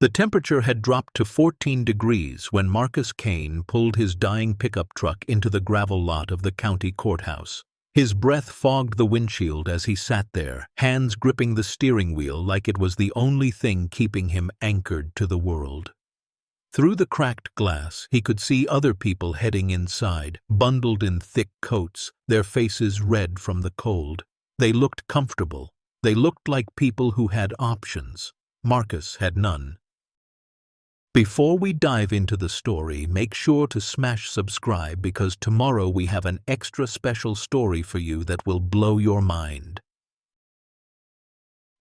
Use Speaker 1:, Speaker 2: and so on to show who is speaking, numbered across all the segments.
Speaker 1: The temperature had dropped to 14 degrees when Marcus Kane pulled his dying pickup truck into the gravel lot of the county courthouse. His breath fogged the windshield as he sat there, hands gripping the steering wheel like it was the only thing keeping him anchored to the world. Through the cracked glass, he could see other people heading inside, bundled in thick coats, their faces red from the cold. They looked comfortable. They looked like people who had options. Marcus had none. Before we dive into the story, make sure to smash subscribe because tomorrow we have an extra special story for you that will blow your mind.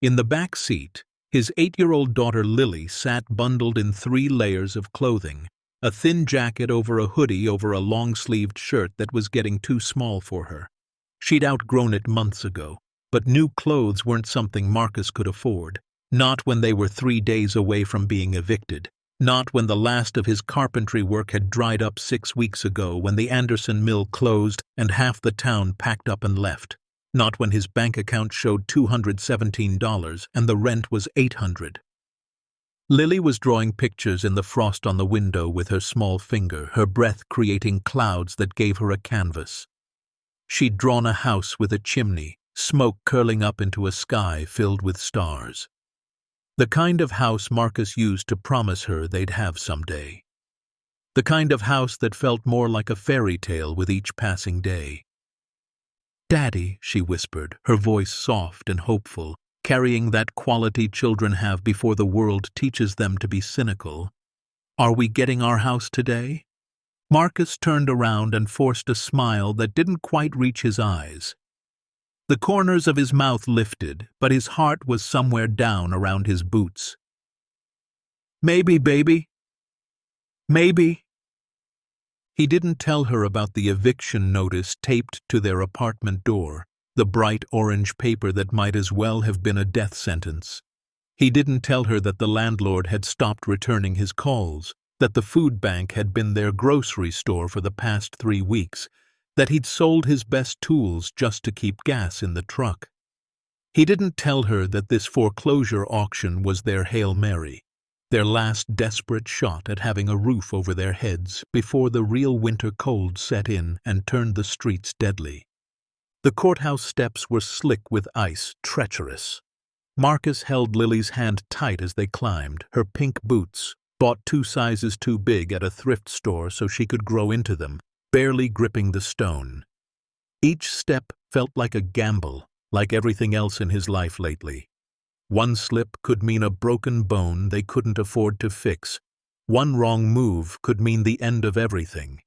Speaker 1: In the back seat, his 8-year-old daughter Lily sat bundled in 3 layers of clothing, a thin jacket over a hoodie over a long-sleeved shirt that was getting too small for her. She'd outgrown it months ago, but new clothes weren't something Marcus could afford, not when they were 3 days away from being evicted. Not when the last of his carpentry work had dried up 6 weeks ago when the Anderson mill closed and half the town packed up and left. Not when his bank account showed $217 and the rent was $800. Lily was drawing pictures in the frost on the window with her small finger, her breath creating clouds that gave her a canvas. She'd drawn a house with a chimney, smoke curling up into a sky filled with stars. The kind of house Marcus used to promise her they'd have someday. The kind of house that felt more like a fairy tale with each passing day. "Daddy," she whispered, her voice soft and hopeful, carrying that quality children have before the world teaches them to be cynical. "Are we getting our house today?" Marcus turned around and forced a smile that didn't quite reach his eyes. The corners of his mouth lifted, but his heart was somewhere down around his boots. "Maybe, baby. Maybe." He didn't tell her about the eviction notice taped to their apartment door, the bright orange paper that might as well have been a death sentence. He didn't tell her that the landlord had stopped returning his calls, that the food bank had been their grocery store for the past 3 weeks, that he'd sold his best tools just to keep gas in the truck. He didn't tell her that this foreclosure auction was their Hail Mary, their last desperate shot at having a roof over their heads before the real winter cold set in and turned the streets deadly. The courthouse steps were slick with ice, treacherous. Marcus held Lily's hand tight as they climbed, her pink boots, bought 2 sizes too big at a thrift store so she could grow into them, barely gripping the stone. Each step felt like a gamble, like everything else in his life lately. One slip could mean a broken bone they couldn't afford to fix. One wrong move could mean the end of everything.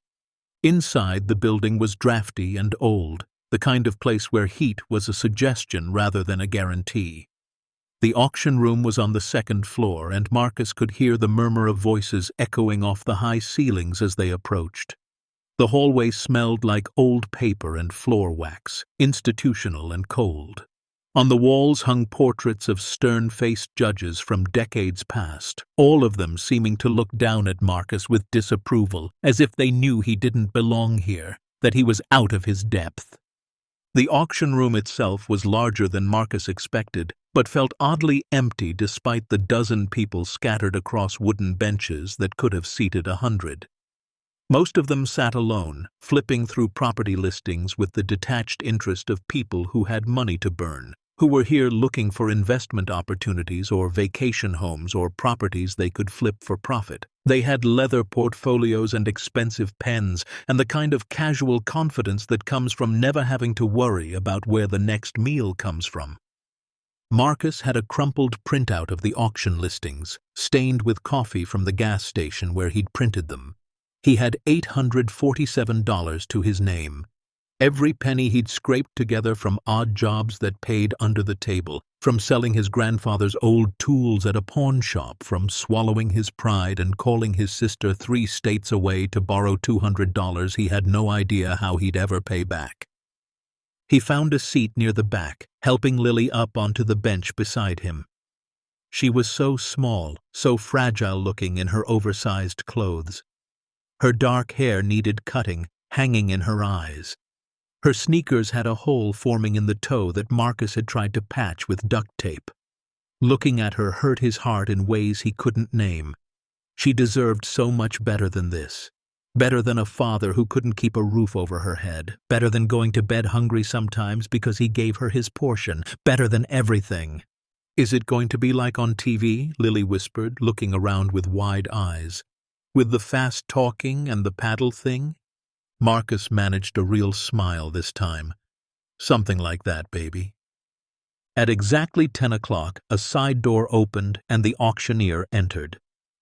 Speaker 1: Inside, the building was drafty and old, the kind of place where heat was a suggestion rather than a guarantee. The auction room was on the 2nd floor, and Marcus could hear the murmur of voices echoing off the high ceilings as they approached. The hallway smelled like old paper and floor wax, institutional and cold. On the walls hung portraits of stern-faced judges from decades past, all of them seeming to look down at Marcus with disapproval, as if they knew he didn't belong here, that he was out of his depth. The auction room itself was larger than Marcus expected, but felt oddly empty despite the dozen people scattered across wooden benches that could have seated 100. Most of them sat alone, flipping through property listings with the detached interest of people who had money to burn, who were here looking for investment opportunities or vacation homes or properties they could flip for profit. They had leather portfolios and expensive pens and the kind of casual confidence that comes from never having to worry about where the next meal comes from. Marcus had a crumpled printout of the auction listings, stained with coffee from the gas station where he'd printed them. He had $847 to his name. Every penny he'd scraped together from odd jobs that paid under the table, from selling his grandfather's old tools at a pawn shop, from swallowing his pride and calling his sister 3 states away to borrow $200 he had no idea how he'd ever pay back. He found a seat near the back, helping Lily up onto the bench beside him. She was so small, so fragile-looking in her oversized clothes. Her dark hair needed cutting, hanging in her eyes. Her sneakers had a hole forming in the toe that Marcus had tried to patch with duct tape. Looking at her hurt his heart in ways he couldn't name. She deserved so much better than this. Better than a father who couldn't keep a roof over her head. Better than going to bed hungry sometimes because he gave her his portion. Better than everything. "Is it going to be like on TV?" Lily whispered, looking around with wide eyes. "With the fast talking and the paddle thing?" Marcus managed a real smile this time. "Something like that, baby." At exactly 10 o'clock, a side door opened and the auctioneer entered.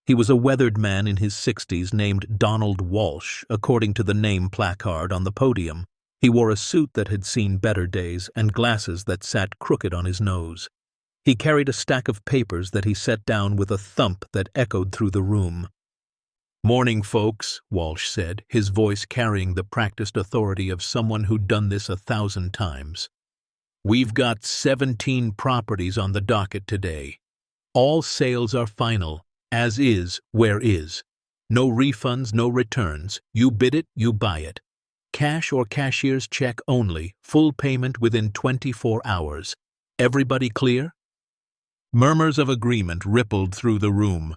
Speaker 1: He was a weathered man in his 60s named Donald Walsh, according to the name placard on the podium. He wore a suit that had seen better days and glasses that sat crooked on his nose. He carried a stack of papers that he set down with a thump that echoed through the room. "Morning, folks," Walsh said, his voice carrying the practiced authority of someone who'd done this 1,000 times. "We've got 17 properties on the docket today. All sales are final, as is, where is. No refunds, no returns. You bid it, you buy it. Cash or cashier's check only, full payment within 24 hours. Everybody clear?" Murmurs of agreement rippled through the room.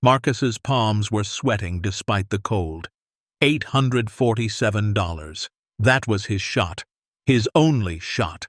Speaker 1: Marcus's palms were sweating despite the cold. $847. That was his shot. His only shot.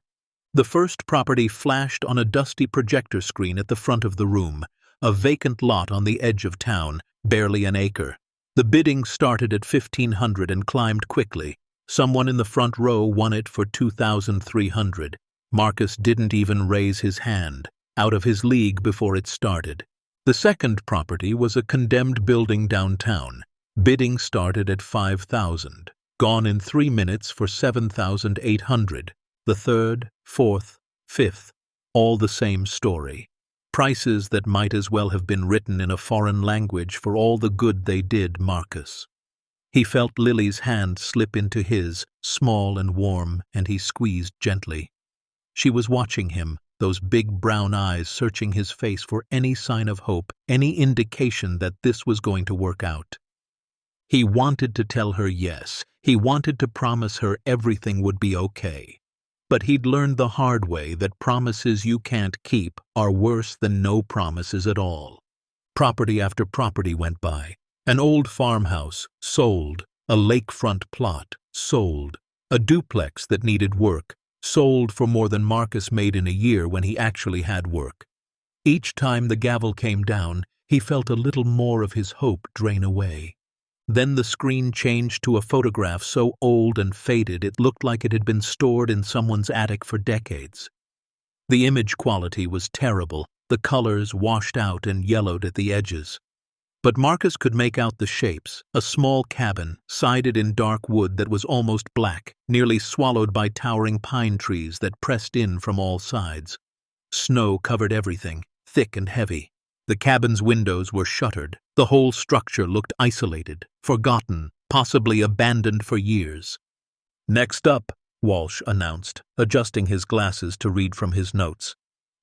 Speaker 1: The first property flashed on a dusty projector screen at the front of the room, a vacant lot on the edge of town, barely an acre. The bidding started at $1,500 and climbed quickly. Someone in the front row won it for $2,300. Marcus didn't even raise his hand, out of his league before it started. The second property was a condemned building downtown. Bidding started at $5,000, gone in 3 minutes for $7,800. The third, fourth, fifth, all the same story. Prices that might as well have been written in a foreign language for all the good they did Marcus. He felt Lily's hand slip into his, small and warm, and he squeezed gently. She was watching him, those big brown eyes searching his face for any sign of hope, any indication that this was going to work out. He wanted to tell her yes. He wanted to promise her everything would be okay. But he'd learned the hard way that promises you can't keep are worse than no promises at all. Property after property went by. An old farmhouse, sold. A lakefront plot, sold. A duplex that needed work, sold for more than Marcus made in a year when he actually had work. Each time the gavel came down, he felt a little more of his hope drain away. Then the screen changed to a photograph so old and faded it looked like it had been stored in someone's attic for decades. The image quality was terrible, the colors washed out and yellowed at the edges. But Marcus could make out the shapes, a small cabin, sided in dark wood that was almost black, nearly swallowed by towering pine trees that pressed in from all sides. Snow covered everything, thick and heavy. The cabin's windows were shuttered. The whole structure looked isolated, forgotten, possibly abandoned for years. "Next up," Walsh announced, adjusting his glasses to read from his notes.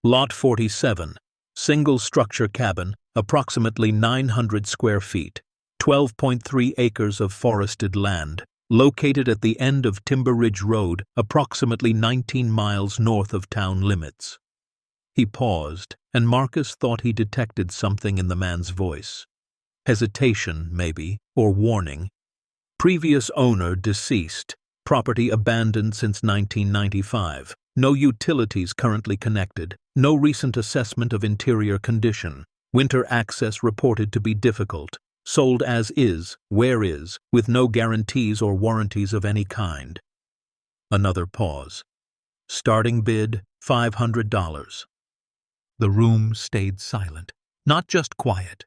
Speaker 1: "Lot 47, single-structure cabin, approximately 900 square feet, 12.3 acres of forested land, located at the end of Timber Ridge Road, approximately 19 miles north of town limits." He paused, and Marcus thought he detected something in the man's voice. Hesitation, maybe, or warning. Previous owner deceased. Property abandoned since 1995. No utilities currently connected. No recent assessment of interior condition. Winter access reported to be difficult. Sold as is, where is, with no guarantees or warranties of any kind. Another pause. Starting bid, $500. The room stayed silent. Not just quiet.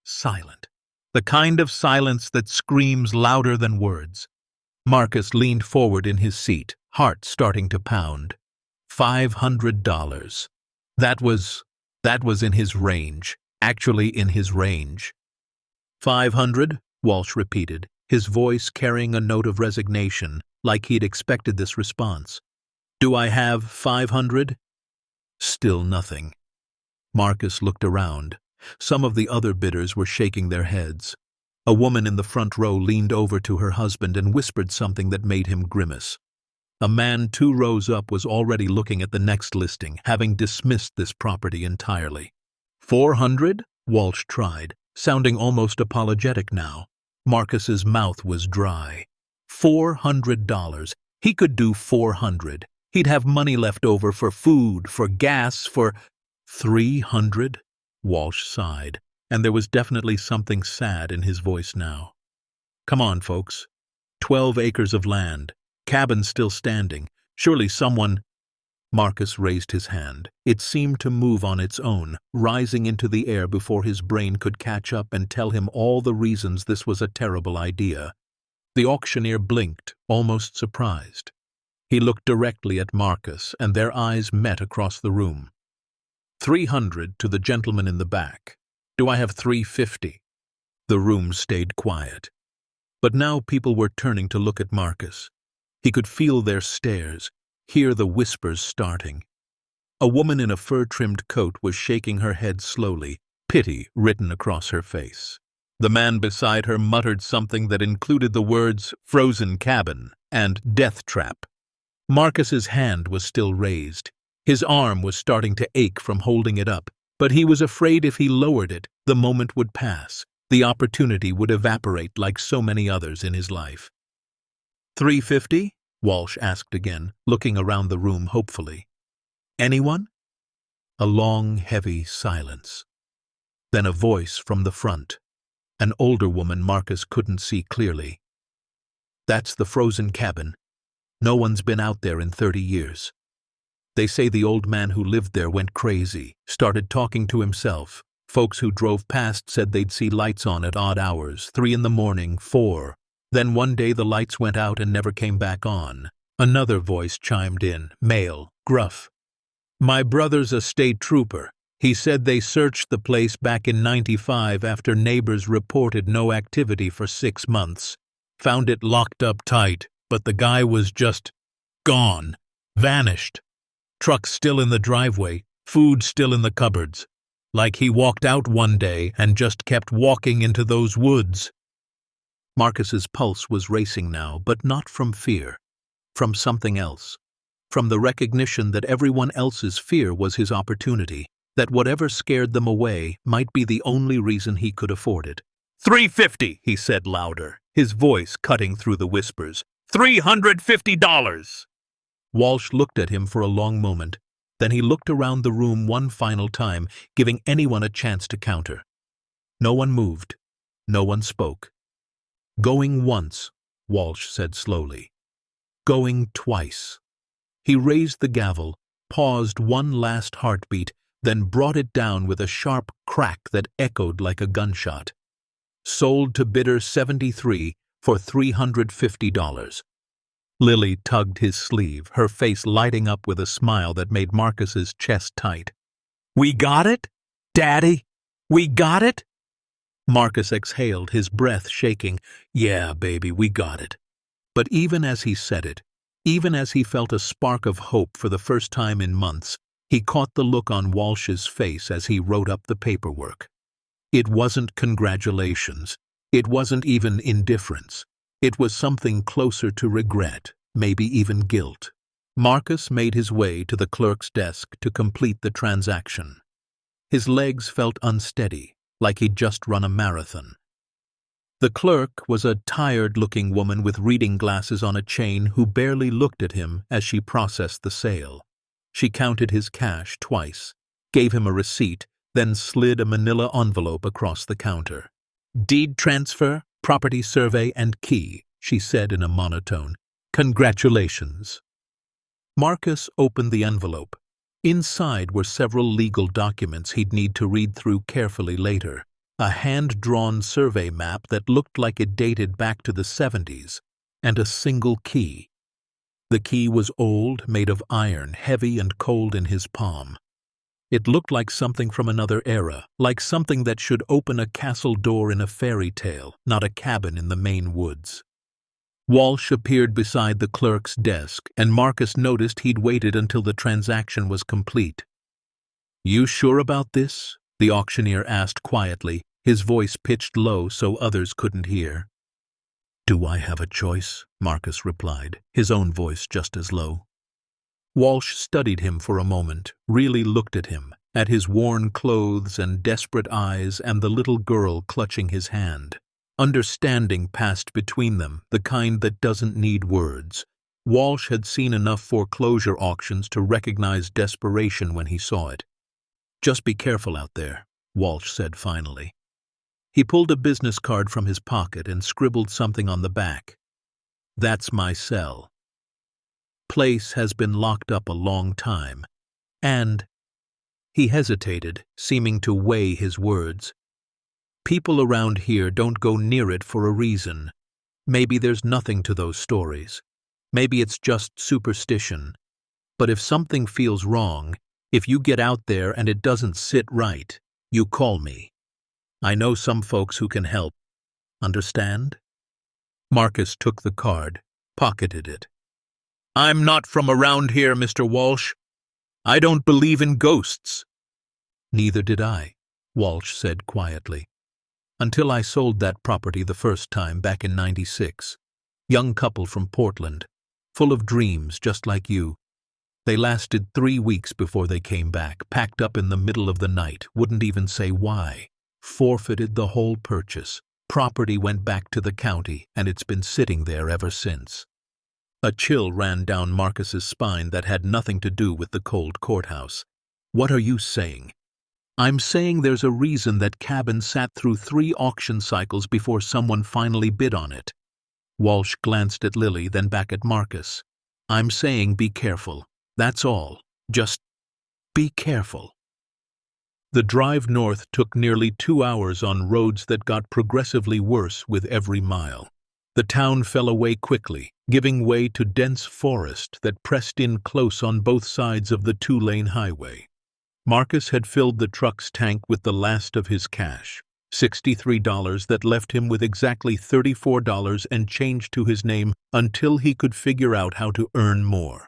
Speaker 1: Silent. The kind of silence that screams louder than words. Marcus leaned forward in his seat, heart starting to pound. $500. That was in his range. Actually in his range. 500, Walsh repeated, his voice carrying a note of resignation, like he'd expected this response. "Do I have 500? Still nothing. Marcus looked around. Some of the other bidders were shaking their heads. A woman in the front row leaned over to her husband and whispered something that made him grimace. A man 2 rows up was already looking at the next listing, having dismissed this property entirely. 400? Walsh tried, sounding almost apologetic now. Marcus's mouth was dry. $400. He could do 400. He'd have money left over for food, for gas, for… 300? Walsh sighed, and there was definitely something sad in his voice now. Come on, folks. 12 acres of land. Cabin still standing. Surely someone… Marcus raised his hand. It seemed to move on its own, rising into the air before his brain could catch up and tell him all the reasons this was a terrible idea. The auctioneer blinked, almost surprised. He looked directly at Marcus, and their eyes met across the room. 300 to the gentleman in the back. Do I have 350? The room stayed quiet. But now people were turning to look at Marcus. He could feel their stares, hear the whispers starting. A woman in a fur-trimmed coat was shaking her head slowly, pity written across her face. The man beside her muttered something that included the words "frozen cabin" and "death trap." Marcus's hand was still raised. His arm was starting to ache from holding it up, but he was afraid if he lowered it, the moment would pass. The opportunity would evaporate like so many others in his life. 350? Walsh asked again, looking around the room hopefully. Anyone? A long, heavy silence. Then a voice from the front. An older woman Marcus couldn't see clearly. That's the frozen cabin. No one's been out there in 30 years. They say the old man who lived there went crazy, started talking to himself. Folks who drove past said they'd see lights on at odd hours, 3 in the morning, 4. Then one day the lights went out and never came back on. Another voice chimed in, male, gruff. My brother's a state trooper. He said they searched the place back in '95 after neighbors reported no activity for 6 months. Found it locked up tight, but the guy was just gone, vanished. Truck still in the driveway, food still in the cupboards. Like he walked out one day and just kept walking into those woods. Marcus's pulse was racing now, but not from fear. From something else. From the recognition that everyone else's fear was his opportunity, that whatever scared them away might be the only reason he could afford it. 350, he said louder, his voice cutting through the whispers. $350! Walsh looked at him for a long moment. Then he looked around the room one final time, giving anyone a chance to counter. No one moved. No one spoke. Going once, Walsh said slowly. Going twice. He raised the gavel, paused one last heartbeat, then brought it down with a sharp crack that echoed like a gunshot. Sold to bidder 73 for $350. Lily tugged his sleeve, her face lighting up with a smile that made Marcus's chest tight. We got it? Daddy? We got it? Marcus exhaled, his breath shaking. Yeah, baby, we got it. But even as he said it, even as he felt a spark of hope for the first time in months, he caught the look on Walsh's face as he wrote up the paperwork. It wasn't congratulations. It wasn't even indifference. It was something closer to regret, maybe even guilt. Marcus made his way to the clerk's desk to complete the transaction. His legs felt unsteady, like he'd just run a marathon. The clerk was a tired-looking woman with reading glasses on a chain who barely looked at him as she processed the sale. She counted his cash twice, gave him a receipt, then slid a manila envelope across the counter. Deed transfer, property survey, and key, she said in a monotone. Congratulations. Marcus opened the envelope. Inside were several legal documents he'd need to read through carefully later. A hand-drawn survey map that looked like it dated back to the 70s, and a single key. The key was old, made of iron, heavy and cold in his palm. It looked like something from another era, like something that should open a castle door in a fairy tale, not a cabin in the Maine woods. Walsh appeared beside the clerk's desk, and Marcus noticed he'd waited until the transaction was complete. You sure about this? The auctioneer asked quietly, his voice pitched low so others couldn't hear. "Do I have a choice?" Marcus replied, his own voice just as low. Walsh studied him for a moment, really looked at him, at his worn clothes and desperate eyes and the little girl clutching his hand. Understanding passed between them, the kind that doesn't need words. Walsh had seen enough foreclosure auctions to recognize desperation when he saw it. "Just be careful out there," Walsh said finally. He pulled a business card from his pocket and scribbled something on the back. "That's my cell. Place has been locked up a long time, and—" He hesitated, seeming to weigh his words. "People around here don't go near it for a reason. Maybe there's nothing to those stories. Maybe it's just superstition. But if something feels wrong, if you get out there and it doesn't sit right, you call me. I know some folks who can help. Understand?" Marcus took the card, pocketed it. "I'm not from around here, Mr. Walsh. I don't believe in ghosts." "Neither did I," Walsh said quietly. "Until I sold that property the first time back in '96. Young couple from Portland, full of dreams just like you. They lasted 3 weeks before they came back, packed up in the middle of the night, wouldn't even say why. Forfeited the whole purchase. Property went back to the county, and it's been sitting there ever since." A chill ran down Marcus's spine that had nothing to do with the cold courthouse. "What are you saying?" "I'm saying there's a reason that cabin sat through 3 auction cycles before someone finally bid on it." Walsh glanced at Lily, then back at Marcus. "I'm saying be careful. That's all. Just be careful." The drive north took nearly 2 hours on roads that got progressively worse with every mile. The town fell away quickly, giving way to dense forest that pressed in close on both sides of the 2-lane highway. Marcus had filled the truck's tank with the last of his cash, $63 that left him with exactly $34 and change to his name until he could figure out how to earn more.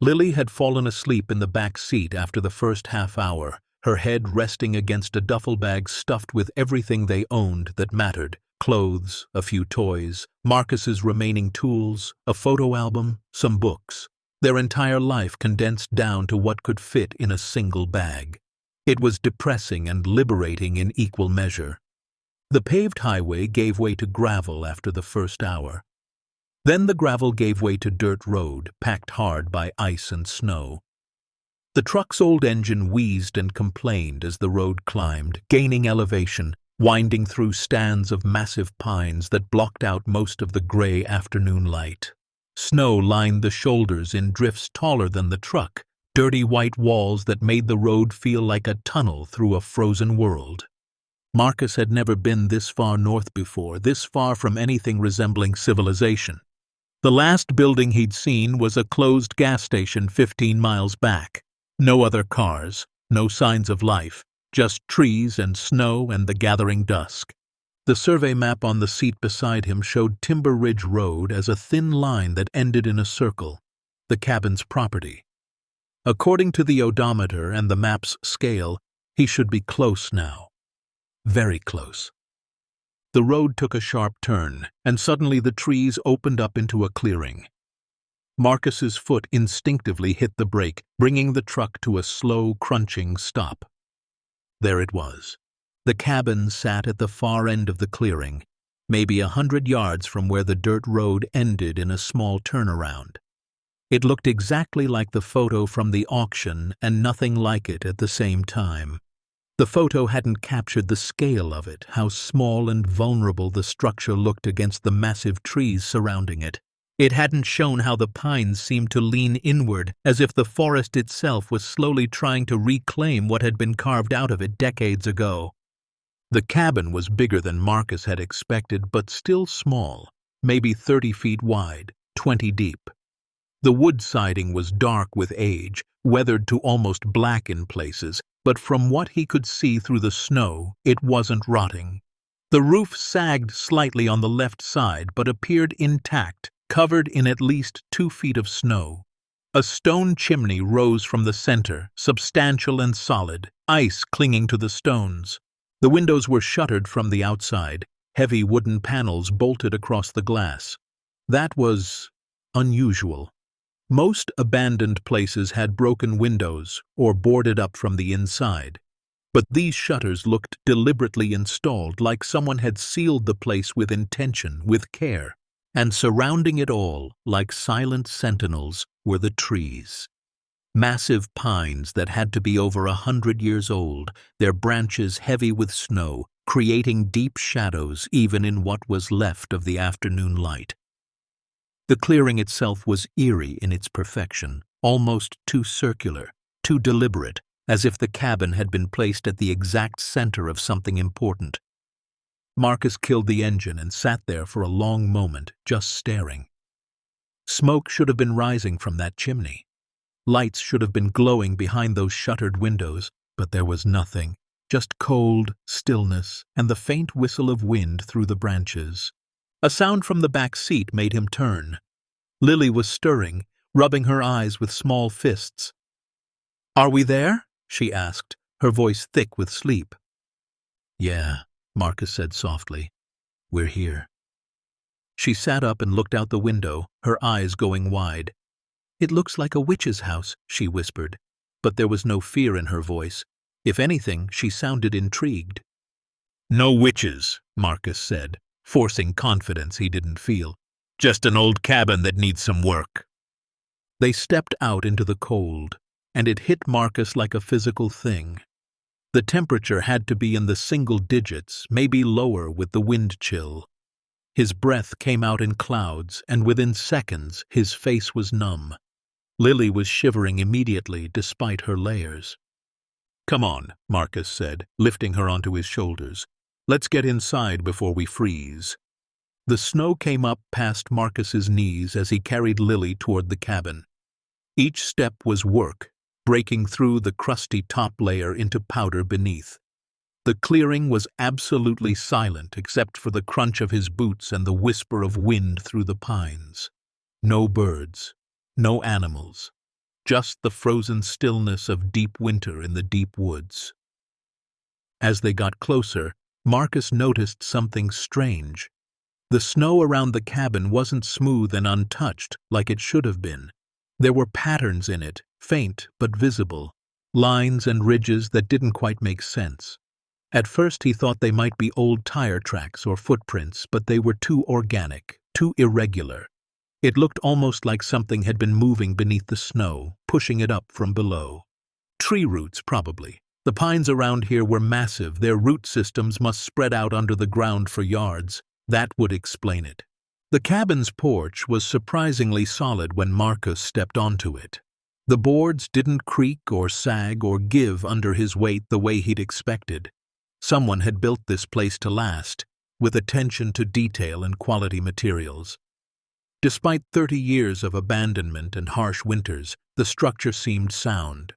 Speaker 1: Lily had fallen asleep in the back seat after the first half hour, her head resting against a duffel bag stuffed with everything they owned that mattered: clothes, a few toys, Marcus's remaining tools, a photo album, some books. Their entire life condensed down to what could fit in a single bag. It was depressing and liberating in equal measure. The paved highway gave way to gravel after the first hour. Then the gravel gave way to dirt road, packed hard by ice and snow. The truck's old engine wheezed and complained as the road climbed, gaining elevation, winding through stands of massive pines that blocked out most of the gray afternoon light. Snow lined the shoulders in drifts taller than the truck, dirty white walls that made the road feel like a tunnel through a frozen world. Marcus had never been this far north before, this far from anything resembling civilization. The last building he'd seen was a closed gas station 15 miles back. No other cars, no signs of life, just trees and snow and the gathering dusk. The survey map on the seat beside him showed Timber Ridge Road as a thin line that ended in a circle, the cabin's property. According to the odometer and the map's scale, he should be close now. Very close. The road took a sharp turn, and suddenly the trees opened up into a clearing. Marcus's foot instinctively hit the brake, bringing the truck to a slow, crunching stop. There it was. The cabin sat at the far end of the clearing, maybe 100 yards from where the dirt road ended in a small turnaround. It looked exactly like the photo from the auction and nothing like it at the same time. The photo hadn't captured the scale of it, how small and vulnerable the structure looked against the massive trees surrounding it. It hadn't shown how the pines seemed to lean inward, as if the forest itself was slowly trying to reclaim what had been carved out of it decades ago. The cabin was bigger than Marcus had expected, but still small, maybe 30 feet wide, 20 deep. The wood siding was dark with age, weathered to almost black in places, but from what he could see through the snow, it wasn't rotting. The roof sagged slightly on the left side, but appeared intact, covered in at least 2 feet of snow. A stone chimney rose from the center, substantial and solid, ice clinging to the stones. The windows were shuttered from the outside, heavy wooden panels bolted across the glass. That was unusual. Most abandoned places had broken windows or boarded up from the inside. But these shutters looked deliberately installed, like someone had sealed the place with intention, with care. And surrounding it all, like silent sentinels, were the trees. Massive pines that had to be over 100 years old, their branches heavy with snow, creating deep shadows even in what was left of the afternoon light. The clearing itself was eerie in its perfection, almost too circular, too deliberate, as if the cabin had been placed at the exact center of something important. Marcus killed the engine and sat there for a long moment, just staring. Smoke should have been rising from that chimney. Lights should have been glowing behind those shuttered windows, but there was nothing, just cold stillness and the faint whistle of wind through the branches. A sound from the back seat made him turn. Lily was stirring, rubbing her eyes with small fists. "Are we there?" she asked, her voice thick with sleep. "Yeah," Marcus said softly. "We're here." She sat up and looked out the window, her eyes going wide. "It looks like a witch's house," she whispered, but there was no fear in her voice. If anything, she sounded intrigued. "No witches," Marcus said, forcing confidence he didn't feel. "Just an old cabin that needs some work." They stepped out into the cold, and it hit Marcus like a physical thing. The temperature had to be in the single digits, maybe lower with the wind chill. His breath came out in clouds, and within seconds his face was numb. Lily was shivering immediately despite her layers. "Come on," Marcus said, lifting her onto his shoulders. "Let's get inside before we freeze." The snow came up past Marcus's knees as he carried Lily toward the cabin. Each step was work, breaking through the crusty top layer into powder beneath. The clearing was absolutely silent except for the crunch of his boots and the whisper of wind through the pines. No birds, no animals, just the frozen stillness of deep winter in the deep woods. As they got closer, Marcus noticed something strange. The snow around the cabin wasn't smooth and untouched like it should have been. There were patterns in it, faint but visible, lines and ridges that didn't quite make sense. At first he thought they might be old tire tracks or footprints, but they were too organic, too irregular. It looked almost like something had been moving beneath the snow, pushing it up from below. Tree roots, probably. The pines around here were massive, their root systems must spread out under the ground for yards. That would explain it. The cabin's porch was surprisingly solid when Marcus stepped onto it. The boards didn't creak or sag or give under his weight the way he'd expected. Someone had built this place to last, with attention to detail and quality materials. Despite 30 years of abandonment and harsh winters, the structure seemed sound.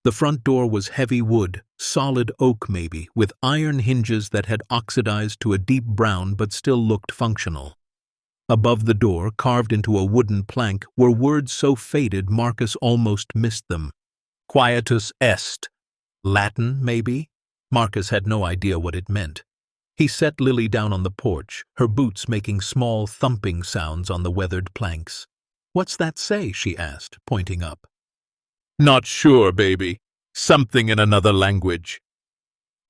Speaker 1: The front door was heavy wood, solid oak maybe, with iron hinges that had oxidized to a deep brown but still looked functional. Above the door, carved into a wooden plank, were words so faded Marcus almost missed them. Quietus est. Latin, maybe? Marcus had no idea what it meant. He set Lily down on the porch, her boots making small thumping sounds on the weathered planks. "What's that say?" she asked, pointing up. "Not sure, baby. Something in another language."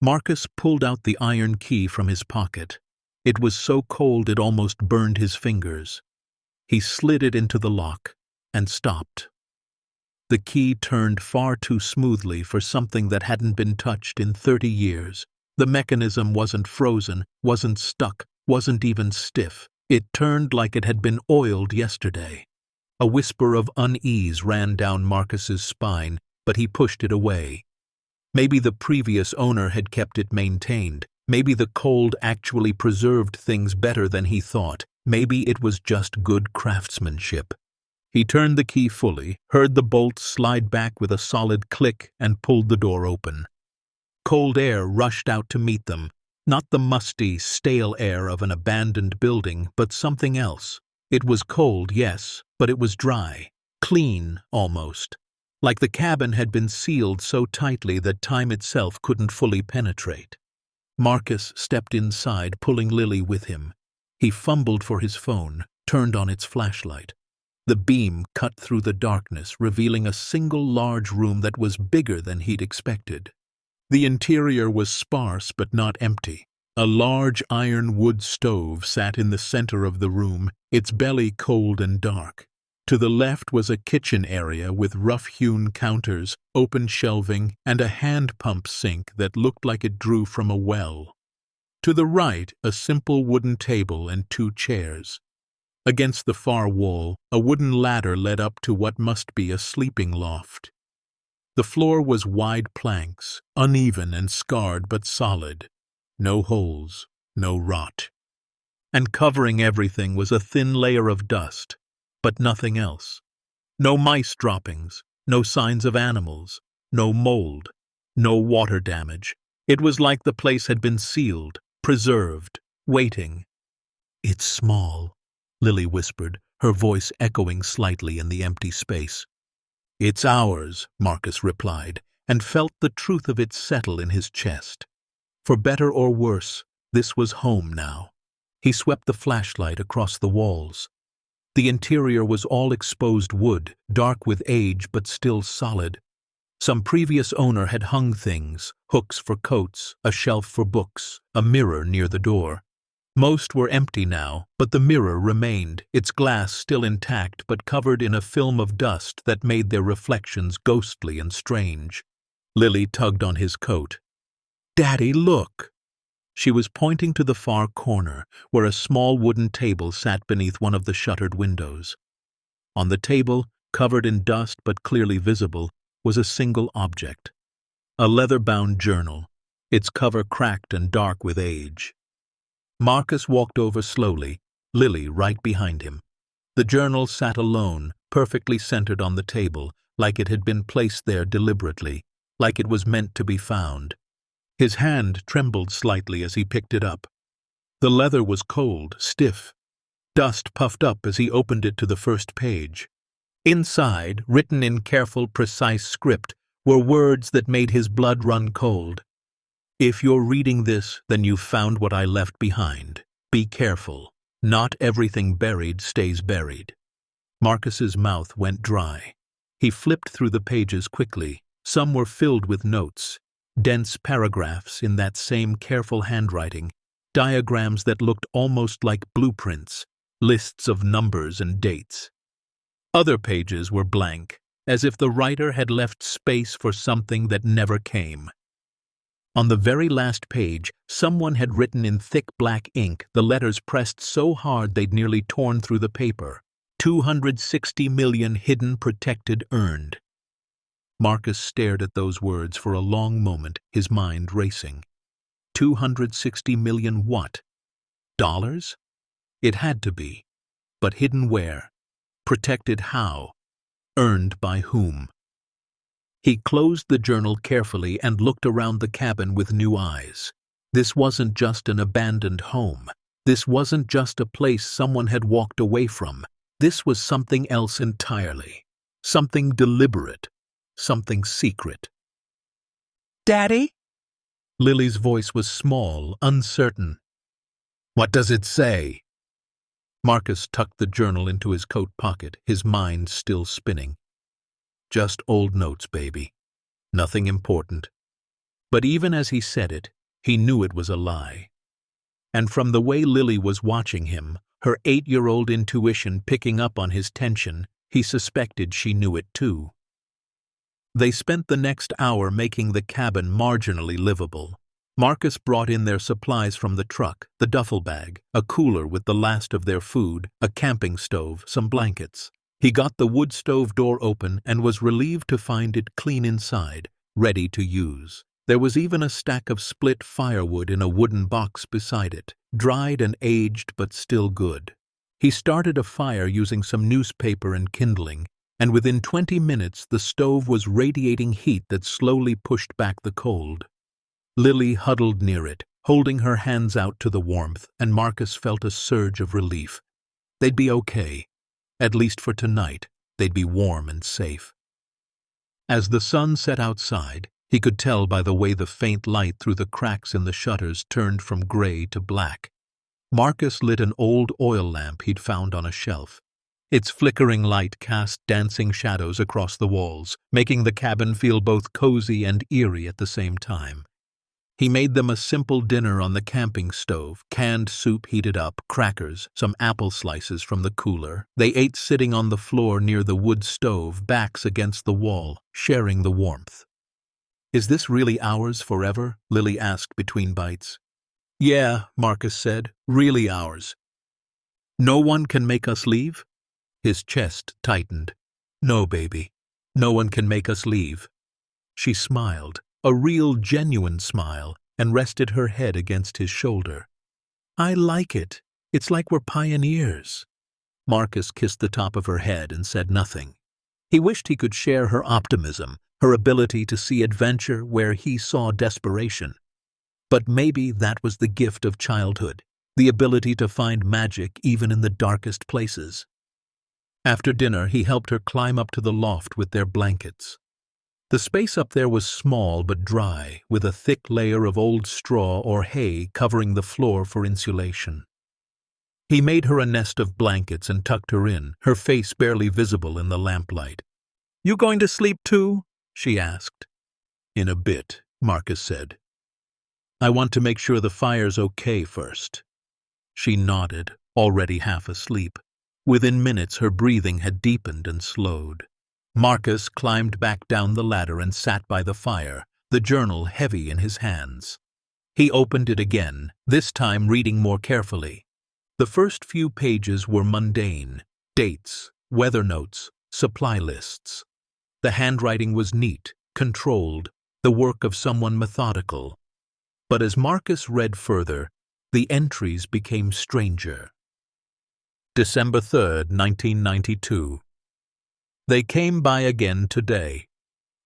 Speaker 1: Marcus pulled out the iron key from his pocket. It was so cold it almost burned his fingers. He slid it into the lock and stopped. The key turned far too smoothly for something that hadn't been touched in 30 years. The mechanism wasn't frozen, wasn't stuck, wasn't even stiff. It turned like it had been oiled yesterday. A whisper of unease ran down Marcus's spine, but he pushed it away. Maybe the previous owner had kept it maintained. Maybe the cold actually preserved things better than he thought. Maybe it was just good craftsmanship. He turned the key fully, heard the bolt slide back with a solid click, and pulled the door open. Cold air rushed out to meet them, not the musty, stale air of an abandoned building, but something else. It was cold, yes, but it was dry, clean almost, like the cabin had been sealed so tightly that time itself couldn't fully penetrate. Marcus stepped inside, pulling Lily with him. He fumbled for his phone, turned on its flashlight. The beam cut through the darkness, revealing a single large room that was bigger than he'd expected. The interior was sparse but not empty. A large iron wood stove sat in the center of the room, its belly cold and dark. To the left was a kitchen area with rough-hewn counters, open shelving, and a hand pump sink that looked like it drew from a well. To the right, a simple wooden table and 2 chairs. Against the far wall, a wooden ladder led up to what must be a sleeping loft. The floor was wide planks, uneven and scarred but solid. No holes, no rot. And covering everything was a thin layer of dust, but nothing else. No mice droppings, no signs of animals, no mold, no water damage. It was like the place had been sealed, preserved, waiting. "It's small," Lily whispered, her voice echoing slightly in the empty space. "It's ours," Marcus replied, and felt the truth of it settle in his chest. For better or worse, this was home now. He swept the flashlight across the walls. The interior was all exposed wood, dark with age but still solid. Some previous owner had hung things, hooks for coats, a shelf for books, a mirror near the door. Most were empty now, but the mirror remained, its glass still intact but covered in a film of dust that made their reflections ghostly and strange. Lily tugged on his coat. "Daddy, look!" She was pointing to the far corner, where a small wooden table sat beneath one of the shuttered windows. On the table, covered in dust but clearly visible, was a single object. A leather-bound journal, its cover cracked and dark with age. Marcus walked over slowly, Lily right behind him. The journal sat alone, perfectly centered on the table, like it had been placed there deliberately, like it was meant to be found. His hand trembled slightly as he picked it up. The leather was cold, stiff. Dust puffed up as he opened it to the first page. Inside, written in careful, precise script, were words that made his blood run cold. "If you're reading this, then you've found what I left behind. Be careful. Not everything buried stays buried." Marcus's mouth went dry. He flipped through the pages quickly. Some were filled with notes, dense paragraphs in that same careful handwriting, diagrams that looked almost like blueprints, lists of numbers and dates. Other pages were blank, as if the writer had left space for something that never came. On the very last page, someone had written in thick black ink, the letters pressed so hard they'd nearly torn through the paper. 260 million hidden, protected, earned. Marcus stared at those words for a long moment, his mind racing. 260 million what? Dollars? It had to be. But hidden where? Protected how? Earned by whom? He closed the journal carefully and looked around the cabin with new eyes. This wasn't just an abandoned home. This wasn't just a place someone had walked away from. This was something else entirely. Something deliberate. Something secret. "Daddy?" Lily's voice was small, uncertain. "What does it say?" Marcus tucked the journal into his coat pocket, his mind still spinning. "Just old notes, baby. Nothing important." But even as he said it, he knew it was a lie. And from the way Lily was watching him, her 8-year-old intuition picking up on his tension, he suspected she knew it too. They spent the next hour making the cabin marginally livable. Marcus brought in their supplies from the truck, the duffel bag, a cooler with the last of their food, a camping stove, some blankets. He got the wood stove door open and was relieved to find it clean inside, ready to use. There was even a stack of split firewood in a wooden box beside it, dried and aged but still good. He started a fire using some newspaper and kindling, and within 20 minutes the stove was radiating heat that slowly pushed back the cold. Lily huddled near it, holding her hands out to the warmth, and Marcus felt a surge of relief. They'd be okay. At least for tonight, they'd be warm and safe. As the sun set outside, He could tell by the way the faint light through the cracks in the shutters turned from gray to black. Marcus lit an old oil lamp he'd found on a shelf. Its flickering light cast dancing shadows across the walls, making the cabin feel both cozy and eerie at the same time. He made them a simple dinner on the camping stove, canned soup heated up, crackers, some apple slices from the cooler. They ate sitting on the floor near the wood stove, backs against the wall, sharing the warmth. "Is this really ours forever?" Lily asked between bites. "Yeah," Marcus said, "really ours." "No one can make us leave?" His chest tightened. "No, baby. No one can make us leave." She smiled, a real genuine smile, and rested her head against his shoulder. "I like it. It's like we're pioneers." Marcus kissed the top of her head and said nothing. He wished he could share her optimism, her ability to see adventure where he saw desperation. But maybe that was the gift of childhood, the ability to find magic even in the darkest places. After dinner, he helped her climb up to the loft with their blankets. The space up there was small but dry, with a thick layer of old straw or hay covering the floor for insulation. He made her a nest of blankets and tucked her in, her face barely visible in the lamplight. "You going to sleep too?" she asked. "In a bit," Marcus said. "I want to make sure the fire's okay first." She nodded, already half asleep. Within minutes her breathing had deepened and slowed. Marcus climbed back down the ladder and sat by the fire, the journal heavy in his hands. He opened it again, this time reading more carefully. The first few pages were mundane: dates, weather notes, supply lists. The handwriting was neat, controlled, the work of someone methodical. But as Marcus read further, the entries became stranger. December 3rd, 1992. They came by again today.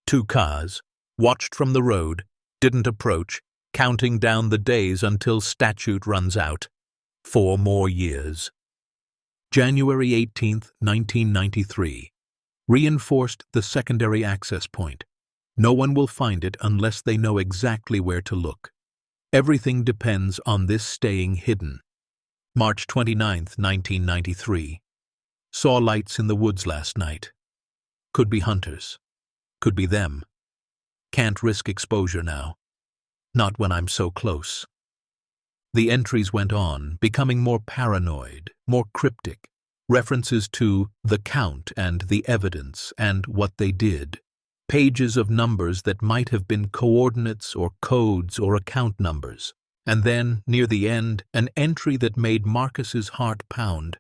Speaker 1: 2 cars, watched from the road, didn't approach, counting down the days until statute runs out. 4 more years. January 18th, 1993. Reinforced the secondary access point. No one will find it unless they know exactly where to look. Everything depends on this staying hidden. March 29th, 1993. Saw lights in the woods last night. Could be hunters. Could be them. Can't risk exposure now. Not when I'm so close. The entries went on, becoming more paranoid, more cryptic. References to the count and the evidence and what they did. Pages of numbers that might have been coordinates or codes or account numbers. And then, near the end, an entry that made Marcus's heart pound.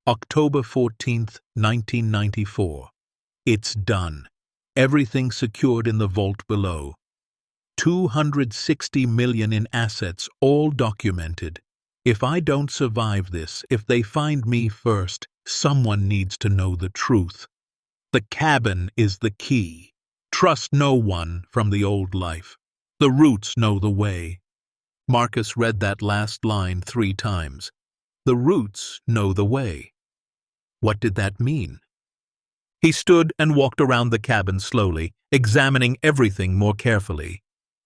Speaker 1: October 14th, 1994. It's done. Everything secured in the vault below. 260 million in assets, all documented. If I don't survive this, if they find me first, someone needs to know the truth. The cabin is the key. Trust no one from the old life. The roots know the way. Marcus read that last line 3 times. The roots know the way. What did that mean? He stood and walked around the cabin slowly, examining everything more carefully.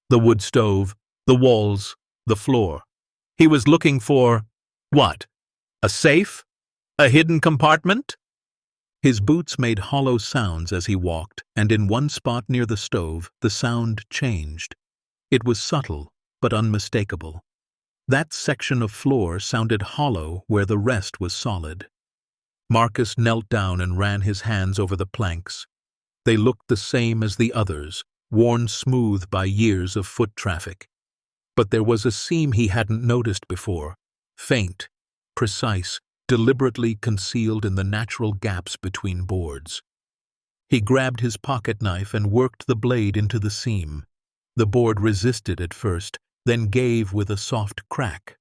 Speaker 1: The wood stove, the walls, the floor. He was looking for, what? A safe? A hidden compartment? His boots made hollow sounds as he walked, and in one spot near the stove, the sound changed. It was subtle, but unmistakable. That section of floor sounded hollow where the rest was solid. Marcus knelt down and ran his hands over the planks. They looked the same as the others, worn smooth by years of foot traffic. But there was a seam he hadn't noticed before, faint, precise, deliberately concealed in the natural gaps between boards. He grabbed his pocket knife and worked the blade into the seam. The board resisted at first, then gave with a soft crack.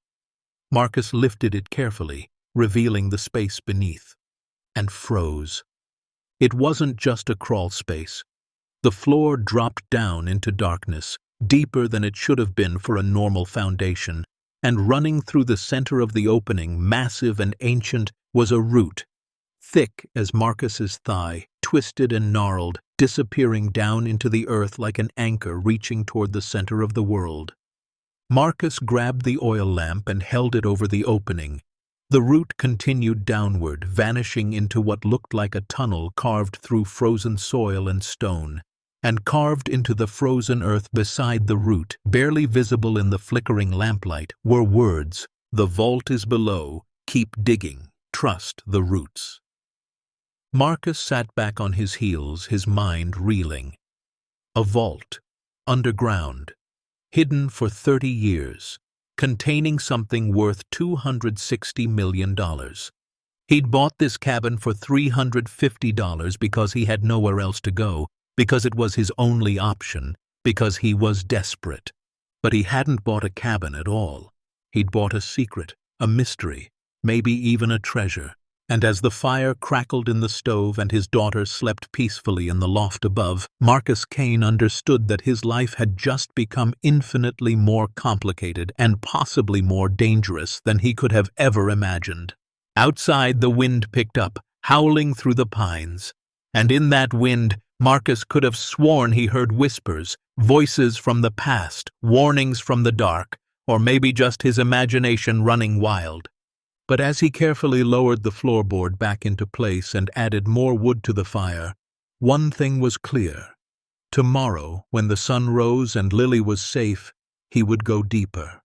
Speaker 1: Marcus lifted it carefully, revealing the space beneath, and froze. It wasn't just a crawl space. The floor dropped down into darkness, deeper than it should have been for a normal foundation, and running through the center of the opening, massive and ancient, was a root, thick as Marcus's thigh, twisted and gnarled, disappearing down into the earth like an anchor reaching toward the center of the world. Marcus grabbed the oil lamp and held it over the opening. The route continued downward, vanishing into what looked like a tunnel carved through frozen soil and stone. And carved into the frozen earth beside the route, barely visible in the flickering lamplight, were words: "The vault is below. Keep digging. Trust the roots." Marcus sat back on his heels, his mind reeling. A vault, underground, hidden for 30 years, containing something worth $260 million. He'd bought this cabin for $350 because he had nowhere else to go, because it was his only option, because he was desperate. But he hadn't bought a cabin at all. He'd bought a secret, a mystery, maybe even a treasure. And as the fire crackled in the stove and his daughter slept peacefully in the loft above, Marcus Kane understood that his life had just become infinitely more complicated and possibly more dangerous than he could have ever imagined. Outside, the wind picked up, howling through the pines. And in that wind, Marcus could have sworn he heard whispers, voices from the past, warnings from the dark, or maybe just his imagination running wild. But as he carefully lowered the floorboard back into place and added more wood to the fire, one thing was clear. Tomorrow, when the sun rose and Lily was safe, he would go deeper.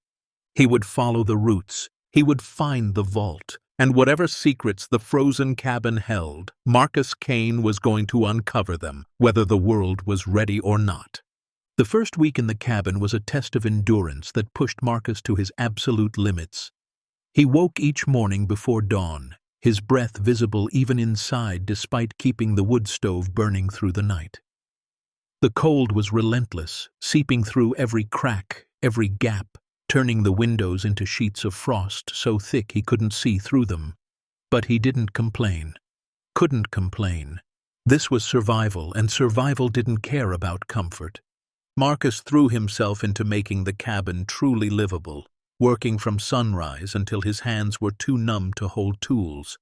Speaker 1: He would follow the roots. He would find the vault. And whatever secrets the frozen cabin held, Marcus Kane was going to uncover them, whether the world was ready or not. The first week in the cabin was a test of endurance that pushed Marcus to his absolute limits. He woke each morning before dawn, his breath visible even inside despite keeping the wood stove burning through the night. The cold was relentless, seeping through every crack, every gap, turning the windows into sheets of frost so thick he couldn't see through them. But he didn't complain. Couldn't complain. This was survival, and survival didn't care about comfort. Marcus threw himself into making the cabin truly livable, working from sunrise until his hands were too numb to hold tools.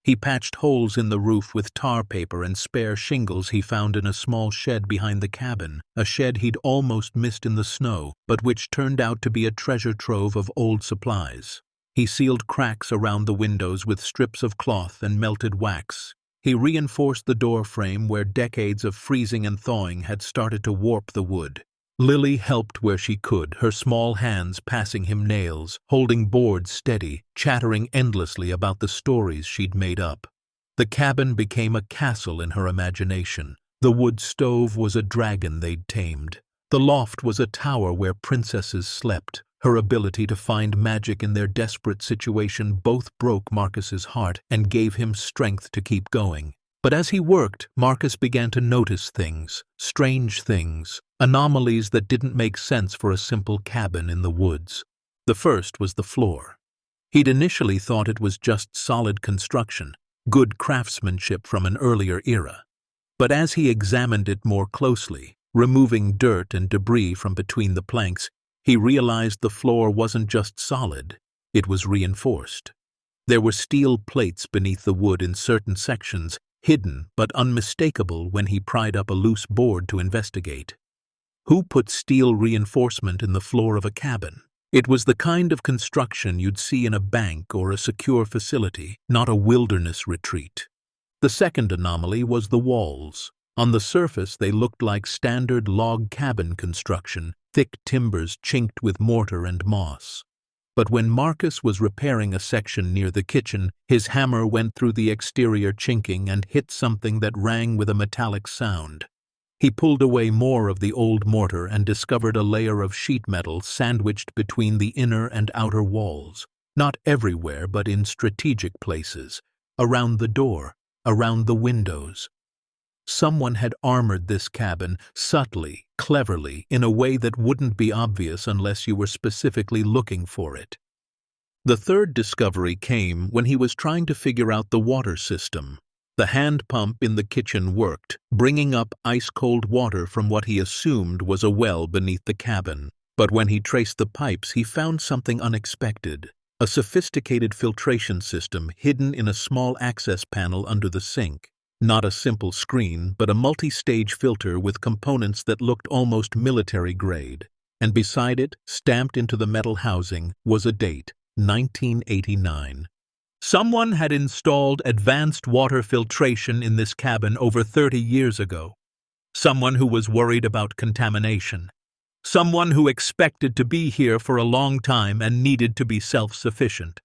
Speaker 1: He patched holes in the roof with tar paper and spare shingles he found in a small shed behind the cabin, a shed he'd almost missed in the snow, but which turned out to be a treasure trove of old supplies. He sealed cracks around the windows with strips of cloth and melted wax. He reinforced the door frame where decades of freezing and thawing had started to warp the wood. Lily helped where she could, her small hands passing him nails, holding boards steady, chattering endlessly about the stories she'd made up. The cabin became a castle in her imagination. The wood stove was a dragon they'd tamed. The loft was a tower where princesses slept. Her ability to find magic in their desperate situation both broke Marcus's heart and gave him strength to keep going. But as he worked, Marcus began to notice things, strange things, anomalies that didn't make sense for a simple cabin in the woods. The first was the floor. He'd initially thought it was just solid construction, good craftsmanship from an earlier era. But as he examined it more closely, removing dirt and debris from between the planks, he realized the floor wasn't just solid, it was reinforced. There were steel plates beneath the wood in certain sections, hidden but unmistakable when he pried up a loose board to investigate. Who put steel reinforcement in the floor of a cabin? It was the kind of construction you'd see in a bank or a secure facility, not a wilderness retreat. The second anomaly was the walls. On the surface, they looked like standard log cabin construction, thick timbers chinked with mortar and moss. But when Marcus was repairing a section near the kitchen, his hammer went through the exterior chinking and hit something that rang with a metallic sound. He pulled away more of the old mortar and discovered a layer of sheet metal sandwiched between the inner and outer walls. Not everywhere, but in strategic places. Around the door, around the windows. Someone had armored this cabin, subtly, cleverly, in a way that wouldn't be obvious unless you were specifically looking for it. The third discovery came when he was trying to figure out the water system. The hand pump in the kitchen worked, bringing up ice-cold water from what he assumed was a well beneath the cabin. But when he traced the pipes, he found something unexpected. A sophisticated filtration system hidden in a small access panel under the sink. Not a simple screen, but a multi-stage filter with components that looked almost military grade. And beside it, stamped into the metal housing, was a date, 1989. Someone had installed advanced water filtration in this cabin over 30 years ago. Someone who was worried about contamination. Someone who expected to be here for a long time and needed to be self-sufficient.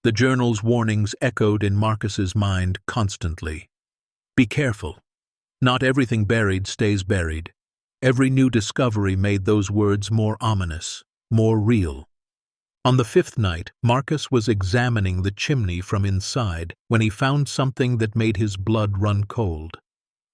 Speaker 1: The journal's warnings echoed in Marcus's mind constantly. Be careful. Not everything buried stays buried. Every new discovery made those words more ominous, more real. On the fifth night, Marcus was examining the chimney from inside when he found something that made his blood run cold.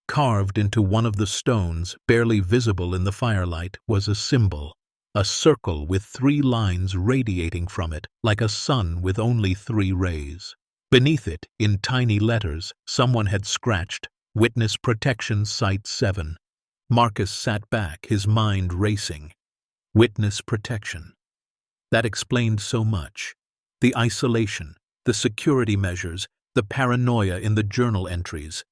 Speaker 1: Carved into one of the stones, barely visible in the firelight, was a symbol, a circle with 3 lines radiating from it, like a sun with only 3 rays. Beneath it, in tiny letters, someone had scratched, "Witness Protection Site 7. Marcus sat back, his mind racing. Witness protection. That explained so much. The isolation, the security measures, the paranoia in the journal entries.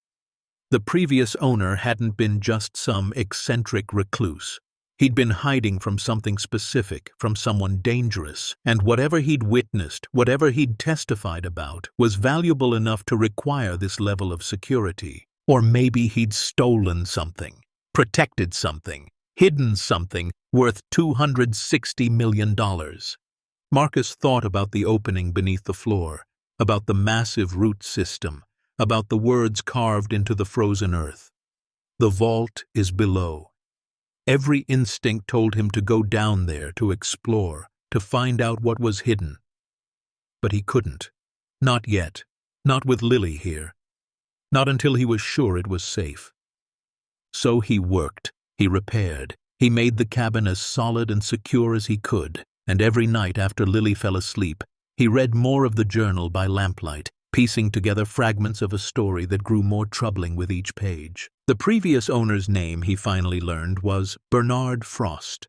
Speaker 1: The previous owner hadn't been just some eccentric recluse. He'd been hiding from something specific, from someone dangerous, and whatever he'd witnessed, whatever he'd testified about, was valuable enough to require this level of security. Or maybe he'd stolen something, protected something, hidden something worth $260 million. Marcus thought about the opening beneath the floor, about the massive root system, about the words carved into the frozen earth. The vault is below. Every instinct told him to go down there, to explore, to find out what was hidden. But he couldn't. Not yet. Not with Lily here. Not until he was sure it was safe. So he worked, he repaired, he made the cabin as solid and secure as he could, and every night after Lily fell asleep, he read more of the journal by lamplight, piecing together fragments of a story that grew more troubling with each page. The previous owner's name, he finally learned, was Bernard Frost.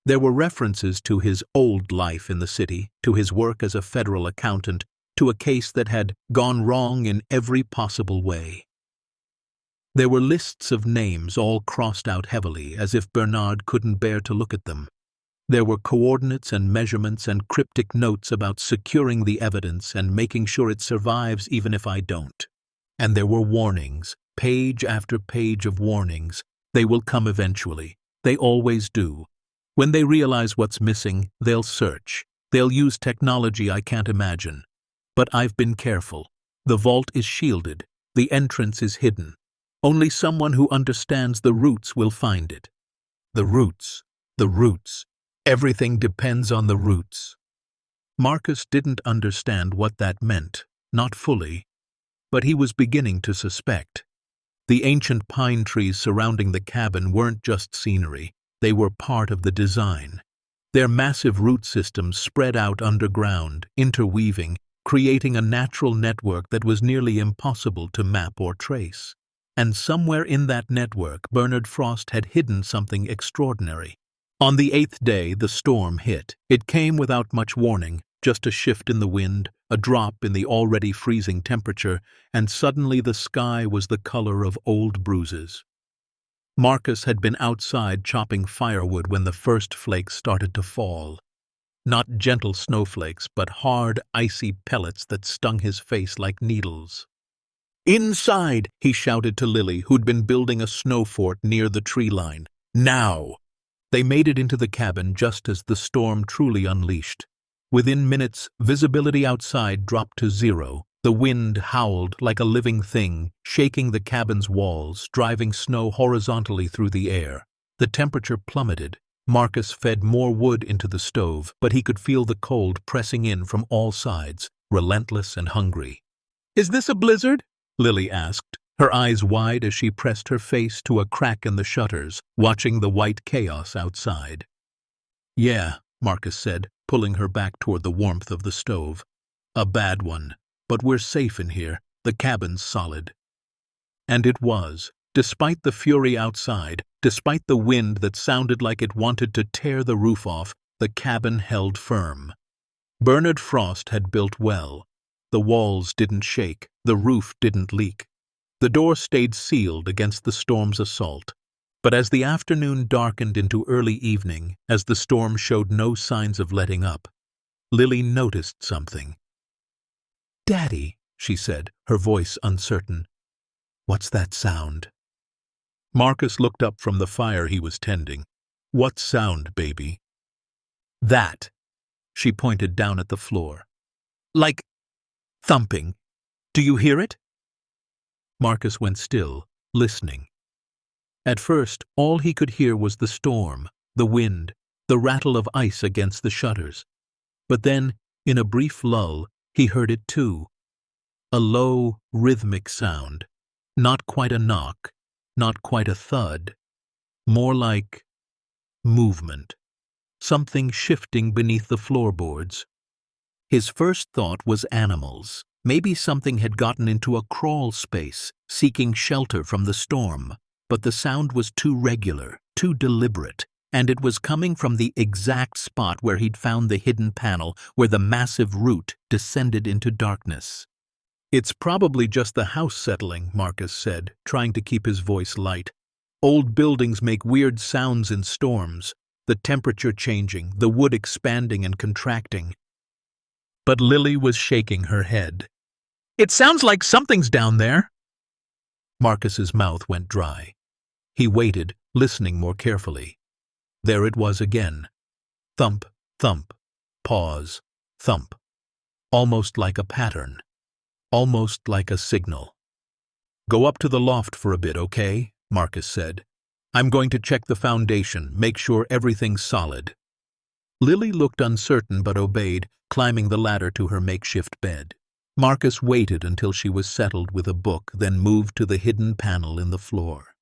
Speaker 1: There were references to his old life in the city, to his work as a federal accountant, to a case that had gone wrong in every possible way. There were lists of names all crossed out heavily, as if Bernard couldn't bear to look at them. There were coordinates and measurements and cryptic notes about securing the evidence and making sure it survives even if I don't. And there were warnings, page after page of warnings. They will come eventually. They always do. When they realize what's missing, they'll search. They'll use technology I can't imagine. But I've been careful. The vault is shielded. The entrance is hidden. Only someone who understands the roots will find it. The roots. The roots. Everything depends on the roots. Marcus didn't understand what that meant, not fully, but he was beginning to suspect. The ancient pine trees surrounding the cabin weren't just scenery, they were part of the design. Their massive root systems spread out underground, interweaving, creating a natural network that was nearly impossible to map or trace. And somewhere in that network, Bernard Frost had hidden something extraordinary. On the 8th day, the storm hit. It came without much warning, just a shift in the wind, a drop in the already freezing temperature, and suddenly the sky was the color of old bruises. Marcus had been outside chopping firewood when the first flakes started to fall. Not gentle snowflakes, but hard, icy pellets that stung his face like needles. "Inside!" he shouted to Lily, who'd been building a snow fort near the tree line. "Now!" They made it into the cabin just as the storm truly unleashed. Within minutes, visibility outside dropped to 0. The wind howled like a living thing, shaking the cabin's walls, driving snow horizontally through the air. The temperature plummeted. Marcus fed more wood into the stove, but he could feel the cold pressing in from all sides, relentless and hungry. "Is this a blizzard?" Lily asked, her eyes wide as she pressed her face to a crack in the shutters, watching the white chaos outside. "Yeah," Marcus said, pulling her back toward the warmth of the stove. "A bad one, but we're safe in here. The cabin's solid." And it was. Despite the fury outside, despite the wind that sounded like it wanted to tear the roof off, the cabin held firm. Bernard Frost had built well. The walls didn't shake, the roof didn't leak. The door stayed sealed against the storm's assault. But as the afternoon darkened into early evening, as the storm showed no signs of letting up, Lily noticed something. "Daddy," she said, her voice uncertain. "What's that sound?" Marcus looked up from the fire he was tending. "What sound, baby?" "That." She pointed down at the floor. "Like thumping. Do you hear it?" Marcus went still, listening. At first, all he could hear was the storm, the wind, the rattle of ice against the shutters. But then, in a brief lull, he heard it too. A low, rhythmic sound. Not quite a knock, not quite a thud. More like movement. Something shifting beneath the floorboards. His first thought was animals. Maybe something had gotten into a crawl space, seeking shelter from the storm. But the sound was too regular, too deliberate, and it was coming from the exact spot where he'd found the hidden panel, where the massive root descended into darkness. "It's probably just the house settling," Marcus said, trying to keep his voice light. "Old buildings make weird sounds in storms, the temperature changing, the wood expanding and contracting." But Lily was shaking her head. "It sounds like something's down there." Marcus's mouth went dry. He waited, listening more carefully. There it was again. Thump, thump, pause, thump. Almost like a pattern. Almost like a signal. "Go up to the loft for a bit, okay?" Marcus said. "I'm going to check the foundation, make sure everything's solid." Lily looked uncertain but obeyed, climbing the ladder to her makeshift bed. Marcus waited until she was settled with a book, then moved to the hidden panel in the floor.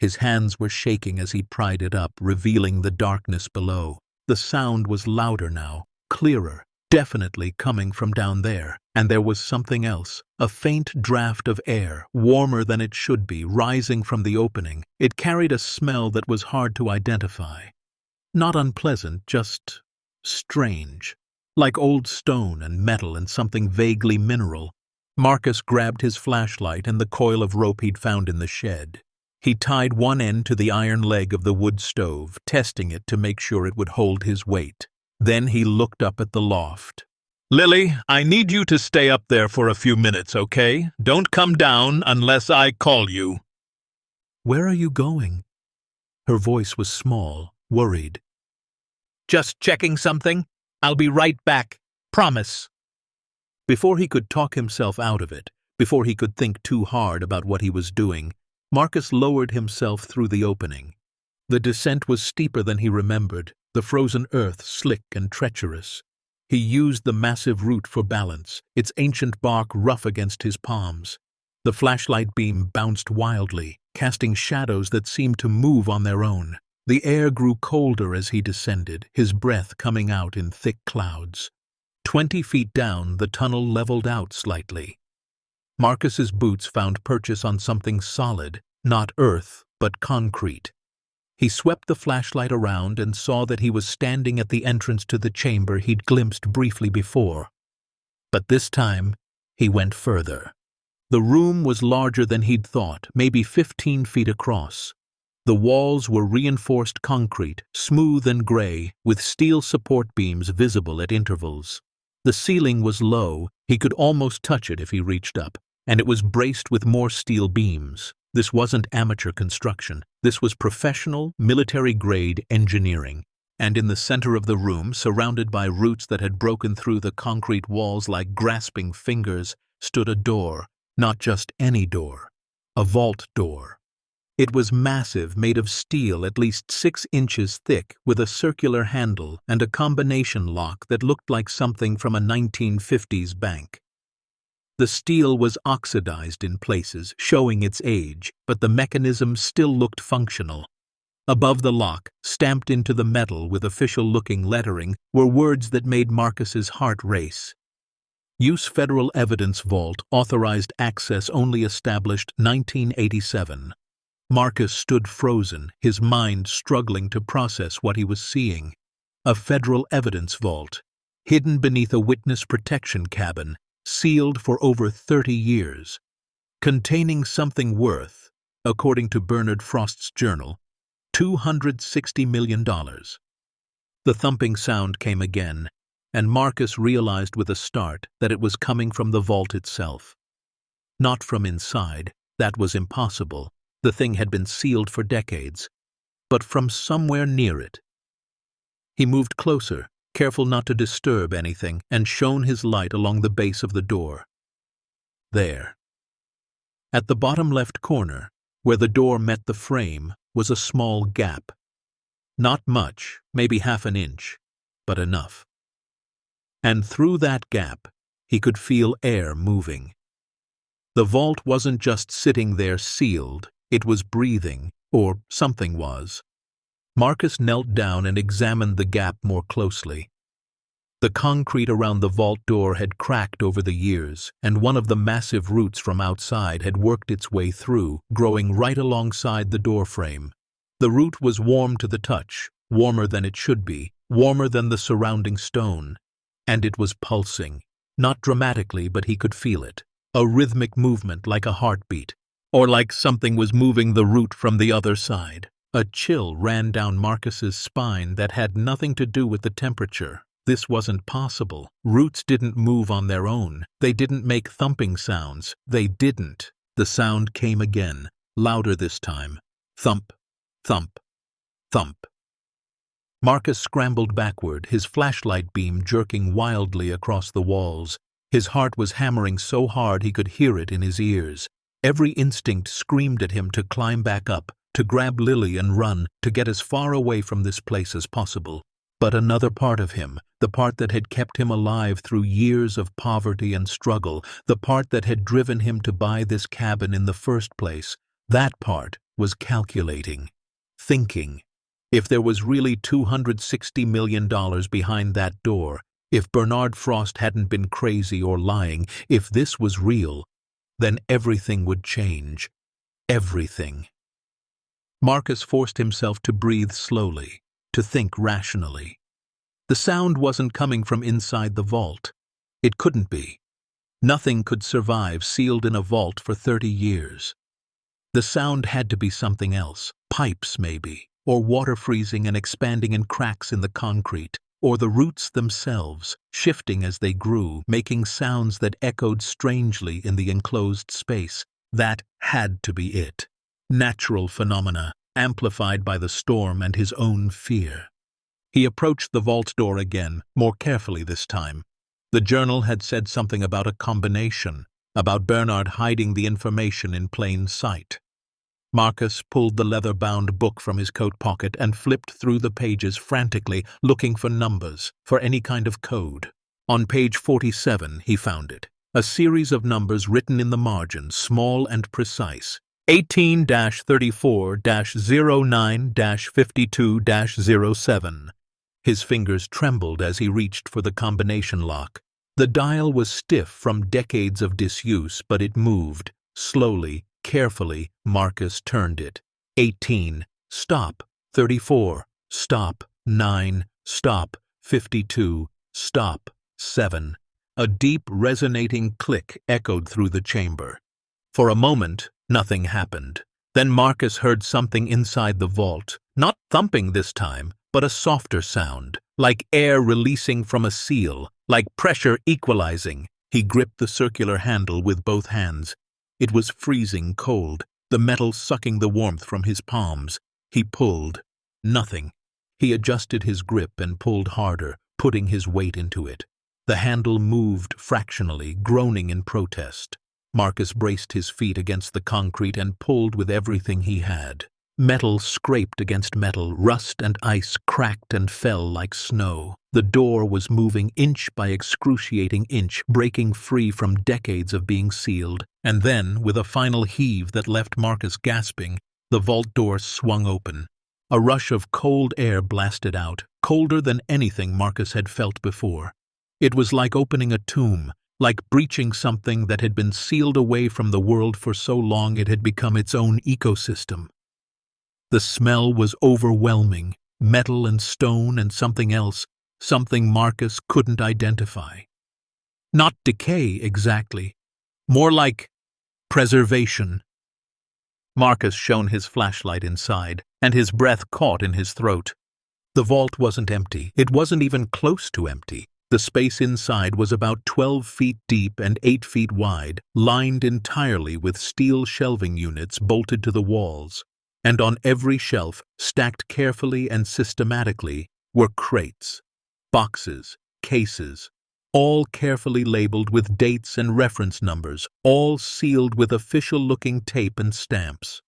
Speaker 1: His hands were shaking as he pried it up, revealing the darkness below. The sound was louder now, clearer, definitely coming from down there. And there was something else, a faint draft of air, warmer than it should be, rising from the opening. It carried a smell that was hard to identify. Not unpleasant, just strange. Like old stone and metal and something vaguely mineral. Marcus grabbed his flashlight and the coil of rope he'd found in the shed. He tied one end to the iron leg of the wood stove, testing it to make sure it would hold his weight. Then he looked up at the loft. "Lily, I need you to stay up there for a few minutes, okay? Don't come down unless I call you." "Where are you going?" Her voice was small, worried. "Just checking something. I'll be right back. Promise." Before he could talk himself out of it, before he could think too hard about what he was doing, Marcus lowered himself through the opening. The descent was steeper than he remembered, the frozen earth slick and treacherous. He used the massive root for balance, its ancient bark rough against his palms. The flashlight beam bounced wildly, casting shadows that seemed to move on their own. The air grew colder as he descended, his breath coming out in thick clouds. 20 feet down, the tunnel leveled out slightly. Marcus's boots found purchase on something solid, not earth, but concrete. He swept the flashlight around and saw that he was standing at the entrance to the chamber he'd glimpsed briefly before. But this time, he went further. The room was larger than he'd thought, maybe 15 feet across. The walls were reinforced concrete, smooth and gray, with steel support beams visible at intervals. The ceiling was low, he could almost touch it if he reached up, and it was braced with more steel beams. This wasn't amateur construction. This was professional, military-grade engineering. And in the center of the room, surrounded by roots that had broken through the concrete walls like grasping fingers, stood a door. Not just any door. A vault door. It was massive, made of steel at least 6 inches thick, with a circular handle and a combination lock that looked like something from a 1950s bank. The steel was oxidized in places, showing its age, but the mechanism still looked functional. Above the lock, stamped into the metal with official-looking lettering, were words that made Marcus's heart race. Use Federal Evidence Vault, authorized access only established 1987. Marcus stood frozen, his mind struggling to process what he was seeing. A federal evidence vault, hidden beneath a witness protection cabin, sealed for over 30 years. containing something worth, according to Bernard Frost's journal, $260 million. The thumping sound came again, and Marcus realized with a start that it was coming from the vault itself. Not from inside, that was impossible, the thing had been sealed for decades, but from somewhere near it. He moved closer, careful not to disturb anything, and shone his light along the base of the door. There. At the bottom left corner, where the door met the frame, was a small gap. Not much, maybe half an inch, but enough. And through that gap, he could feel air moving. The vault wasn't just sitting there sealed, it was breathing, or something was. Marcus knelt down and examined the gap more closely. The concrete around the vault door had cracked over the years, and one of the massive roots from outside had worked its way through, growing right alongside the door frame. The root was warm to the touch, warmer than it should be, warmer than the surrounding stone. And it was pulsing, not dramatically, but he could feel it. A rhythmic movement like a heartbeat, or like something was moving the root from the other side. A chill ran down Marcus's spine that had nothing to do with the temperature. This wasn't possible. Roots didn't move on their own. They didn't make thumping sounds. They didn't. The sound came again, louder this time. Thump, thump, thump. Marcus scrambled backward, his flashlight beam jerking wildly across the walls. His heart was hammering so hard he could hear it in his ears. Every instinct screamed at him to climb back up, to grab Lily and run, to get as far away from this place as possible. But another part of him, the part that had kept him alive through years of poverty and struggle, the part that had driven him to buy this cabin in the first place, that part was calculating, thinking. If there was really $260 million behind that door, if Bernard Frost hadn't been crazy or lying, if this was real, then everything would change. Everything. Marcus forced himself to breathe slowly, to think rationally. The sound wasn't coming from inside the vault. It couldn't be. Nothing could survive sealed in a vault for 30 years. The sound had to be something else. Pipes, maybe, or water freezing and expanding in cracks in the concrete, or the roots themselves, shifting as they grew, making sounds that echoed strangely in the enclosed space. That had to be it. Natural phenomena, amplified by the storm and his own fear. He approached the vault door again, more carefully this time. The journal had said something about a combination, about Bernard hiding the information in plain sight. Marcus pulled the leather-bound book from his coat pocket and flipped through the pages frantically, looking for numbers, for any kind of code. On page 47 he found it, a series of numbers written in the margin, small and precise. 18-34-09-52-07. His fingers trembled as he reached for the combination lock. The dial was stiff from decades of disuse, but it moved. Slowly, carefully, Marcus turned it. 18. Stop. 34. Stop. 9. Stop. 52. Stop. 7. A deep, resonating click echoed through the chamber. For a moment, nothing happened. Then Marcus heard something inside the vault, not thumping this time, but a softer sound, like air releasing from a seal, like pressure equalizing. He gripped the circular handle with both hands. It was freezing cold, the metal sucking the warmth from his palms. He pulled. Nothing. He adjusted his grip and pulled harder, putting his weight into it. The handle moved fractionally, groaning in protest. Marcus braced his feet against the concrete and pulled with everything he had. Metal scraped against metal, rust and ice cracked and fell like snow. The door was moving inch by excruciating inch, breaking free from decades of being sealed. And then, with a final heave that left Marcus gasping, the vault door swung open. A rush of cold air blasted out, colder than anything Marcus had felt before. It was like opening a tomb, like breaching something that had been sealed away from the world for so long it had become its own ecosystem. The smell was overwhelming, metal and stone and something else, something Marcus couldn't identify. Not decay exactly, more like Preservation. Marcus shone his flashlight inside, and his breath caught in his throat. The vault wasn't empty. It wasn't even close to empty. The space inside was about 12 feet deep and 8 feet wide, lined entirely with steel shelving units bolted to the walls. And on every shelf, stacked carefully and systematically, were crates, boxes, cases, all carefully labeled with dates and reference numbers, all sealed with official-looking tape and stamps.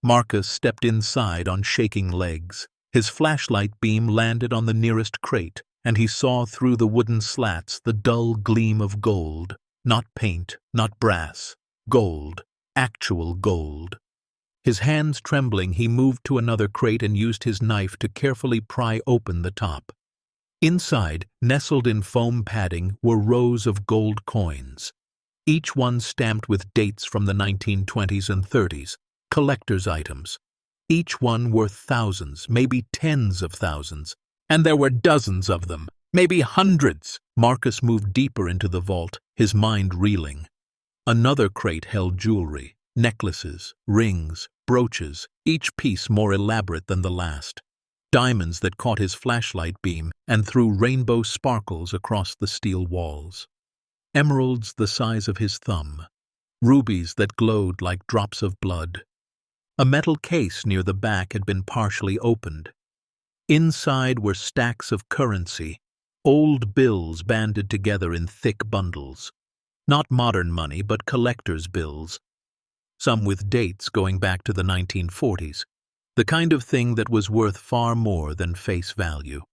Speaker 1: Marcus stepped inside on shaking legs. His flashlight beam landed on the nearest crate, and he saw through the wooden slats the dull gleam of gold. Not paint, not brass. Gold. Actual gold. His hands trembling, he moved to another crate and used his knife to carefully pry open the top. Inside, nestled in foam padding, were rows of gold coins, each one stamped with dates from the 1920s and 30s, collector's items, each one worth thousands, maybe tens of thousands, and there were dozens of them, maybe hundreds. Marcus moved deeper into the vault, his mind reeling. Another crate held jewelry, necklaces, rings, brooches, each piece more elaborate than the last. Diamonds that caught his flashlight beam and threw rainbow sparkles across the steel walls. Emeralds the size of his thumb. Rubies that glowed like drops of blood. A metal case near the back had been partially opened. Inside were stacks of currency, old bills banded together in thick bundles. Not modern money, but collector's bills. Some with dates going back to the 1940s. The kind of thing that was worth far more than face value.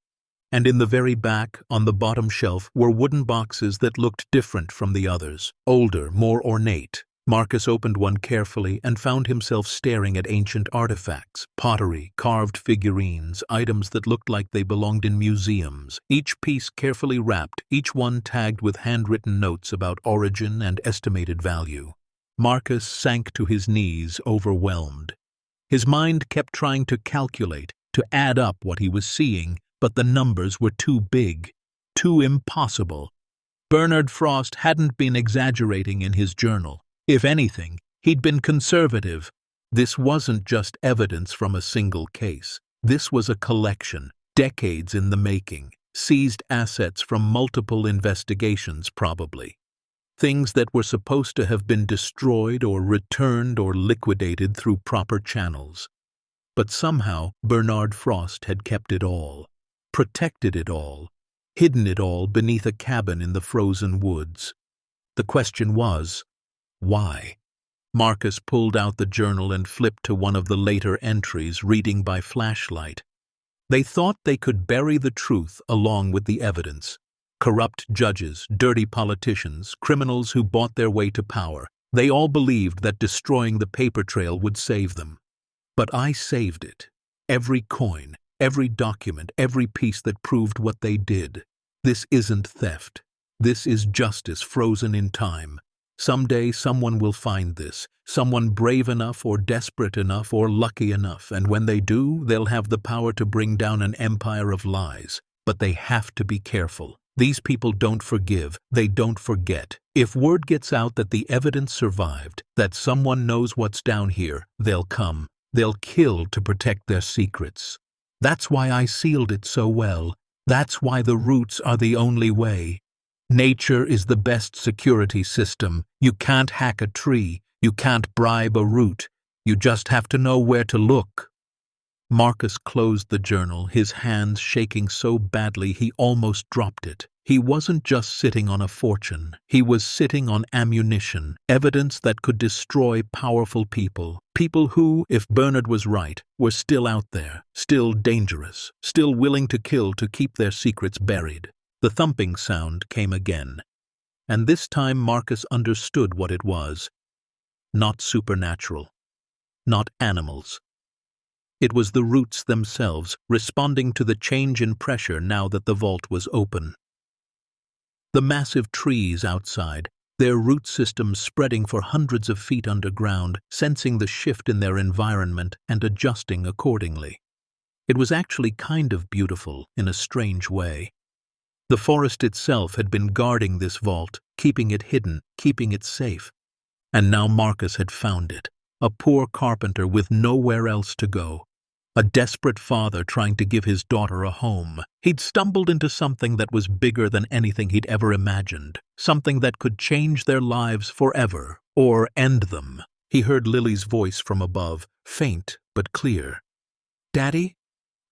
Speaker 1: And in the very back, on the bottom shelf, were wooden boxes that looked different from the others, older, more ornate. Marcus opened one carefully and found himself staring at ancient artifacts, pottery, carved figurines, items that looked like they belonged in museums, each piece carefully wrapped, each one tagged with handwritten notes about origin and estimated value. Marcus sank to his knees, overwhelmed. His mind kept trying to calculate, to add up what he was seeing, but the numbers were too big, too impossible. Bernard Frost hadn't been exaggerating in his journal. If anything, he'd been conservative. This wasn't just evidence from a single case. This was a collection, decades in the making, seized assets from multiple investigations probably. Things that were supposed to have been destroyed or returned or liquidated through proper channels. But somehow Bernard Frost had kept it all, protected it all, hidden it all beneath a cabin in the frozen woods. The question was, why? Marcus pulled out the journal and flipped to one of the later entries, reading by flashlight. They thought they could bury the truth along with the evidence. Corrupt judges, dirty politicians, criminals who bought their way to power. They all believed that destroying the paper trail would save them. But I saved it. Every coin, every document, every piece that proved what they did. This isn't theft. This is justice frozen in time. Someday someone will find this, someone brave enough or desperate enough or lucky enough, and when they do, they'll have the power to bring down an empire of lies. But they have to be careful. These people don't forgive, they don't forget. If word gets out that the evidence survived, that someone knows what's down here, they'll come. They'll kill to protect their secrets. That's why I sealed it so well. That's why the roots are the only way. Nature is the best security system. You can't hack a tree. You can't bribe a root. You just have to know where to look. Marcus closed the journal, his hands shaking so badly he almost dropped it. He wasn't just sitting on a fortune. He was sitting on ammunition, evidence that could destroy powerful people. People who, if Bernard was right, were still out there, still dangerous, still willing to kill to keep their secrets buried. The thumping sound came again. And this time Marcus understood what it was. Not supernatural. Not animals. It was the roots themselves, responding to the change in pressure now that the vault was open. The massive trees outside, their root systems spreading for hundreds of feet underground, sensing the shift in their environment and adjusting accordingly. It was actually kind of beautiful in a strange way. The forest itself had been guarding this vault, keeping it hidden, keeping it safe. And now Marcus had found it. A poor carpenter with nowhere else to go. A desperate father trying to give his daughter a home. He'd stumbled into something that was bigger than anything he'd ever imagined. Something that could change their lives forever, or end them. He heard Lily's voice from above, faint but clear. "Daddy?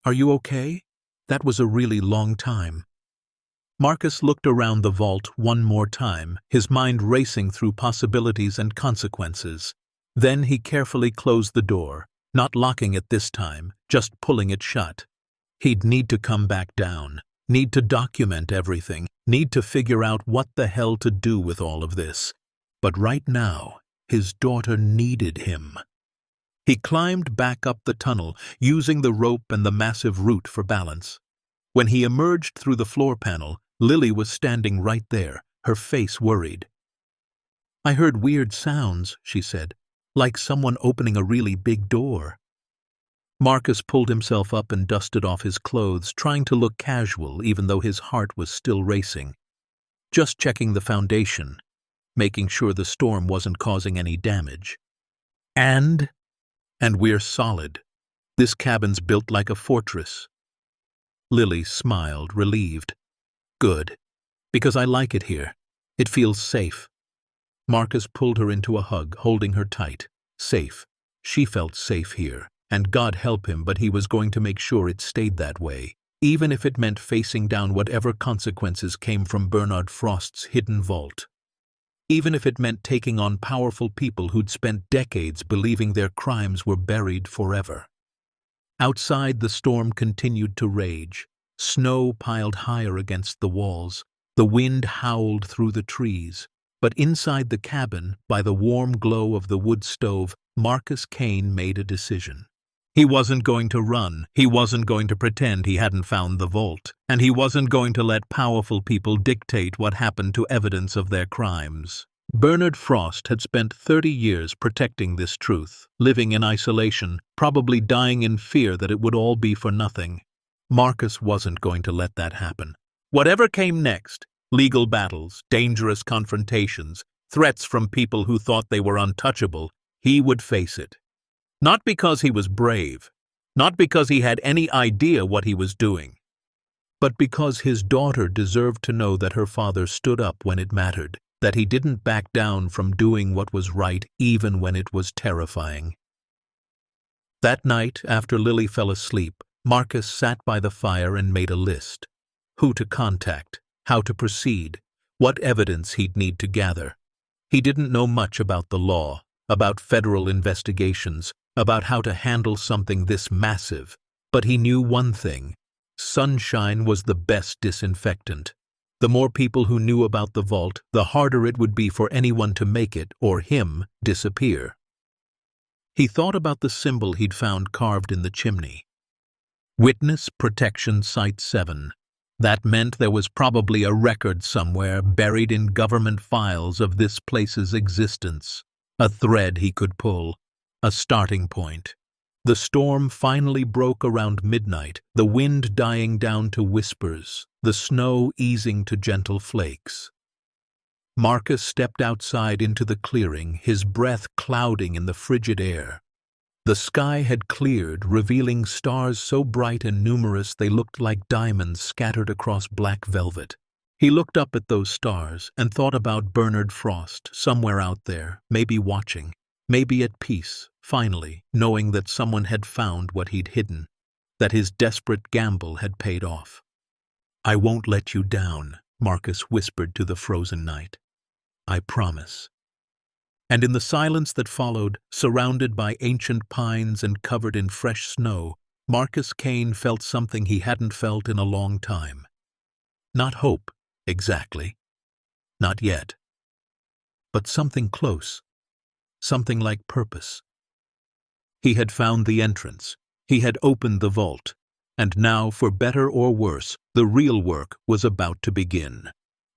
Speaker 1: Are you okay?" That was a really long time. Marcus looked around the vault one more time, his mind racing through possibilities and consequences. Then he carefully closed the door, not locking it this time, just pulling it shut. He'd need to come back down, need to document everything, need to figure out what the hell to do with all of this. But right now, his daughter needed him. He climbed back up the tunnel, using the rope and the massive root for balance. When he emerged through the floor panel, Lily was standing right there, her face worried. "I heard weird sounds," she said, "like someone opening a really big door." Marcus pulled himself up and dusted off his clothes, trying to look casual even though his heart was still racing. Just checking the foundation, making sure the storm wasn't causing any damage. And we're solid. This cabin's built like a fortress. Lily smiled, relieved. "Good, because I like it here. It feels safe." Marcus pulled her into a hug, holding her tight. Safe. She felt safe here, and God help him, but he was going to make sure it stayed that way, even if it meant facing down whatever consequences came from Bernard Frost's hidden vault. Even if it meant taking on powerful people who'd spent decades believing their crimes were buried forever. Outside, the storm continued to rage. Snow piled higher against the walls. The wind howled through the trees. But inside the cabin, by the warm glow of the wood stove, Marcus Kane made a decision. He wasn't going to run. He wasn't going to pretend he hadn't found the vault. And he wasn't going to let powerful people dictate what happened to evidence of their crimes. Bernard Frost had spent 30 years protecting this truth, living in isolation, probably dying in fear that it would all be for nothing. Marcus wasn't going to let that happen. Whatever came next, legal battles, dangerous confrontations, threats from people who thought they were untouchable, he would face it. Not because he was brave, not because he had any idea what he was doing, but because his daughter deserved to know that her father stood up when it mattered, that he didn't back down from doing what was right even when it was terrifying. That night, after Lily fell asleep, Marcus sat by the fire and made a list. Who to contact, how to proceed, what evidence he'd need to gather. He didn't know much about the law, about federal investigations, about how to handle something this massive, but he knew one thing: sunshine was the best disinfectant. The more people who knew about the vault, the harder it would be for anyone to make it, or him, disappear. He thought about the symbol he'd found carved in the chimney. Witness Protection Site 7. That meant there was probably a record somewhere buried in government files of this place's existence. A thread he could pull. A starting point. The storm finally broke around midnight, the wind dying down to whispers, the snow easing to gentle flakes. Marcus stepped outside into the clearing, his breath clouding in the frigid air. The sky had cleared, revealing stars so bright and numerous they looked like diamonds scattered across black velvet. He looked up at those stars and thought about Bernard Frost, somewhere out there, maybe watching, maybe at peace, finally, knowing that someone had found what he'd hidden, that his desperate gamble had paid off. "I won't let you down," Marcus whispered to the frozen night. "I promise." And in the silence that followed, surrounded by ancient pines and covered in fresh snow, Marcus Kane felt something he hadn't felt in a long time. Not hope, exactly. Not yet. But something close. Something like purpose. He had found the entrance. He had opened the vault. And now, for better or worse, the real work was about to begin.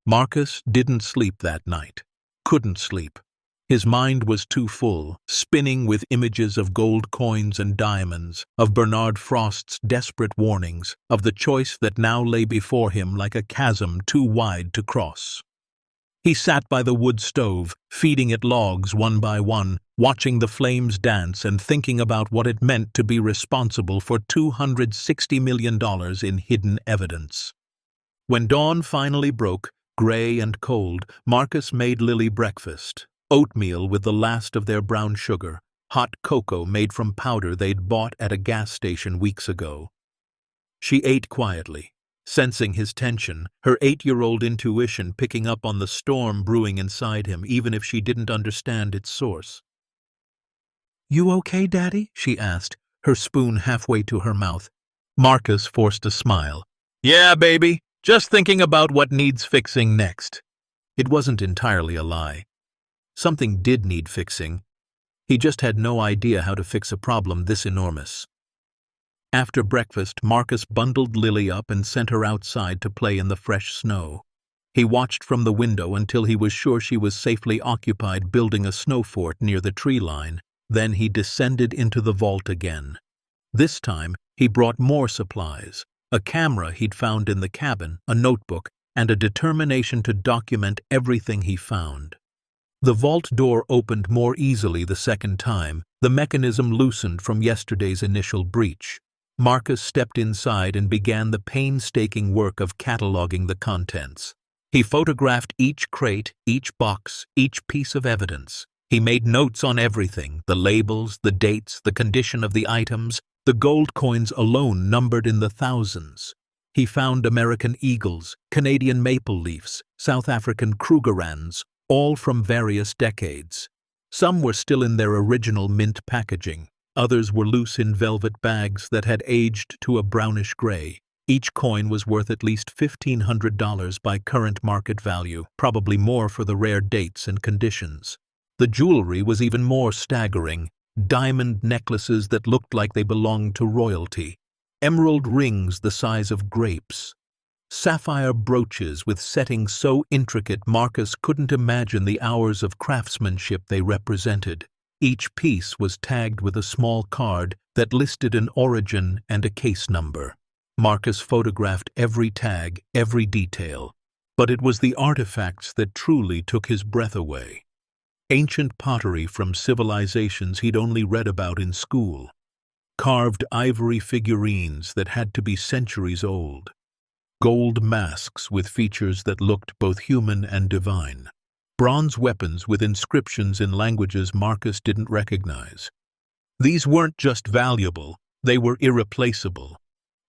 Speaker 1: Marcus didn't sleep that night. Couldn't sleep. His mind was too full, spinning with images of gold coins and diamonds, of Bernard Frost's desperate warnings, of the choice that now lay before him like a chasm too wide to cross. He sat by the wood stove, feeding it logs one by one, watching the flames dance and thinking about what it meant to be responsible for $260 million in hidden evidence. When dawn finally broke, gray and cold, Marcus made Lily breakfast. Oatmeal with the last of their brown sugar, hot cocoa made from powder they'd bought at a gas station weeks ago. She ate quietly, sensing his tension, her 8-year-old intuition picking up on the storm brewing inside him, even if she didn't understand its source. "You okay, Daddy?" she asked, her spoon halfway to her mouth. Marcus forced a smile. "Yeah, baby, just thinking about what needs fixing next." It wasn't entirely a lie. Something did need fixing. He just had no idea how to fix a problem this enormous. After breakfast, Marcus bundled Lily up and sent her outside to play in the fresh snow. He watched from the window until he was sure she was safely occupied building a snow fort near the tree line. Then he descended into the vault again. This time, he brought more supplies, a camera he'd found in the cabin, a notebook, and a determination to document everything he found. The vault door opened more easily the second time, the mechanism loosened from yesterday's initial breach. Marcus stepped inside and began the painstaking work of cataloging the contents. He photographed each crate, each box, each piece of evidence. He made notes on everything, the labels, the dates, the condition of the items. The gold coins alone numbered in the thousands. He found American eagles, Canadian maple leafs, South African krugerrands, all from various decades. Some were still in their original mint packaging. Others were loose in velvet bags that had aged to a brownish gray. Each coin was worth at least $1,500 by current market value, probably more for the rare dates and conditions. The jewelry was even more staggering. Diamond necklaces that looked like they belonged to royalty. Emerald rings the size of grapes. Sapphire brooches with settings so intricate Marcus couldn't imagine the hours of craftsmanship they represented. Each piece was tagged with a small card that listed an origin and a case number. Marcus photographed every tag, every detail. But it was the artifacts that truly took his breath away. Ancient pottery from civilizations he'd only read about in school. Carved ivory figurines that had to be centuries old. Gold masks with features that looked both human and divine. Bronze weapons with inscriptions in languages Marcus didn't recognize. These weren't just valuable, they were irreplaceable.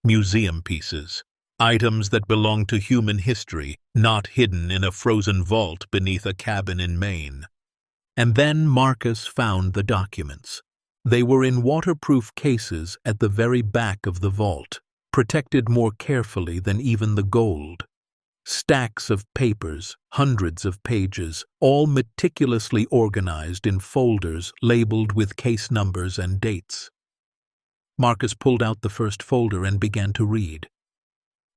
Speaker 1: Museum pieces. Items that belonged to human history, not hidden in a frozen vault beneath a cabin in Maine. And then Marcus found the documents. They were in waterproof cases at the very back of the vault, protected more carefully than even the gold. Stacks of papers, hundreds of pages, all meticulously organized in folders labeled with case numbers and dates. Marcus pulled out the first folder and began to read.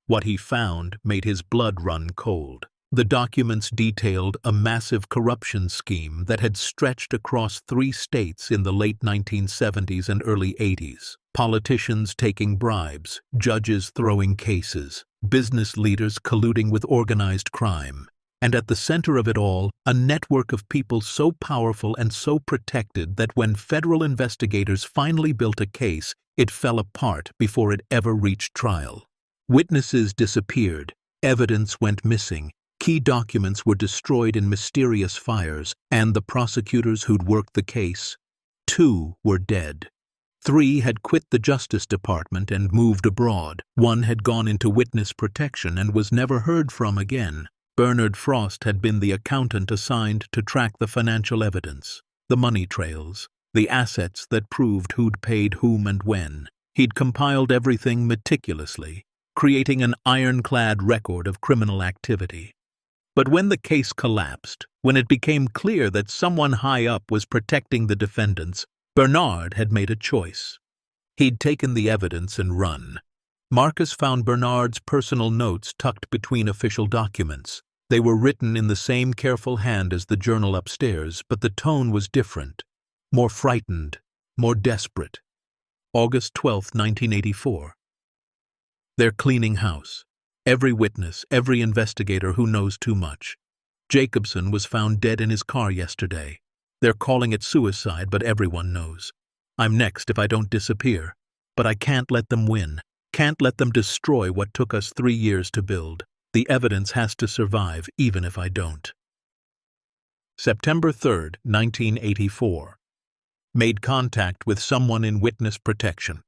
Speaker 1: What he found made his blood run cold. The documents detailed a massive corruption scheme that had stretched across 3 states in the late 1970s and early 80s. Politicians taking bribes, judges throwing cases, business leaders colluding with organized crime. And at the center of it all, a network of people so powerful and so protected that when federal investigators finally built a case, it fell apart before it ever reached trial. Witnesses disappeared, evidence went missing, key documents were destroyed in mysterious fires, and the prosecutors who'd worked the case, 2 were dead. 3 had quit the Justice Department and moved abroad. 1 had gone into witness protection and was never heard from again. Bernard Frost had been the accountant assigned to track the financial evidence, the money trails, the assets that proved who'd paid whom and when. He'd compiled everything meticulously, creating an ironclad record of criminal activity. But when the case collapsed, when it became clear that someone high up was protecting the defendants, Bernard had made a choice. He'd taken the evidence and run. Marcus found Bernard's personal notes tucked between official documents. They were written in the same careful hand as the journal upstairs, but the tone was different. More frightened, more desperate. August 12, 1984. They're cleaning house. Every witness, every investigator who knows too much. Jacobson was found dead in his car yesterday. They're calling it suicide, but everyone knows. I'm next if I don't disappear. But I can't let them win. Can't let them destroy what took us 3 years to build. The evidence has to survive, even if I don't. September 3rd, 1984. Made contact with someone in witness protection.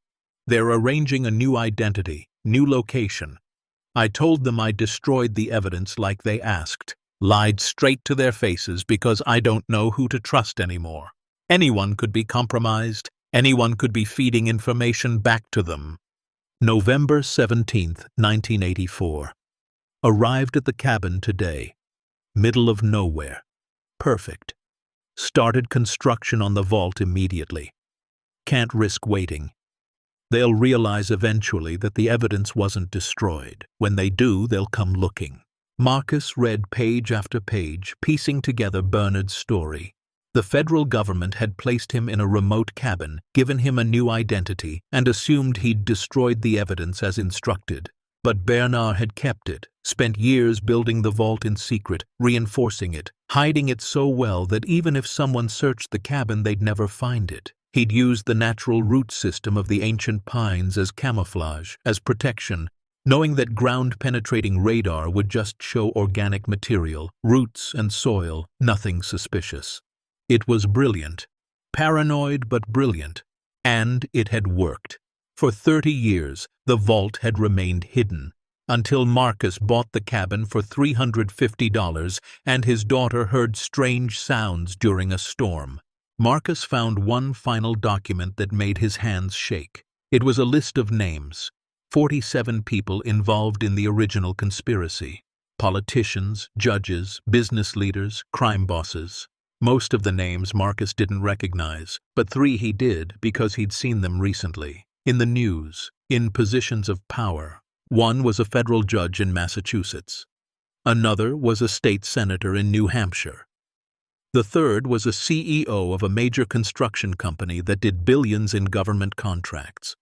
Speaker 1: They're arranging a new identity, new location. I told them I destroyed the evidence like they asked. Lied straight to their faces because I don't know who to trust anymore. Anyone could be compromised. Anyone could be feeding information back to them. November 17th, 1984. Arrived at the cabin today. Middle of nowhere. Perfect. Started construction on the vault immediately. Can't risk waiting. They'll realize eventually that the evidence wasn't destroyed. When they do, they'll come looking. Marcus read page after page, piecing together Bernard's story. The federal government had placed him in a remote cabin, given him a new identity, and assumed he'd destroyed the evidence as instructed. But Bernard had kept it, spent years building the vault in secret, reinforcing it, hiding it so well that even if someone searched the cabin, they'd never find it. He'd used the natural root system of the ancient pines as camouflage, as protection, knowing that ground-penetrating radar would just show organic material, roots and soil, nothing suspicious. It was brilliant. Paranoid but brilliant. And it had worked. For 30 years, the vault had remained hidden, until Marcus bought the cabin for $350 and his daughter heard strange sounds during a storm. Marcus found one final document that made his hands shake. It was a list of names. 47 people involved in the original conspiracy. Politicians, judges, business leaders, crime bosses. Most of the names Marcus didn't recognize, but 3 he did because he'd seen them recently. In the news, in positions of power. One was a federal judge in Massachusetts. Another was a state senator in New Hampshire. The third was a CEO of a major construction company that did billions in government contracts.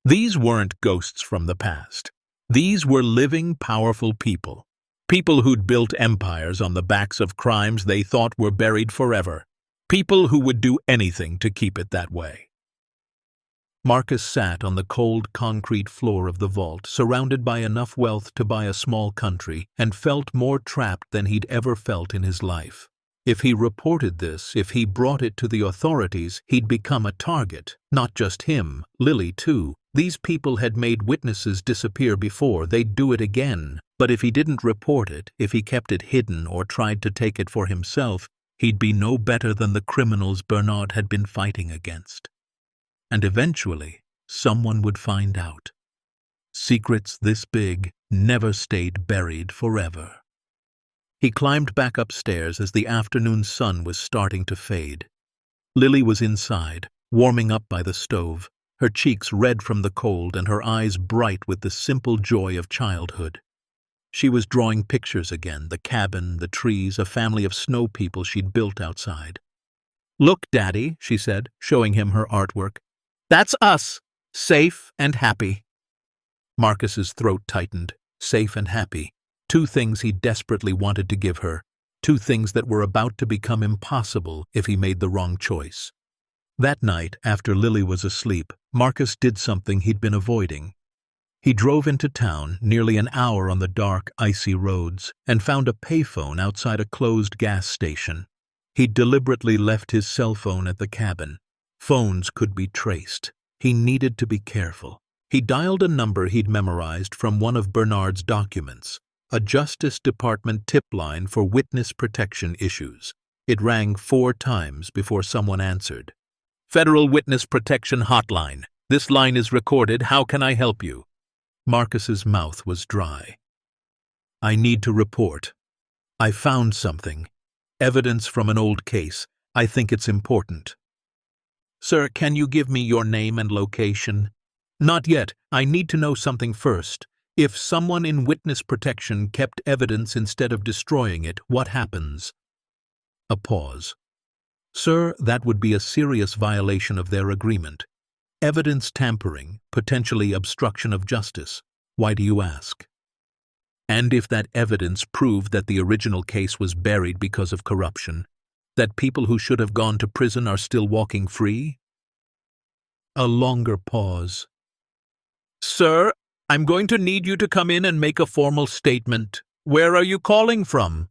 Speaker 1: These weren't ghosts from the past. These were living, powerful people. People who'd built empires on the backs of crimes they thought were buried forever. People who would do anything to keep it that way. Marcus sat on the cold concrete floor of the vault, surrounded by enough wealth to buy a small country, and felt more trapped than he'd ever felt in his life. If he reported this, if he brought it to the authorities, he'd become a target. Not just him, Lily too. These people had made witnesses disappear before, they'd do it again. But if he didn't report it, if he kept it hidden or tried to take it for himself, he'd be no better than the criminals Bernard had been fighting against. And eventually, someone would find out. Secrets this big never stayed buried forever. He climbed back upstairs as the afternoon sun was starting to fade. Lily was inside, warming up by the stove, her cheeks red from the cold and her eyes bright with the simple joy of childhood. She was drawing pictures again, the cabin, the trees, a family of snow people she'd built outside. "Look, Daddy," she said, showing him her artwork. "That's us, safe and happy." Marcus's throat tightened. Safe and happy. 2 things he desperately wanted to give her. 2 things that were about to become impossible if he made the wrong choice. That night, after Lily was asleep, Marcus did something he'd been avoiding. He drove into town, nearly an hour on the dark, icy roads, and found a payphone outside a closed gas station. He'd deliberately left his cell phone at the cabin. Phones could be traced. He needed to be careful. He dialed a number he'd memorized from one of Bernard's documents, a Justice Department tip line for witness protection issues. It rang 4 times before someone answered. "Federal Witness Protection Hotline. This line is recorded. How can I help you?" Marcus's mouth was dry. "I need to report. I found something. Evidence from an old case. I think it's important." "Sir, can you give me your name and location?" "Not yet. I need to know something first. If someone in witness protection kept evidence instead of destroying it, what happens?" A pause. "Sir, that would be a serious violation of their agreement. Evidence tampering, potentially obstruction of justice. Why do you ask?" And if that evidence proved that the original case was buried because of corruption, that people who should have gone to prison are still walking free? A longer pause. "Sir, I'm going to need you to come in and make a formal statement. Where are you calling from?"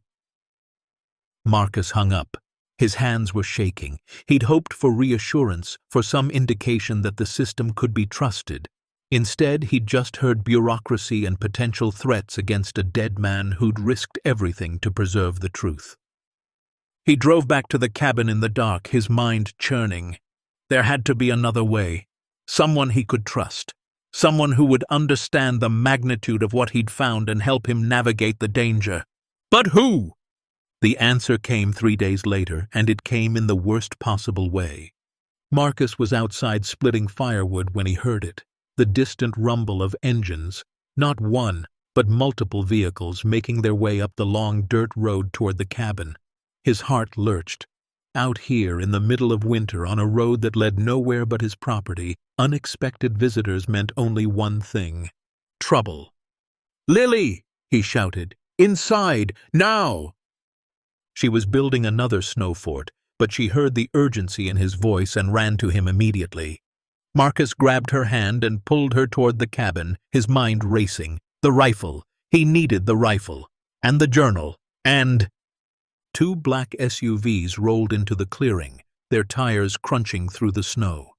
Speaker 1: Marcus hung up. His hands were shaking. He'd hoped for reassurance, for some indication that the system could be trusted. Instead, he'd just heard bureaucracy and potential threats against a dead man who'd risked everything to preserve the truth. He drove back to the cabin in the dark, his mind churning. There had to be another way. Someone he could trust. Someone who would understand the magnitude of what he'd found and help him navigate the danger. But who? The answer came 3 days later, and it came in the worst possible way. Marcus was outside splitting firewood when he heard it. The distant rumble of engines, not one, but multiple vehicles making their way up the long dirt road toward the cabin. His heart lurched. Out here in the middle of winter on a road that led nowhere but his property, unexpected visitors meant only one thing: trouble. "Lily!" he shouted. "Inside! Now!" She was building another snow fort, but she heard the urgency in his voice and ran to him immediately. Marcus grabbed her hand and pulled her toward the cabin, his mind racing. The rifle. He needed the rifle. And the journal. And 2 black SUVs rolled into the clearing, their tires crunching through the snow.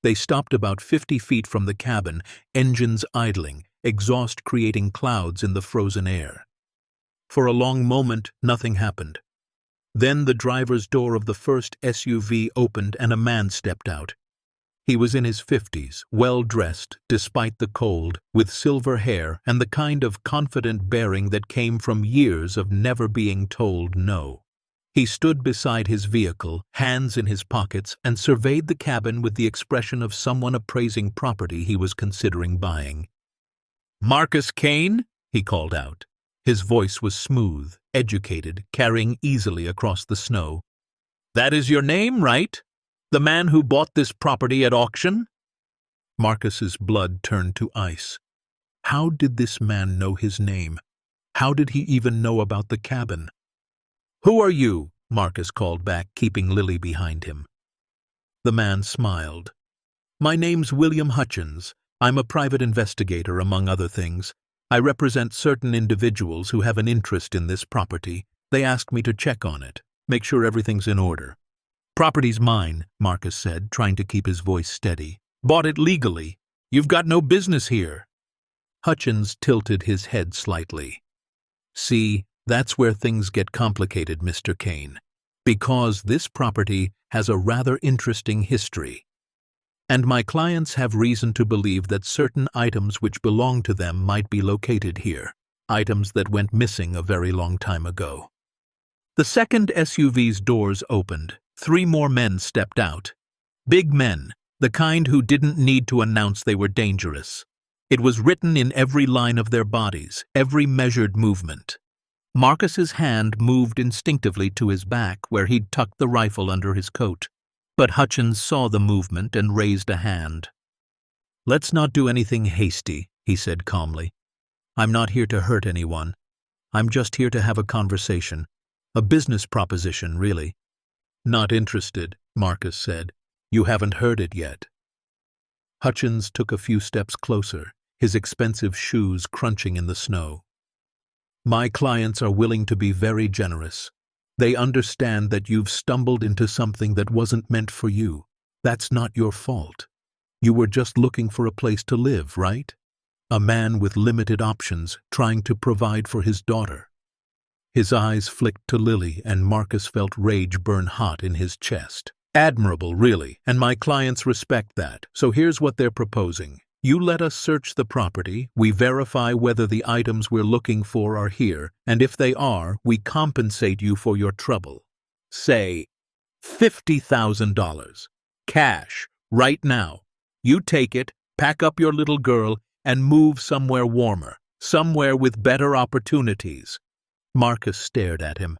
Speaker 1: They stopped about 50 feet from the cabin, engines idling, exhaust creating clouds in the frozen air. For a long moment, nothing happened. Then the driver's door of the first SUV opened and a man stepped out. He was in his 50s, well-dressed, despite the cold, with silver hair and the kind of confident bearing that came from years of never being told no. He stood beside his vehicle, hands in his pockets, and surveyed the cabin with the expression of someone appraising property he was considering buying. "Marcus Kane?" he called out. His voice was smooth, educated, carrying easily across the snow. "That is your name, right? The man who bought this property at auction?" Marcus's blood turned to ice. How did this man know his name? How did he even know about the cabin? "Who are you?" Marcus called back, keeping Lily behind him. The man smiled. "My name's William Hutchins. I'm a private investigator, among other things. I represent certain individuals who have an interest in this property. They asked me to check on it, make sure everything's in order." "Property's mine," Marcus said, trying to keep his voice steady. "Bought it legally. You've got no business here." Hutchins tilted his head slightly. "See, that's where things get complicated, Mr. Kane. Because this property has a rather interesting history. And my clients have reason to believe that certain items which belong to them might be located here, items that went missing a very long time ago." The second SUV's doors opened. 3 more men stepped out. Big men, the kind who didn't need to announce they were dangerous. It was written in every line of their bodies, every measured movement. Marcus's hand moved instinctively to his back where he'd tucked the rifle under his coat. But Hutchins saw the movement and raised a hand. "Let's not do anything hasty," he said calmly. "I'm not here to hurt anyone. I'm just here to have a conversation. A business proposition, really." "Not interested," Marcus said. "You haven't heard it yet." Hutchins took a few steps closer, his expensive shoes crunching in the snow. "My clients are willing to be very generous. They understand that you've stumbled into something that wasn't meant for you. That's not your fault. You were just looking for a place to live, right? A man with limited options, trying to provide for his daughter." His eyes flicked to Lily, and Marcus felt rage burn hot in his chest. "Admirable, really, and my clients respect that. So here's what they're proposing. You let us search the property, we verify whether the items we're looking for are here, and if they are, we compensate you for your trouble. Say, $50,000. Cash, right now. You take it, pack up your little girl, and move somewhere warmer, somewhere with better opportunities." Marcus stared at him.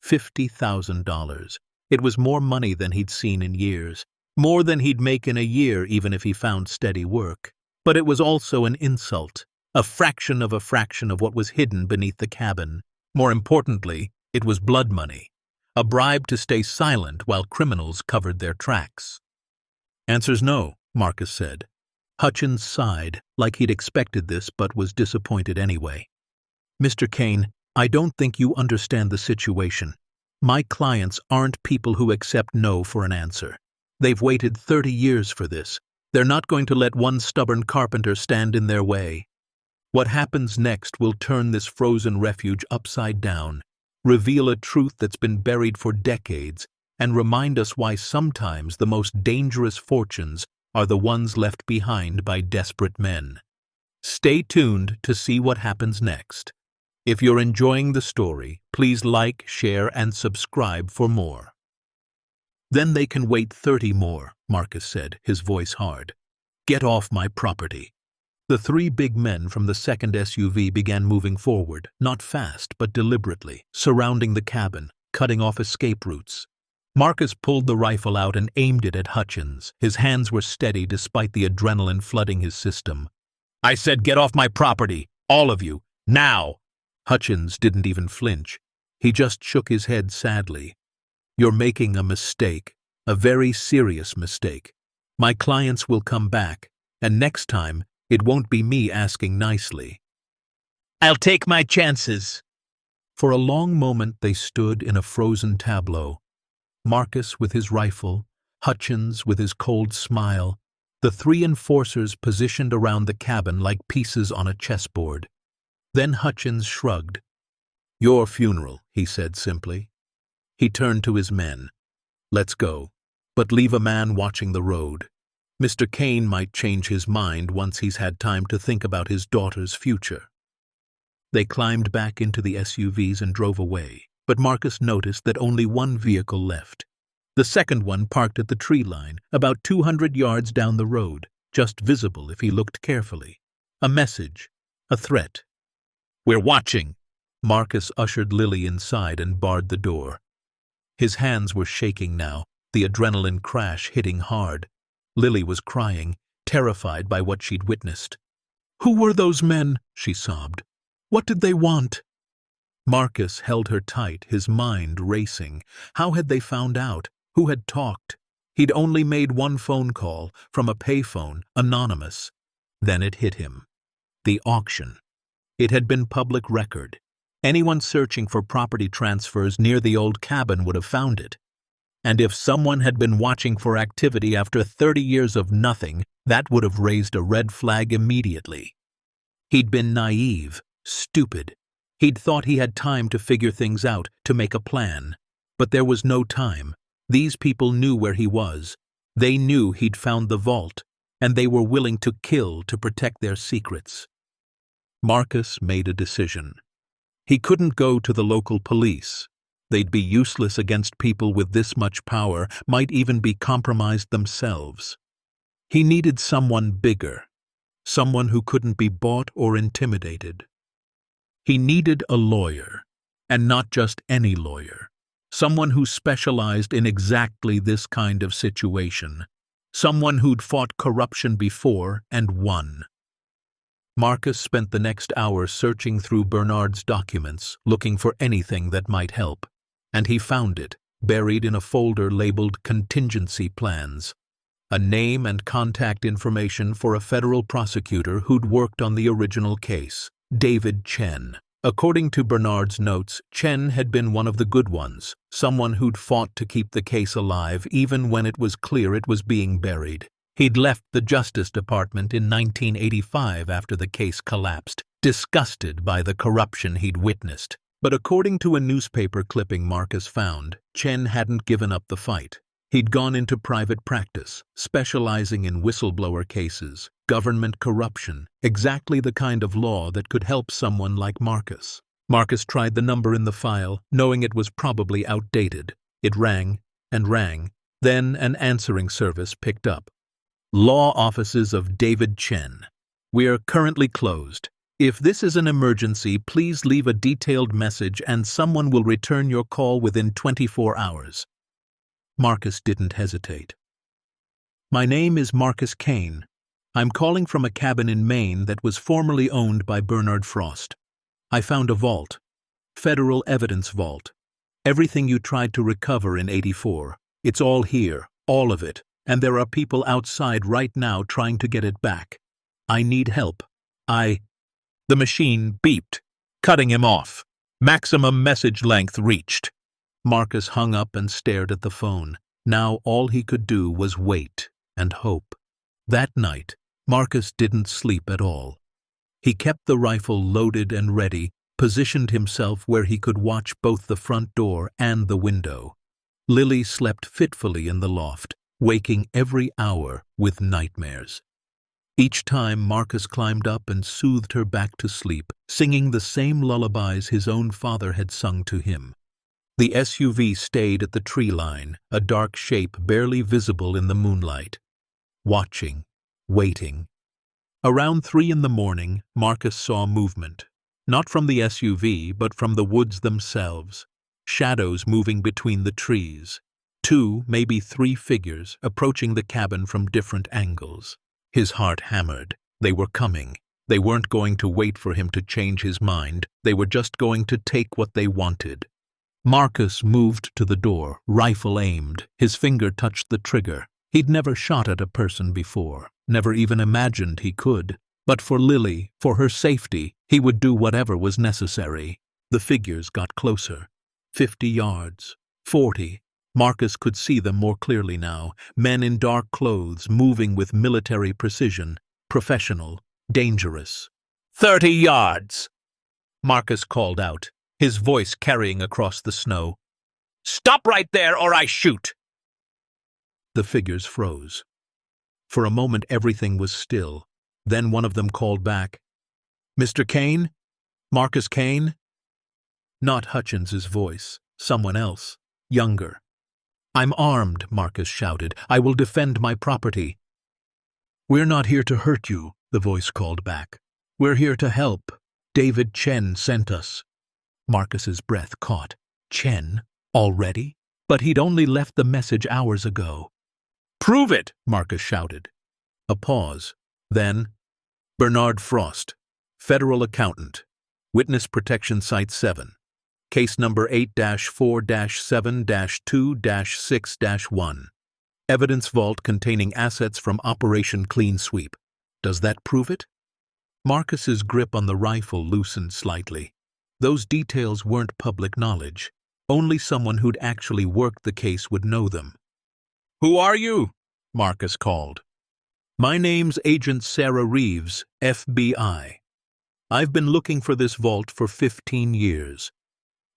Speaker 1: $50,000. It was more money than he'd seen in years, more than he'd make in a year even if he found steady work. But it was also an insult, A fraction of what was hidden beneath the cabin. More importantly, it was blood money, a bribe to stay silent while criminals covered their tracks. Answer's no, Marcus said. Hutchins sighed, like he'd expected this but was disappointed anyway. Mr. Kane, I don't think you understand the situation. My clients aren't people who accept no for an answer. They've waited 30 years for this. They're not going to let one stubborn carpenter stand in their way. What happens next will turn this frozen refuge upside down, reveal a truth that's been buried for decades, and remind us why sometimes the most dangerous fortunes are the ones left behind by desperate men. Stay tuned to see what happens next. If you're enjoying the story, please like, share, and subscribe for more. Then they can wait 30 more, Marcus said, his voice hard. Get off my property. The three big men from the second SUV began moving forward, not fast but deliberately, surrounding the cabin, cutting off escape routes. Marcus pulled the rifle out and aimed it at Hutchins. His hands were steady despite the adrenaline flooding his system. I said, get off my property, all of you, now! Hutchins didn't even flinch. He just shook his head sadly. You're making a mistake, a very serious mistake. My clients will come back, and next time, it won't be me asking nicely. I'll take my chances. For a long moment they stood in a frozen tableau. Marcus with his rifle, Hutchins with his cold smile, the three enforcers positioned around the cabin like pieces on a chessboard. Then Hutchins shrugged. Your funeral, he said simply. He turned to his men. Let's go, but leave a man watching the road. Mr. Kane might change his mind once he's had time to think about his daughter's future. They climbed back into the SUVs and drove away, but Marcus noticed that only one vehicle left. The second one parked at the tree line, about 200 yards down the road, just visible if he looked carefully. A message, a threat. We're watching. Marcus ushered Lily inside and barred the door. His hands were shaking now, the adrenaline crash hitting hard. Lily was crying, terrified by what she'd witnessed. Who were those men? She sobbed. What did they want? Marcus held her tight, his mind racing. How had they found out? Who had talked? He'd only made one phone call, from a payphone, anonymous. Then it hit him. The auction. It had been public record. Anyone searching for property transfers near the old cabin would have found it. And if someone had been watching for activity after 30 years of nothing, that would have raised a red flag immediately. He'd been naive, stupid. He'd thought he had time to figure things out, to make a plan. But there was no time. These people knew where he was. They knew he'd found the vault, and they were willing to kill to protect their secrets. Marcus made a decision. He couldn't go to the local police. They'd be useless against people with this much power, might even be compromised themselves. He needed someone bigger, someone who couldn't be bought or intimidated. He needed a lawyer, and not just any lawyer, someone who specialized in exactly this kind of situation, someone who'd fought corruption before and won. Marcus spent the next hour searching through Bernard's documents, looking for anything that might help. And he found it, buried in a folder labeled Contingency Plans. A name and contact information for a federal prosecutor who'd worked on the original case, David Chen. According to Bernard's notes, Chen had been one of the good ones, someone who'd fought to keep the case alive even when it was clear it was being buried. He'd left the Justice Department in 1985 after the case collapsed, disgusted by the corruption he'd witnessed. But according to a newspaper clipping Marcus found, Chen hadn't given up the fight. He'd gone into private practice, specializing in whistleblower cases, government corruption, exactly the kind of law that could help someone like Marcus. Marcus tried the number in the file, knowing it was probably outdated. It rang and rang. Then an answering service picked up. Law Offices of David Chen. We are currently closed. If this is an emergency, please leave a detailed message and someone will return your call within 24 hours. Marcus didn't hesitate. My name is Marcus Kane. I'm calling from a cabin in Maine that was formerly owned by Bernard Frost. I found a vault. Federal Evidence Vault. Everything you tried to recover in '84. It's all here, all of it, and there are people outside right now trying to get it back. I need help. The machine beeped, cutting him off. Maximum message length reached. Marcus hung up and stared at the phone. Now all he could do was wait and hope. That night, Marcus didn't sleep at all. He kept the rifle loaded and ready, positioned himself where he could watch both the front door and the window. Lily slept fitfully in the loft, waking every hour with nightmares. Each time Marcus climbed up and soothed her back to sleep, singing the same lullabies his own father had sung to him. The SUV stayed at the tree line, a dark shape barely visible in the moonlight. Watching, waiting. Around 3 in the morning, Marcus saw movement. Not from the SUV, but from the woods themselves. Shadows moving between the trees. 2, maybe 3 figures approaching the cabin from different angles. His heart hammered. They were coming. They weren't going to wait for him to change his mind. They were just going to take what they wanted. Marcus moved to the door, rifle aimed. His finger touched the trigger. He'd never shot at a person before, never even imagined he could. But for Lily, for her safety, he would do whatever was necessary. The figures got closer. 50 yards. 40. Marcus could see them more clearly now. Men in dark clothes, moving with military precision. Professional. Dangerous. 30 yards! Marcus called out, his voice carrying across the snow. Stop right there or I shoot! The figures froze. For a moment everything was still. Then one of them called back, Mr. Kane? Marcus Kane? Not Hutchins's voice, someone else, younger. I'm armed, Marcus shouted. I will defend my property. We're not here to hurt you, the voice called back. We're here to help. David Chen sent us. Marcus's breath caught. Chen? Already? But he'd only left the message hours ago. Prove it, Marcus shouted. A pause. Then, Bernard Frost, Federal Accountant, Witness Protection Site 7, Case number 8-4-7-2-6-1, Evidence Vault containing assets from Operation Clean Sweep. Does that prove it? Marcus's grip on the rifle loosened slightly. Those details weren't public knowledge. Only someone who'd actually worked the case would know them. Who are you? Marcus called. My name's Agent Sarah Reeves, FBI. I've been looking for this vault for 15 years.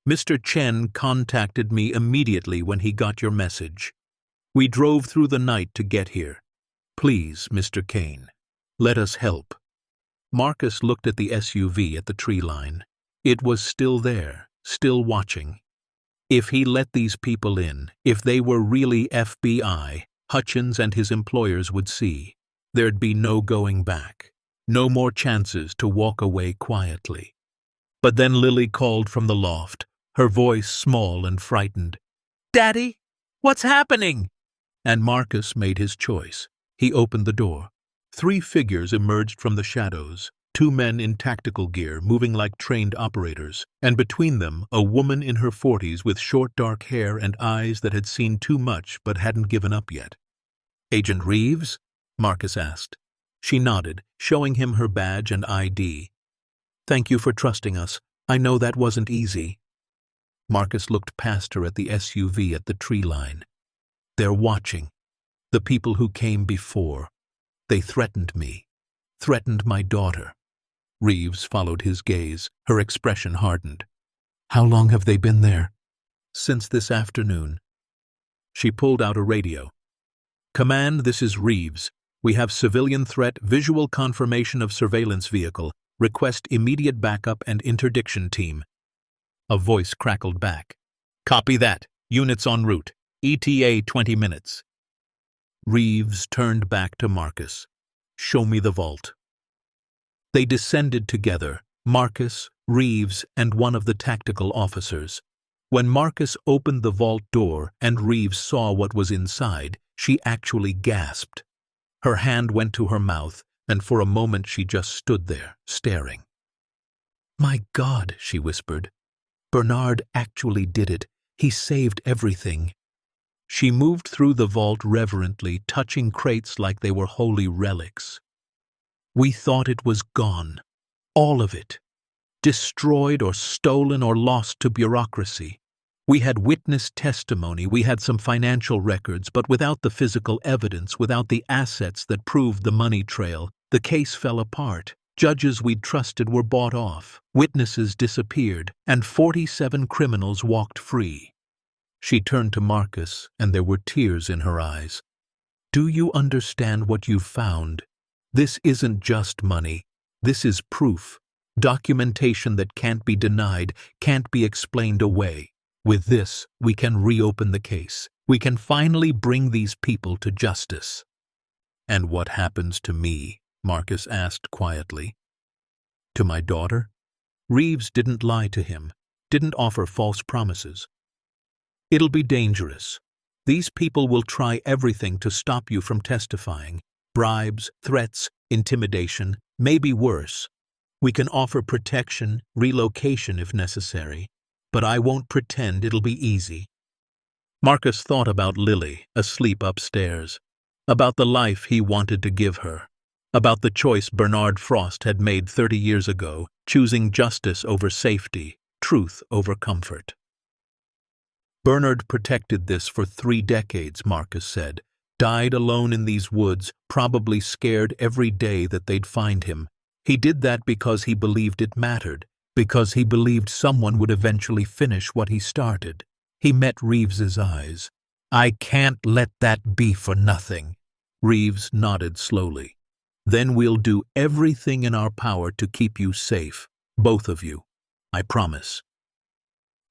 Speaker 1: Mr. Chen contacted me immediately when he got your message. We drove through the night to get here. Please, Mr. Kane, let us help. Marcus looked at the SUV at the tree line. It was still there, still watching. If he let these people in, if they were really FBI, Hutchins and his employers would see. There'd be no going back. No more chances to walk away quietly. But then Lily called from the loft, her voice small and frightened. Daddy, what's happening? And Marcus made his choice. He opened the door. 3 figures emerged from the shadows, 2 men in tactical gear moving like trained operators, and between them a woman in her 40s with short dark hair and eyes that had seen too much but hadn't given up yet. Agent Reeves? Marcus asked. She nodded, showing him her badge and ID. Thank you for trusting us. I know that wasn't easy. Marcus looked past her at the SUV at the tree line. They're watching. The people who came before. They threatened me. Threatened my daughter. Reeves followed his gaze. Her expression hardened. How long have they been there? Since this afternoon. She pulled out a radio. Command, this is Reeves. We have civilian threat, visual confirmation of surveillance vehicle. Request immediate backup and interdiction team. A voice crackled back. Copy that. Units en route. ETA 20 minutes. Reeves turned back to Marcus. Show me the vault. They descended together, Marcus, Reeves, and one of the tactical officers. When Marcus opened the vault door and Reeves saw what was inside, she actually gasped. Her hand went to her mouth, and for a moment she just stood there, staring. "My God," she whispered. "Bernard actually did it. He saved everything." She moved through the vault reverently, touching crates like they were holy relics. "We thought it was gone. All of it. Destroyed or stolen or lost to bureaucracy. We had witness testimony, we had some financial records, but without the physical evidence, without the assets that proved the money trail, the case fell apart. Judges we'd trusted were bought off, witnesses disappeared, and 47 criminals walked free." She turned to Marcus, and there were tears in her eyes. "Do you understand what you found? This isn't just money. This is proof. Documentation that can't be denied, can't be explained away. With this, we can reopen the case. We can finally bring these people to justice." "And what happens to me?" Marcus asked quietly. "To my daughter?" Reeves didn't lie to him, didn't offer false promises. "It'll be dangerous. These people will try everything to stop you from testifying. Bribes, threats, intimidation, maybe worse. We can offer protection, relocation if necessary, but I won't pretend it'll be easy." Marcus thought about Lily, asleep upstairs, about the life he wanted to give her, about the choice Bernard Frost had made 30 years ago, choosing justice over safety, truth over comfort. "Bernard protected this for 3 decades, Marcus said. Died alone in these woods, probably scared every day that they'd find him. He did that because he believed it mattered, because he believed someone would eventually finish what he started." He met Reeves's eyes. "I can't let that be for nothing." Reeves nodded slowly. "Then we'll do everything in our power to keep you safe, both of you. I promise."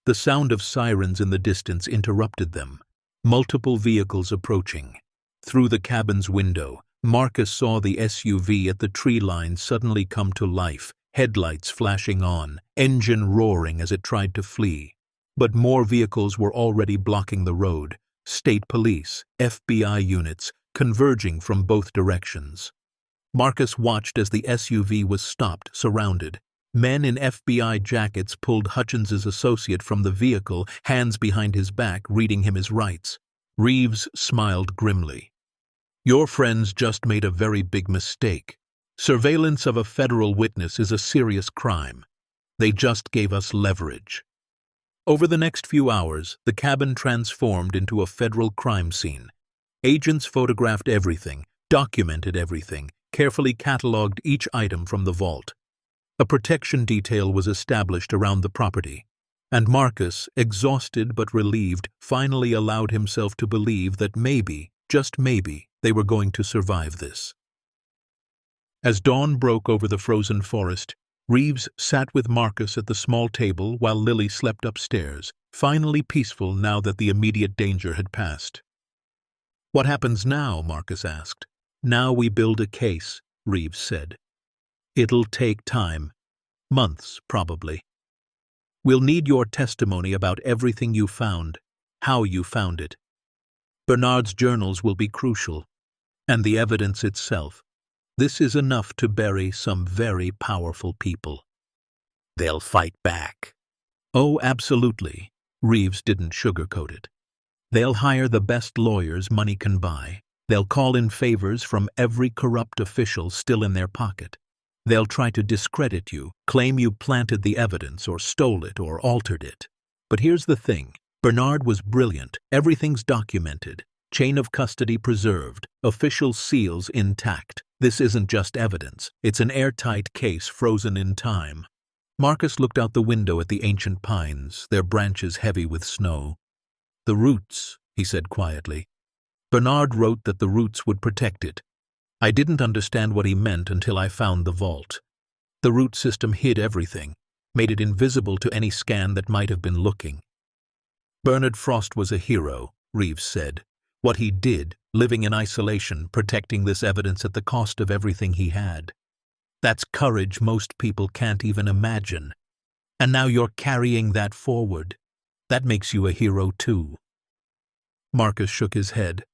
Speaker 1: The sound of sirens in the distance interrupted them. Multiple vehicles approaching. Through the cabin's window, Marcus saw the SUV at the tree line suddenly come to life, headlights flashing on, engine roaring as it tried to flee. But more vehicles were already blocking the road, state police, FBI units, converging from both directions. Marcus watched as the SUV was stopped, surrounded. Men in FBI jackets pulled Hutchins's associate from the vehicle, hands behind his back, reading him his rights. Reeves smiled grimly. "Your friends just made a very big mistake. Surveillance of a federal witness is a serious crime. They just gave us leverage." Over the next few hours, the cabin transformed into a federal crime scene. Agents photographed everything, documented everything, carefully catalogued each item from the vault. A protection detail was established around the property, and Marcus, exhausted but relieved, finally allowed himself to believe that maybe, just maybe, they were going to survive this. As dawn broke over the frozen forest, Reeves sat with Marcus at the small table while Lily slept upstairs, finally peaceful now that the immediate danger had passed. "What happens now?" Marcus asked. "Now we build a case," Reeves said. "It'll take time. Months, probably. We'll need your testimony about everything you found, how you found it. Bernard's journals will be crucial, and the evidence itself. This is enough to bury some very powerful people." "They'll fight back." "Oh, absolutely." Reeves didn't sugarcoat it. "They'll hire the best lawyers money can buy. They'll call in favors from every corrupt official still in their pocket. They'll try to discredit you, claim you planted the evidence or stole it or altered it. But here's the thing. Bernard was brilliant. Everything's documented. Chain of custody preserved. Official seals intact. This isn't just evidence. It's an airtight case frozen in time." Marcus looked out the window at the ancient pines, their branches heavy with snow. "The roots," he said quietly. "Bernard wrote that the roots would protect it. I didn't understand what he meant until I found the vault. The root system hid everything, made it invisible to any scan that might have been looking." "Bernard Frost was a hero," Reeves said. "What he did, living in isolation, protecting this evidence at the cost of everything he had. That's courage most people can't even imagine. And now you're carrying that forward. That makes you a hero too." Marcus shook his head.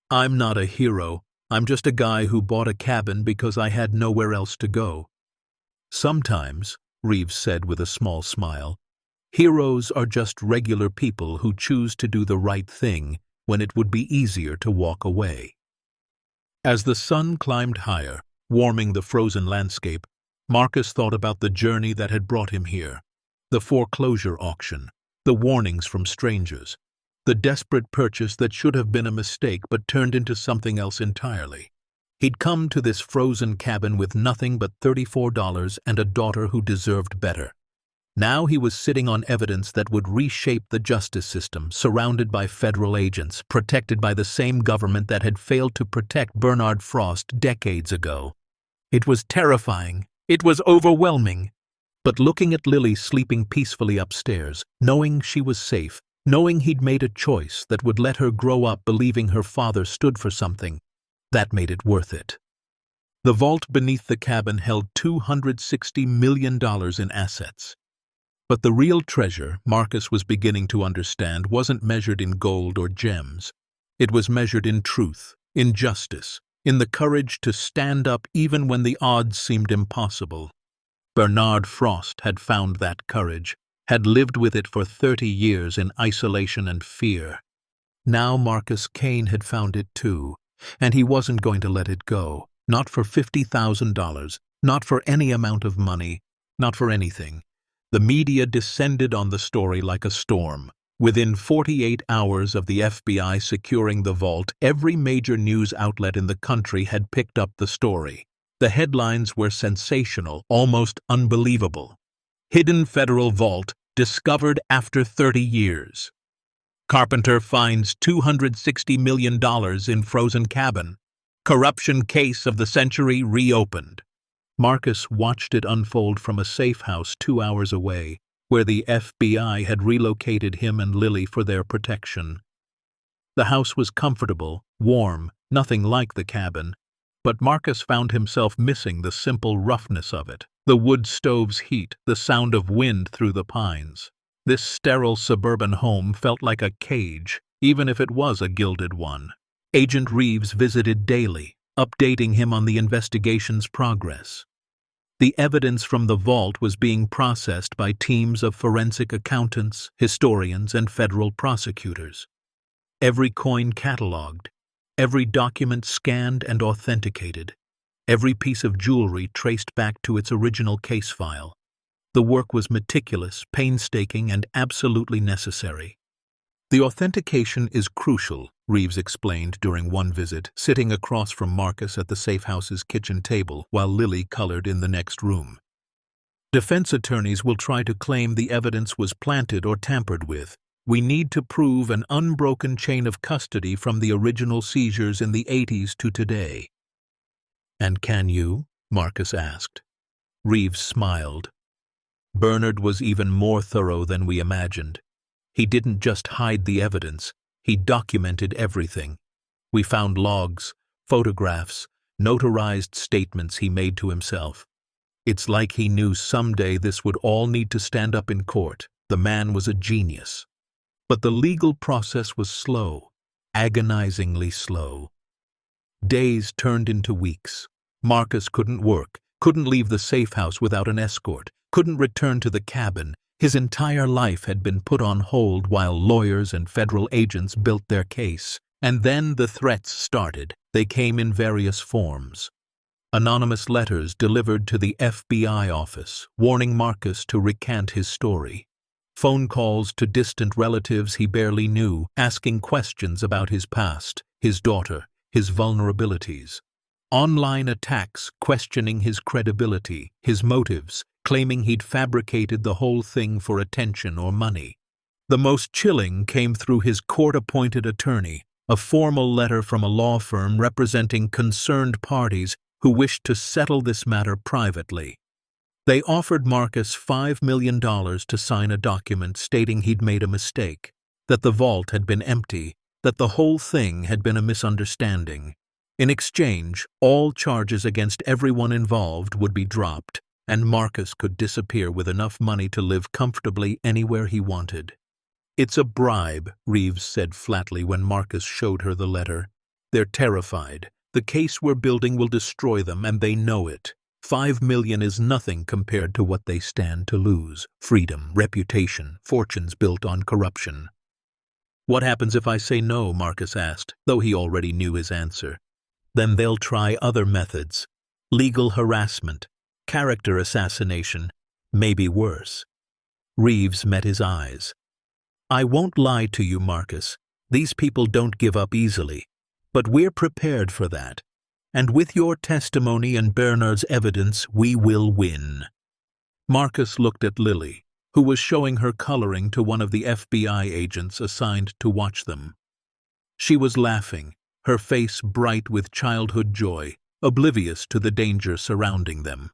Speaker 1: "I'm not a hero. I'm just a guy who bought a cabin because I had nowhere else to go." "Sometimes," Reeves said with a small smile, "heroes are just regular people who choose to do the right thing when it would be easier to walk away." As the sun climbed higher, warming the frozen landscape, Marcus thought about the journey that had brought him here. The foreclosure auction, the warnings from strangers, the desperate purchase that should have been a mistake but turned into something else entirely. He'd come to this frozen cabin with nothing but $34 and a daughter who deserved better. Now he was sitting on evidence that would reshape the justice system, surrounded by federal agents, protected by the same government that had failed to protect Bernard Frost decades ago. It was terrifying. It was overwhelming. But looking at Lily sleeping peacefully upstairs, knowing she was safe, knowing he'd made a choice that would let her grow up believing her father stood for something, that made it worth it. The vault beneath the cabin held $260 million in assets. But the real treasure, Marcus was beginning to understand, wasn't measured in gold or gems. It was measured in truth, in justice, in the courage to stand up even when the odds seemed impossible. Bernard Frost had found that courage, had lived with it for 30 years in isolation and fear. Now Marcus Kane had found it too, and he wasn't going to let it go. Not for $50,000, not for any amount of money, not for anything. The media descended on the story like a storm. Within 48 hours of the FBI securing the vault, every major news outlet in the country had picked up the story. The headlines were sensational, almost unbelievable. Hidden federal vault discovered after 30 years. Carpenter finds $260 million in frozen cabin. Corruption case of the century reopened. Marcus watched it unfold from a safe house 2 hours away, where the FBI had relocated him and Lily for their protection. The house was comfortable, warm, nothing like the cabin, but Marcus found himself missing the simple roughness of it, the wood stove's heat, the sound of wind through the pines. This sterile suburban home felt like a cage, even if it was a gilded one. Agent Reeves visited daily, updating him on the investigation's progress. The evidence from the vault was being processed by teams of forensic accountants, historians, and federal prosecutors. Every coin catalogued, every document scanned and authenticated, every piece of jewelry traced back to its original case file. The work was meticulous, painstaking, and absolutely necessary. "The authentication is crucial," Reeves explained during one visit, sitting across from Marcus at the safe house's kitchen table while Lily colored in the next room. "Defense attorneys will try to claim the evidence was planted or tampered with. We need to prove an unbroken chain of custody from the original seizures in the 80s to today." "And can you?" Marcus asked. Reeves smiled. "Bernard was even more thorough than we imagined. He didn't just hide the evidence, he documented everything. We found logs, photographs, notarized statements he made to himself. It's like he knew someday this would all need to stand up in court. The man was a genius. But the legal process was slow, agonizingly slow. Days turned into weeks. Marcus couldn't work, couldn't leave the safe house without an escort, couldn't return to the cabin. His entire life had been put on hold while lawyers and federal agents built their case. And then the threats started. They came in various forms. Anonymous letters delivered to the FBI office, warning Marcus to recant his story. Phone calls to distant relatives he barely knew, asking questions about his past, his daughter, his vulnerabilities. Online attacks questioning his credibility, his motives, claiming he'd fabricated the whole thing for attention or money. The most chilling came through his court-appointed attorney, a formal letter from a law firm representing concerned parties who wished to settle this matter privately. They offered Marcus $5 million to sign a document stating he'd made a mistake, that the vault had been empty, that the whole thing had been a misunderstanding. In exchange, all charges against everyone involved would be dropped, and Marcus could disappear with enough money to live comfortably anywhere he wanted. "It's a bribe," Reeves said flatly when Marcus showed her the letter. "They're terrified. The case we're building will destroy them, and they know it. 5 million is nothing compared to what they stand to lose. Freedom, reputation, fortunes built on corruption. What happens if I say no? Marcus asked, though he already knew his answer. Then they'll try other methods. Legal harassment, character assassination, maybe worse. Reeves met his eyes. I won't lie to you, Marcus. These people don't give up easily. But we're prepared for that. And with your testimony and Bernard's evidence, we will win. Marcus looked at Lily, who was showing her coloring to one of the FBI agents assigned to watch them. She was laughing, her face bright with childhood joy, oblivious to the danger surrounding them.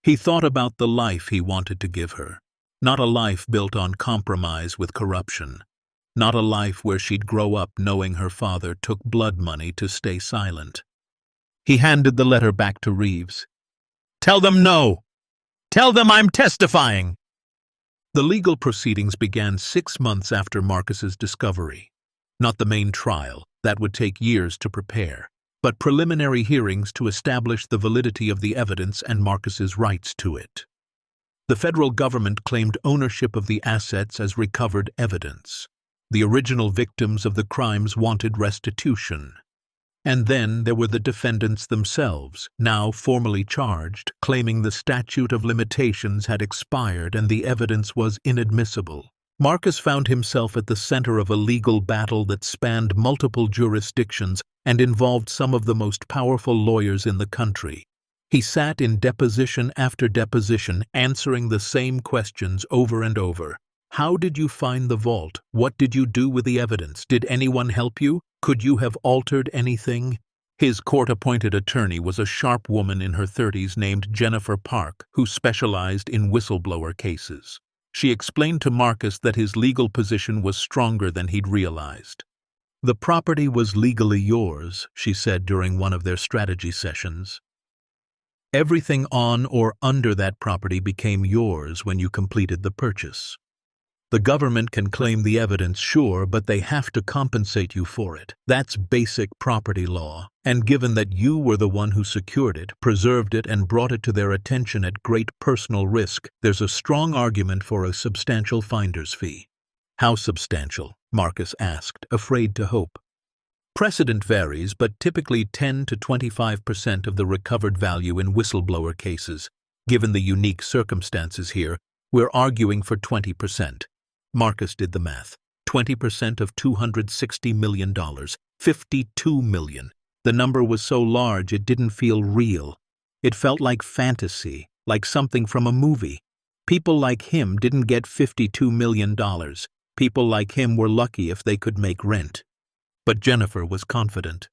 Speaker 1: He thought about the life he wanted to give her. Not a life built on compromise with corruption. Not a life where she'd grow up knowing her father took blood money to stay silent. He handed the letter back to Reeves. Tell them no! Tell them I'm testifying! The legal proceedings began 6 months after Marcus's discovery. Not the main trial, that would take years to prepare, but preliminary hearings to establish the validity of the evidence and Marcus's rights to it. The federal government claimed ownership of the assets as recovered evidence. The original victims of the crimes wanted restitution. And then there were the defendants themselves, now formally charged, claiming the statute of limitations had expired and the evidence was inadmissible. Marcus found himself at the center of a legal battle that spanned multiple jurisdictions and involved some of the most powerful lawyers in the country. He sat in deposition after deposition, answering the same questions over and over. How did you find the vault? What did you do with the evidence? Did anyone help you? Could you have altered anything? His court-appointed attorney was a sharp woman in her 30s named Jennifer Park, who specialized in whistleblower cases. She explained to Marcus that his legal position was stronger than he'd realized. The property was legally yours, she said during one of their strategy sessions. Everything on or under that property became yours when you completed the purchase. The government can claim the evidence, sure, but they have to compensate you for it. That's basic property law. And given that you were the one who secured it, preserved it, and brought it to their attention at great personal risk, there's a strong argument for a substantial finder's fee. How substantial? Marcus asked, afraid to hope. Precedent varies, but typically 10 to 25% of the recovered value in whistleblower cases. Given the unique circumstances here, we're arguing for 20%. Marcus did the math. 20% of $260 million. $52 million. The number was so large it didn't feel real. It felt like fantasy, like something from a movie. People like him didn't get $52 million. People like him were lucky if they could make rent. But Jennifer was confident.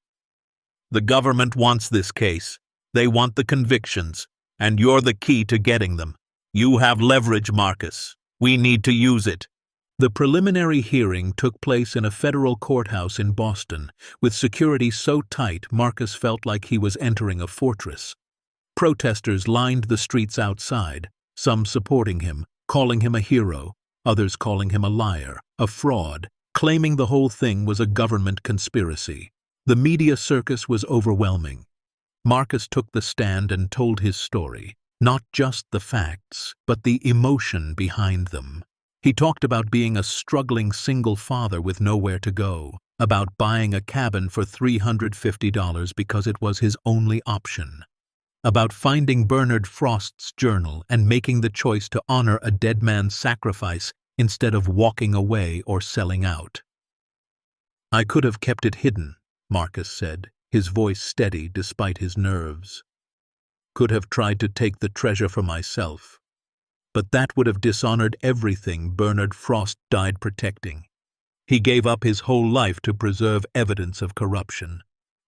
Speaker 1: The government wants this case. They want the convictions, and you're the key to getting them. You have leverage, Marcus. We need to use it. The preliminary hearing took place in a federal courthouse in Boston, with security so tight Marcus felt like he was entering a fortress. Protesters lined the streets outside, some supporting him, calling him a hero, others calling him a liar, a fraud, claiming the whole thing was a government conspiracy. The media circus was overwhelming. Marcus took the stand and told his story, not just the facts, but the emotion behind them. He talked about being a struggling single father with nowhere to go, about buying a cabin for $350 because it was his only option, about finding Bernard Frost's journal and making the choice to honor a dead man's sacrifice instead of walking away or selling out. I could have kept it hidden, Marcus said, his voice steady despite his nerves. Could have tried to take the treasure for myself. But that would have dishonored everything Bernard Frost died protecting. He gave up his whole life to preserve evidence of corruption.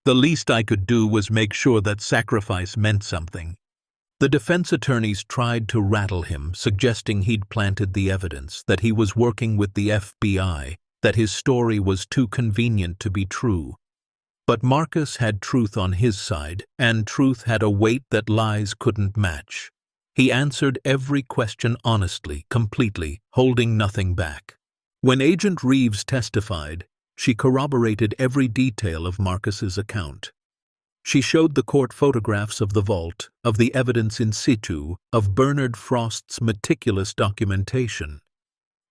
Speaker 1: The least I could do was make sure that sacrifice meant something. The defense attorneys tried to rattle him, suggesting he'd planted the evidence, that he was working with the FBI, that his story was too convenient to be true. But Marcus had truth on his side, and truth had a weight that lies couldn't match. He answered every question honestly, completely, holding nothing back. When Agent Reeves testified, she corroborated every detail of Marcus's account. She showed the court photographs of the vault, of the evidence in situ, of Bernard Frost's meticulous documentation.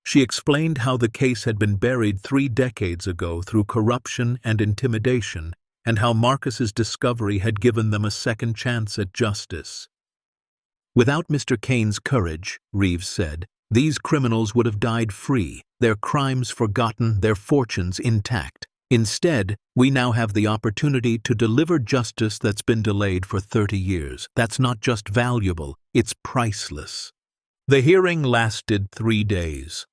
Speaker 1: She explained how the case had been buried 3 decades ago through corruption and intimidation, and how Marcus's discovery had given them a second chance at justice. Without Mr. Kane's courage, Reeves said, these criminals would have died free, their crimes forgotten, their fortunes intact. Instead, we now have the opportunity to deliver justice that's been delayed for 30 years. That's not just valuable, it's priceless. The hearing lasted 3 days.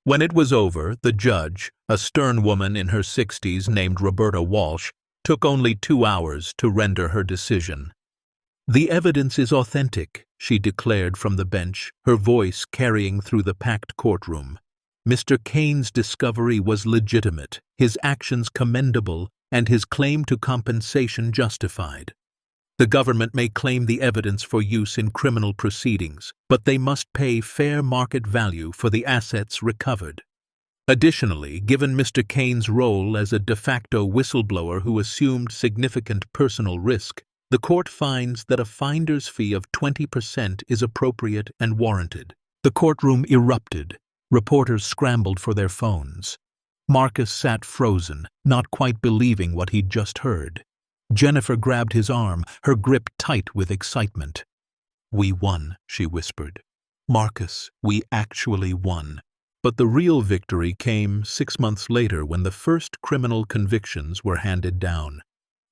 Speaker 1: When it was over, the judge, a stern woman in her 60s named Roberta Walsh, took only 2 hours to render her decision. The evidence is authentic, she declared from the bench, her voice carrying through the packed courtroom. Mr. Kane's discovery was legitimate, his actions commendable, and his claim to compensation justified. The government may claim the evidence for use in criminal proceedings, but they must pay fair market value for the assets recovered. Additionally, given Mr. Kane's role as a de facto whistleblower who assumed significant personal risk, the court finds that a finder's fee of 20% is appropriate and warranted. The courtroom erupted. Reporters scrambled for their phones. Marcus sat frozen, not quite believing what he'd just heard. Jennifer grabbed his arm, her grip tight with excitement. "We won," she whispered. "Marcus, we actually won." But the real victory came 6 months later when the first criminal convictions were handed down.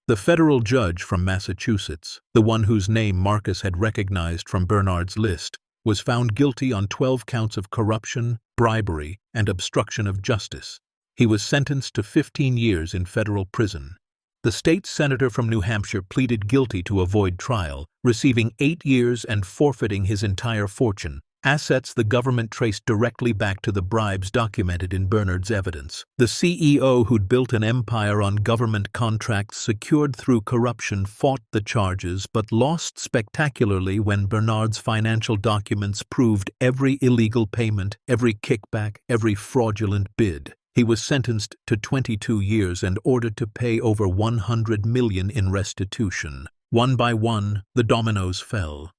Speaker 1: The federal judge from Massachusetts, the one whose name Marcus had recognized from Bernard's list, was found guilty on 12 counts of corruption, bribery, and obstruction of justice. He was sentenced to 15 years in federal prison. The state senator from New Hampshire pleaded guilty to avoid trial, receiving 8 years and forfeiting his entire fortune, assets the government traced directly back to the bribes documented in Bernard's evidence. The CEO who'd built an empire on government contracts secured through corruption fought the charges but lost spectacularly when Bernard's financial documents proved every illegal payment, every kickback, every fraudulent bid. He was sentenced to 22 years and ordered to pay over $100 million in restitution. One by one, the dominoes fell.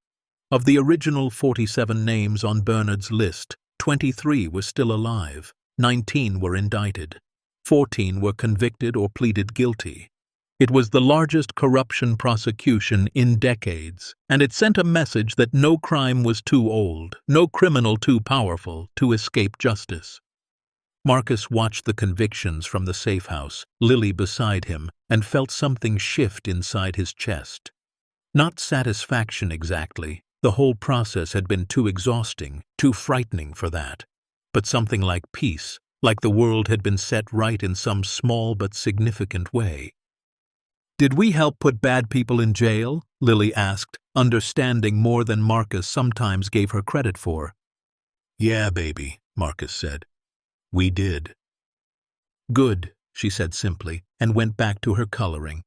Speaker 1: Of the original 47 names on Bernard's list, 23 were still alive, 19 were indicted, 14 were convicted or pleaded guilty. It was the largest corruption prosecution in decades, and it sent a message that no crime was too old, no criminal too powerful to escape justice. Marcus watched the convictions from the safe house, Lily beside him, and felt something shift inside his chest. Not satisfaction exactly. The whole process had been too exhausting, too frightening for that. But something like peace, like the world had been set right in some small but significant way. "Did we help put bad people in jail?" Lily asked, understanding more than Marcus sometimes gave her credit for. "Yeah, baby," Marcus said. "We did." "Good," she said simply, and went back to her coloring.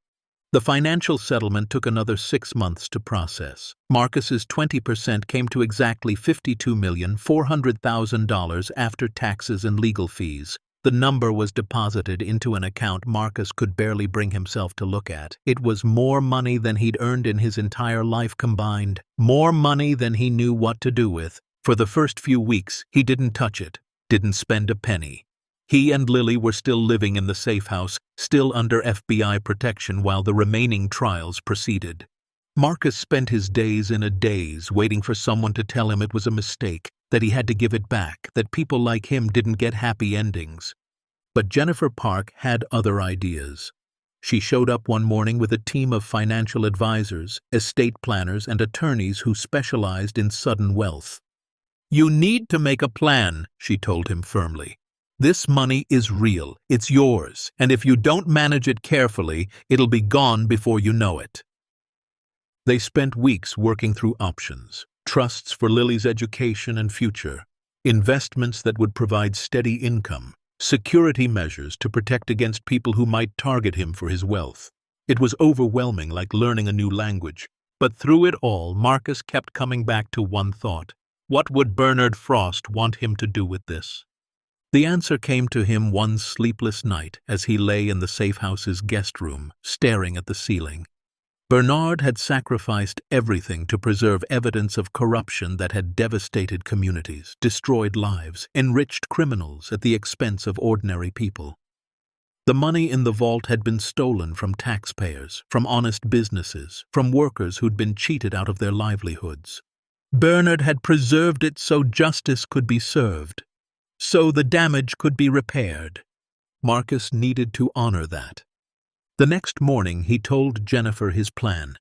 Speaker 1: The financial settlement took another 6 months to process. Marcus's 20% came to exactly $52,400,000 after taxes and legal fees. The number was deposited into an account Marcus could barely bring himself to look at. It was more money than he'd earned in his entire life combined, more money than he knew what to do with. For the first few weeks, he didn't touch it, didn't spend a penny. He and Lily were still living in the safe house, still under FBI protection while the remaining trials proceeded. Marcus spent his days in a daze, waiting for someone to tell him it was a mistake, that he had to give it back, that people like him didn't get happy endings. But Jennifer Park had other ideas. She showed up one morning with a team of financial advisors, estate planners, and attorneys who specialized in sudden wealth. "You need to make a plan," she told him firmly. "This money is real, it's yours, and if you don't manage it carefully, it'll be gone before you know it." They spent weeks working through options, trusts for Lily's education and future, investments that would provide steady income, security measures to protect against people who might target him for his wealth. It was overwhelming, like learning a new language, but through it all, Marcus kept coming back to one thought. What would Bernard Frost want him to do with this? The answer came to him one sleepless night as he lay in the safe house's guest room, staring at the ceiling. Bernard had sacrificed everything to preserve evidence of corruption that had devastated communities, destroyed lives, enriched criminals at the expense of ordinary people. The money in the vault had been stolen from taxpayers, from honest businesses, from workers who'd been cheated out of their livelihoods. Bernard had preserved it so justice could be served, so the damage could be repaired. Marcus needed to honor that. The next morning he told Jennifer his plan.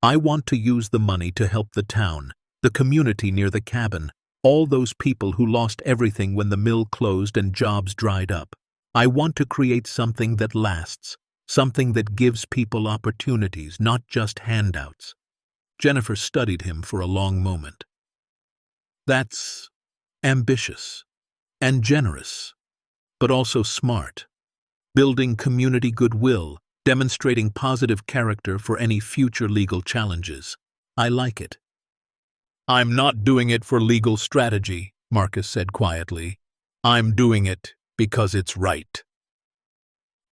Speaker 1: "I want to use the money to help the town, the community near the cabin, all those people who lost everything when the mill closed and jobs dried up. I want to create something that lasts, something that gives people opportunities, not just handouts." Jennifer studied him for a long moment. "That's ambitious and generous, but also smart. Building community goodwill, demonstrating positive character for any future legal challenges. I like it." "I'm not doing it for legal strategy," Marcus said quietly. "I'm doing it because it's right."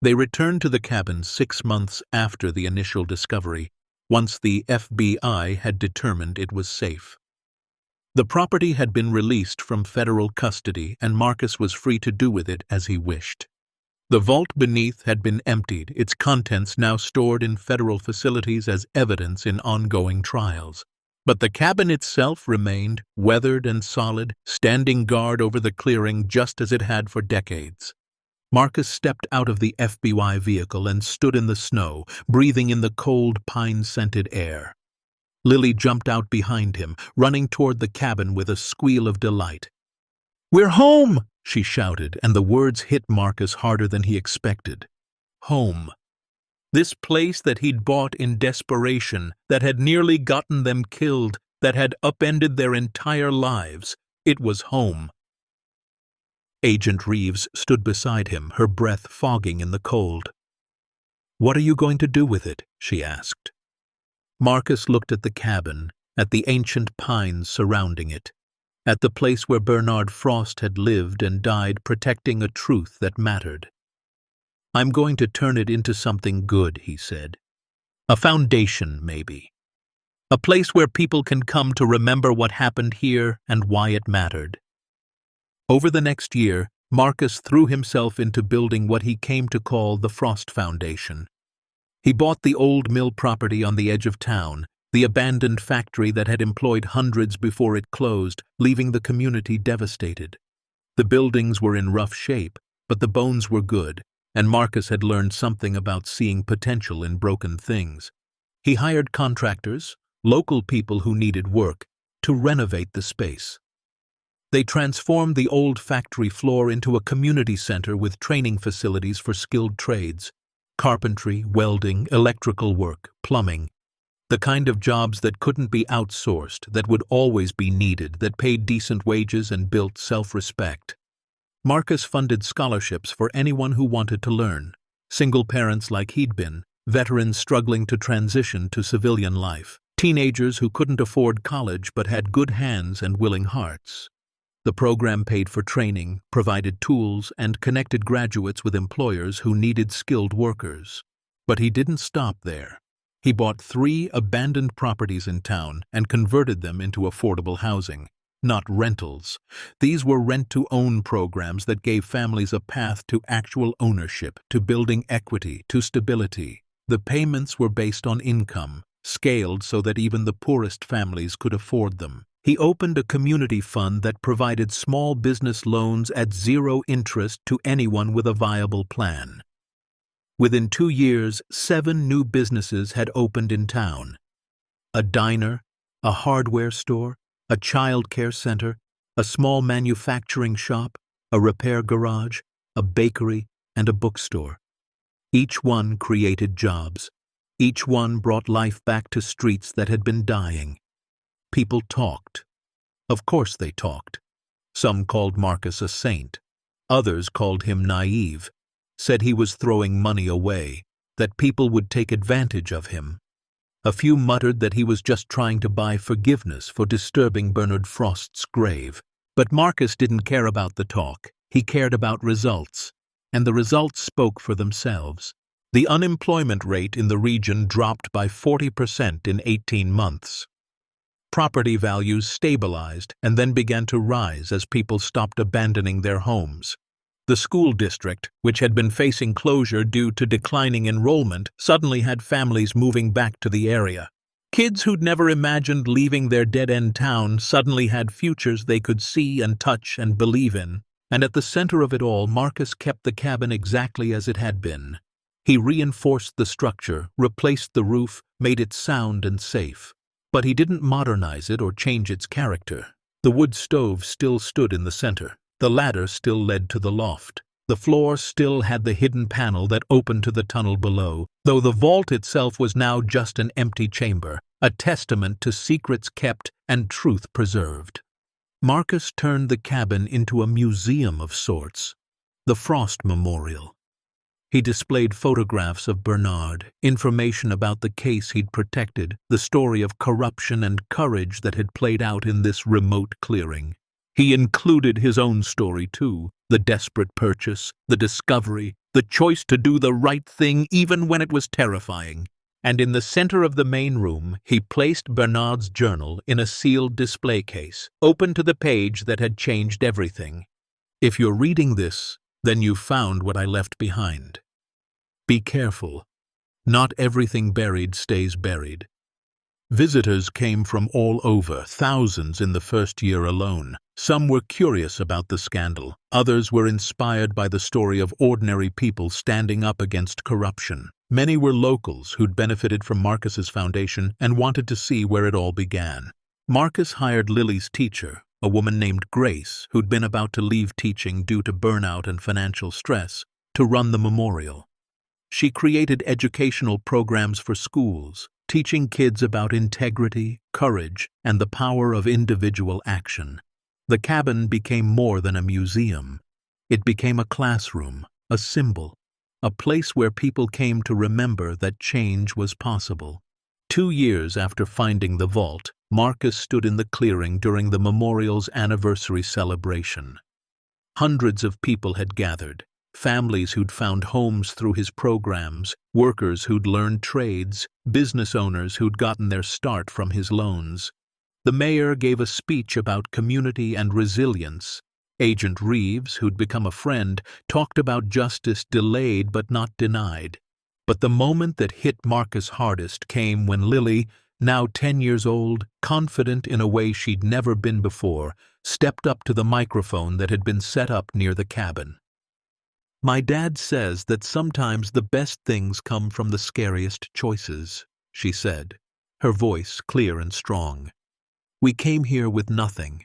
Speaker 1: They returned to the cabin 6 months after the initial discovery, once the FBI had determined it was safe. The property had been released from federal custody, and Marcus was free to do with it as he wished. The vault beneath had been emptied, its contents now stored in federal facilities as evidence in ongoing trials. But the cabin itself remained, weathered and solid, standing guard over the clearing just as it had for decades. Marcus stepped out of the FBI vehicle and stood in the snow, breathing in the cold, pine-scented air. Lily jumped out behind him, running toward the cabin with a squeal of delight. "We're home!" she shouted, and the words hit Marcus harder than he expected. Home. This place that he'd bought in desperation, that had nearly gotten them killed, that had upended their entire lives. It was home. Agent Reeves stood beside him, her breath fogging in the cold. "What are you going to do with it?" she asked. Marcus looked at the cabin, at the ancient pines surrounding it, at the place where Bernard Frost had lived and died protecting a truth that mattered. "I'm going to turn it into something good," he said. "A foundation, maybe. A place where people can come to remember what happened here and why it mattered." Over the next year, Marcus threw himself into building what he came to call the Frost Foundation. He bought the old mill property on the edge of town, the abandoned factory that had employed hundreds before it closed, leaving the community devastated. The buildings were in rough shape, but the bones were good, and Marcus had learned something about seeing potential in broken things. He hired contractors, local people who needed work, to renovate the space. They transformed the old factory floor into a community center with training facilities for skilled trades: carpentry, welding, electrical work, plumbing. The kind of jobs that couldn't be outsourced, that would always be needed, that paid decent wages and built self-respect. Marcus funded scholarships for anyone who wanted to learn: single parents like he'd been, veterans struggling to transition to civilian life, teenagers who couldn't afford college but had good hands and willing hearts. The program paid for training, provided tools, and connected graduates with employers who needed skilled workers. But he didn't stop there. He bought 3 abandoned properties in town and converted them into affordable housing. Not rentals. These were rent-to-own programs that gave families a path to actual ownership, to building equity, to stability. The payments were based on income, scaled so that even the poorest families could afford them. He opened a community fund that provided small business loans at 0 interest to anyone with a viable plan. Within 2 years, 7 new businesses had opened in town. A diner, a hardware store, a child care center, a small manufacturing shop, a repair garage, a bakery, and a bookstore. Each one created jobs. Each one brought life back to streets that had been dying. People talked. Of course they talked. Some called Marcus a saint. Others called him naive, said he was throwing money away, that people would take advantage of him. A few muttered that he was just trying to buy forgiveness for disturbing Bernard Frost's grave. But Marcus didn't care about the talk. He cared about results, and the results spoke for themselves. The unemployment rate in the region dropped by 40% in 18 months. Property values stabilized and then began to rise as people stopped abandoning their homes. The school district, which had been facing closure due to declining enrollment, suddenly had families moving back to the area. Kids who'd never imagined leaving their dead-end town suddenly had futures they could see and touch and believe in. And at the center of it all, Marcus kept the cabin exactly as it had been. He reinforced the structure, replaced the roof, made it sound and safe. But he didn't modernize it or change its character. The wood stove still stood in the center. The ladder still led to the loft. The floor still had the hidden panel that opened to the tunnel below, though the vault itself was now just an empty chamber, a testament to secrets kept and truth preserved. Marcus turned the cabin into a museum of sorts, the Frost Memorial. He displayed photographs of Bernard, information about the case he'd protected, the story of corruption and courage that had played out in this remote clearing. He included his own story too, the desperate purchase, the discovery, the choice to do the right thing even when it was terrifying. And in the center of the main room, he placed Bernard's journal in a sealed display case, open to the page that had changed everything. If you're reading this, then you've found what I left behind. Be careful. Not everything buried stays buried. Visitors came from all over, thousands in the first year alone. Some were curious about the scandal. Others were inspired by the story of ordinary people standing up against corruption. Many were locals who'd benefited from Marcus's foundation and wanted to see where it all began. Marcus hired Lily's teacher, a woman named Grace, who'd been about to leave teaching due to burnout and financial stress, to run the memorial. She created educational programs for schools, teaching kids about integrity, courage, and the power of individual action. The cabin became more than a museum. It became a classroom, a symbol, a place where people came to remember that change was possible. 2 years after finding the vault, Marcus stood in the clearing during the memorial's anniversary celebration. Hundreds of people had gathered. Families who'd found homes through his programs, workers who'd learned trades, business owners who'd gotten their start from his loans. The mayor gave a speech about community and resilience. Agent Reeves, who'd become a friend, talked about justice delayed but not denied. But the moment that hit Marcus hardest came when Lily, now 10 years old, confident in a way she'd never been before, stepped up to the microphone that had been set up near the cabin. "My dad says that sometimes the best things come from the scariest choices," she said, her voice clear and strong. "We came here with nothing,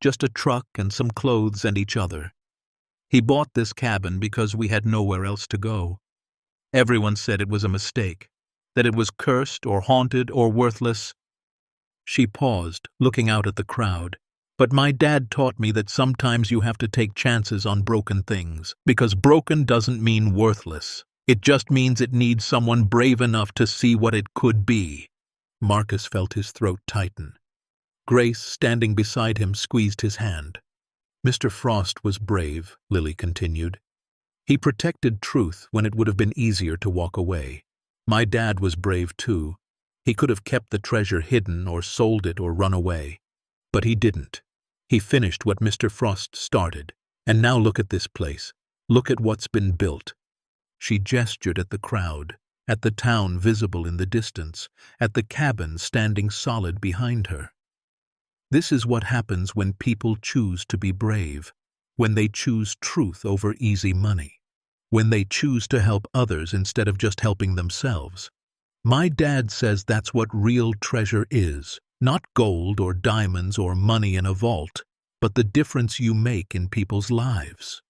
Speaker 1: just a truck and some clothes and each other. He bought this cabin because we had nowhere else to go. Everyone said it was a mistake, that it was cursed or haunted or worthless." She paused, looking out at the crowd. "But my dad taught me that sometimes you have to take chances on broken things, because broken doesn't mean worthless. It just means it needs someone brave enough to see what it could be." Marcus felt his throat tighten. Grace, standing beside him, squeezed his hand. "Mr. Frost was brave," Lily continued. "He protected truth when it would have been easier to walk away. My dad was brave too. He could have kept the treasure hidden or sold it or run away. But he didn't. He finished what Mr. Frost started. And now look at this place. Look at what's been built." She gestured at the crowd, at the town visible in the distance, at the cabin standing solid behind her. This is what happens when people choose to be brave, when they choose truth over easy money, when they choose to help others instead of just helping themselves. My dad says that's what real treasure is. Not gold or diamonds or money in a vault, but the difference you make in people's lives.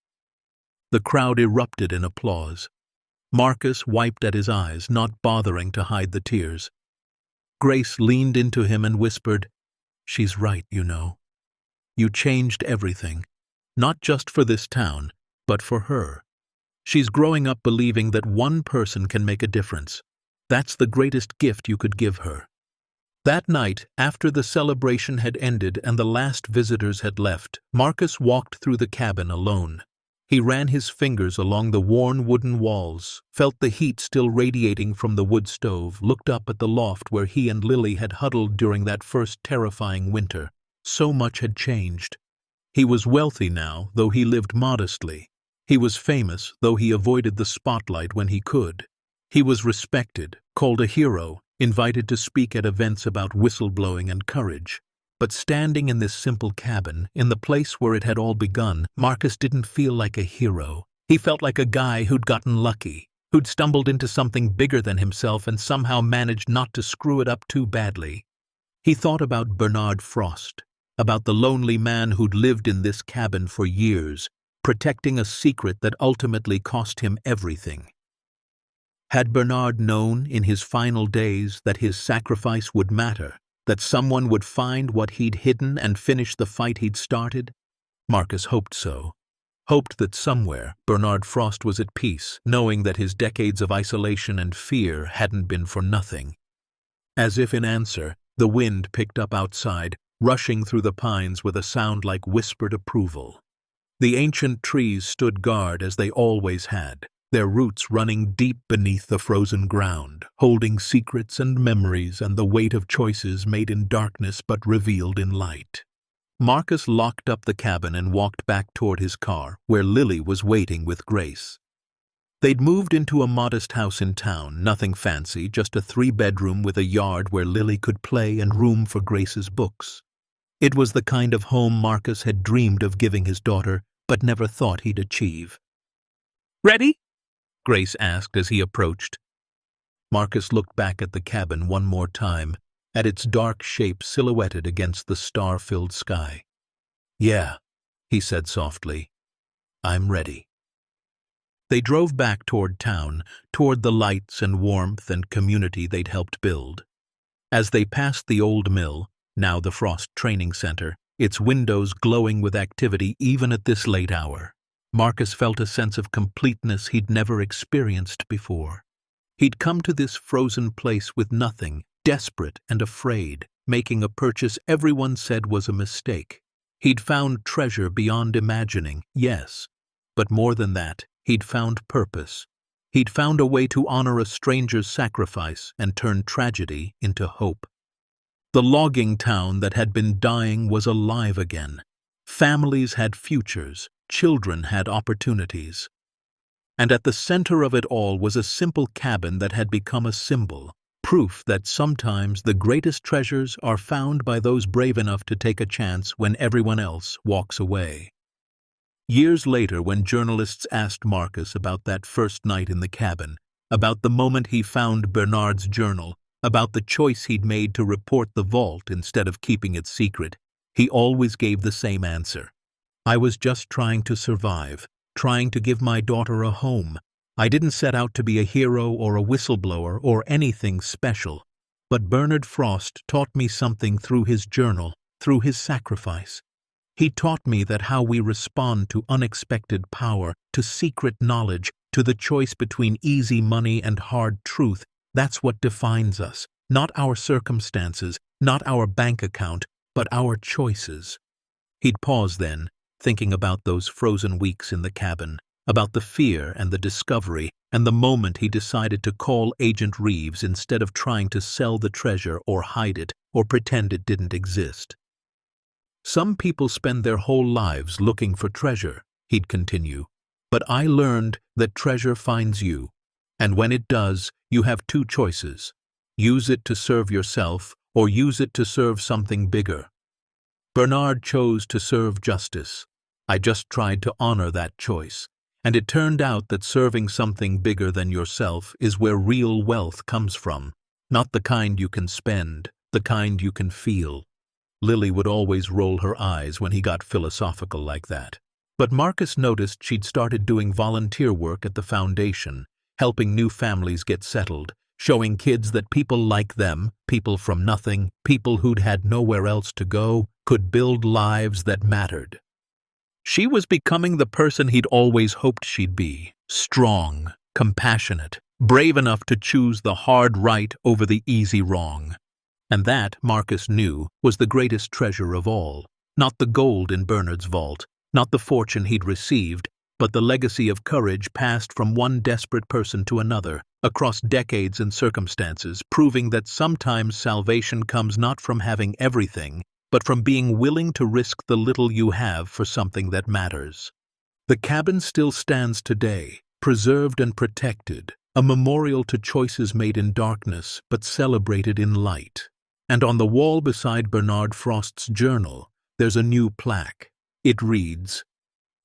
Speaker 1: The crowd erupted in applause. Marcus wiped at his eyes, not bothering to hide the tears. Grace leaned into him and whispered, "She's right, you know. You changed everything, not just for this town, but for her. She's growing up believing that one person can make a difference. That's the greatest gift you could give her." That night, after the celebration had ended and the last visitors had left, Marcus walked through the cabin alone. He ran his fingers along the worn wooden walls, felt the heat still radiating from the wood stove, looked up at the loft where he and Lily had huddled during that first terrifying winter. So much had changed. He was wealthy now, though he lived modestly. He was famous, though he avoided the spotlight when he could. He was respected, called a hero, invited to speak at events about whistleblowing and courage. But standing in this simple cabin, in the place where it had all begun, Marcus didn't feel like a hero. He felt like a guy who'd gotten lucky, who'd stumbled into something bigger than himself and somehow managed not to screw it up too badly. He thought about Bernard Frost, about the lonely man who'd lived in this cabin for years, protecting a secret that ultimately cost him everything. Had Bernard known in his final days that his sacrifice would matter, that someone would find what he'd hidden and finish the fight he'd started? Marcus hoped so. Hoped that somewhere Bernard Frost was at peace, knowing that his decades of isolation and fear hadn't been for nothing. As if in answer, the wind picked up outside, rushing through the pines with a sound like whispered approval. The ancient trees stood guard as they always had, their roots running deep beneath the frozen ground, holding secrets and memories and the weight of choices made in darkness but revealed in light. Marcus locked up the cabin and walked back toward his car, where Lily was waiting with Grace. They'd moved into a modest house in town, nothing fancy, just a 3-bedroom with a yard where Lily could play and room for Grace's books. It was the kind of home Marcus had dreamed of giving his daughter, but never thought he'd achieve. "Ready?" Grace asked as he approached. Marcus looked back at the cabin one more time, at its dark shape silhouetted against the star-filled sky. "Yeah," he said softly. "I'm ready." They drove back toward town, toward the lights and warmth and community they'd helped build. As they passed the old mill, now the Frost Training Center, its windows glowing with activity even at this late hour, Marcus felt a sense of completeness he'd never experienced before. He'd come to this frozen place with nothing, desperate and afraid, making a purchase everyone said was a mistake. He'd found treasure beyond imagining, yes, but more than that, he'd found purpose. He'd found a way to honor a stranger's sacrifice and turn tragedy into hope. The logging town that had been dying was alive again. Families had futures. Children had opportunities. And at the center of it all was a simple cabin that had become a symbol, proof that sometimes the greatest treasures are found by those brave enough to take a chance when everyone else walks away. Years later, when journalists asked Marcus about that first night in the cabin, about the moment he found Bernard's journal, about the choice he'd made to report the vault instead of keeping it secret, he always gave the same answer. "I was just trying to survive, trying to give my daughter a home. I didn't set out to be a hero or a whistleblower or anything special. But Bernard Frost taught me something through his journal, through his sacrifice. He taught me that how we respond to unexpected power, to secret knowledge, to the choice between easy money and hard truth, that's what defines us. Not our circumstances, not our bank account, but our choices." He'd pause then, thinking about those frozen weeks in the cabin, about the fear and the discovery, and the moment he decided to call Agent Reeves instead of trying to sell the treasure or hide it or pretend it didn't exist. "Some people spend their whole lives looking for treasure," he'd continue, "but I learned that treasure finds you, and when it does, you have 2 choices. Use it to serve yourself or use it to serve something bigger. Bernard chose to serve justice. I just tried to honor that choice, and it turned out that serving something bigger than yourself is where real wealth comes from, not the kind you can spend, the kind you can feel." Lily would always roll her eyes when he got philosophical like that. But Marcus noticed she'd started doing volunteer work at the foundation, helping new families get settled, showing kids that people like them, people from nothing, people who'd had nowhere else to go, could build lives that mattered. She was becoming the person he'd always hoped she'd be, strong, compassionate, brave enough to choose the hard right over the easy wrong. And that, Marcus knew, was the greatest treasure of all, not the gold in Bernard's vault, not the fortune he'd received, but the legacy of courage passed from one desperate person to another, across decades and circumstances, proving that sometimes salvation comes not from having everything, but from being willing to risk the little you have for something that matters. The cabin still stands today, preserved and protected, a memorial to choices made in darkness but celebrated in light. And on the wall beside Bernard Frost's journal, there's a new plaque. It reads,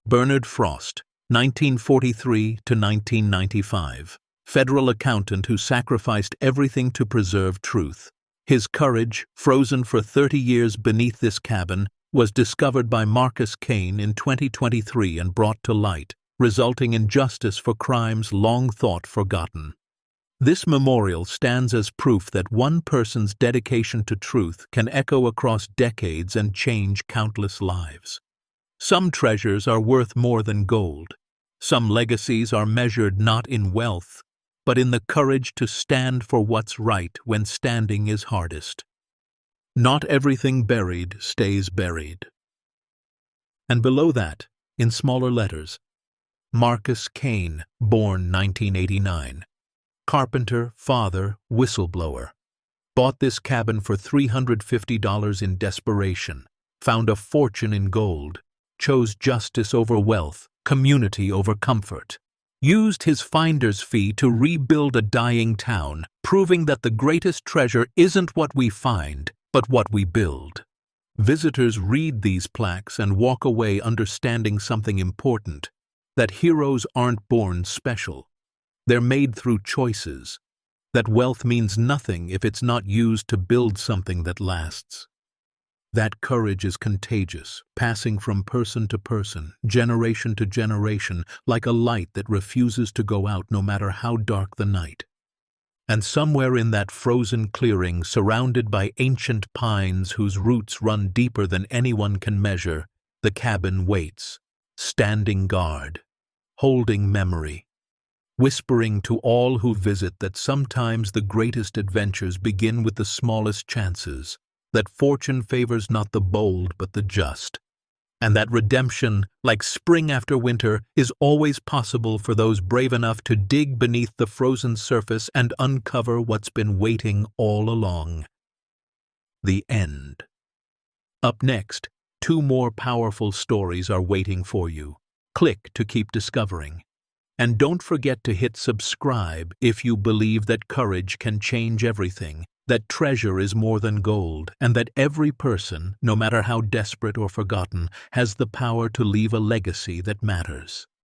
Speaker 1: Bernard Frost, 1943 to 1995, federal accountant who sacrificed everything to preserve truth. His courage, frozen for 30 years beneath this cabin, was discovered by Marcus Kane in 2023 and brought to light, resulting in justice for crimes long thought forgotten. This memorial stands as proof that one person's dedication to truth can echo across decades and change countless lives. Some treasures are worth more than gold. Some legacies are measured not in wealth, but in the courage to stand for what's right when standing is hardest. Not everything buried stays buried. And below that, in smaller letters, Marcus Kane, born 1989. Carpenter, father, whistleblower. Bought this cabin for $350 in desperation, found a fortune in gold, chose justice over wealth, community over comfort. Used his finder's fee to rebuild a dying town, proving that the greatest treasure isn't what we find, but what we build. Visitors read these plaques and walk away understanding something important, that heroes aren't born special. They're made through choices, that wealth means nothing if it's not used to build something that lasts. That courage is contagious, passing from person to person, generation to generation, like a light that refuses to go out no matter how dark the night. And somewhere in that frozen clearing, surrounded by ancient pines whose roots run deeper than anyone can measure, the cabin waits, standing guard, holding memory, whispering to all who visit that sometimes the greatest adventures begin with the smallest chances, that fortune favors not the bold but the just, and that redemption, like spring after winter, is always possible for those brave enough to dig beneath the frozen surface and uncover what's been waiting all along. The end. Up next, 2 more powerful stories are waiting for you. Click to keep discovering. And don't forget to hit subscribe if you believe that courage can change everything, that treasure is more than gold, and that every person, no matter how desperate or forgotten, has the power to leave a legacy that matters.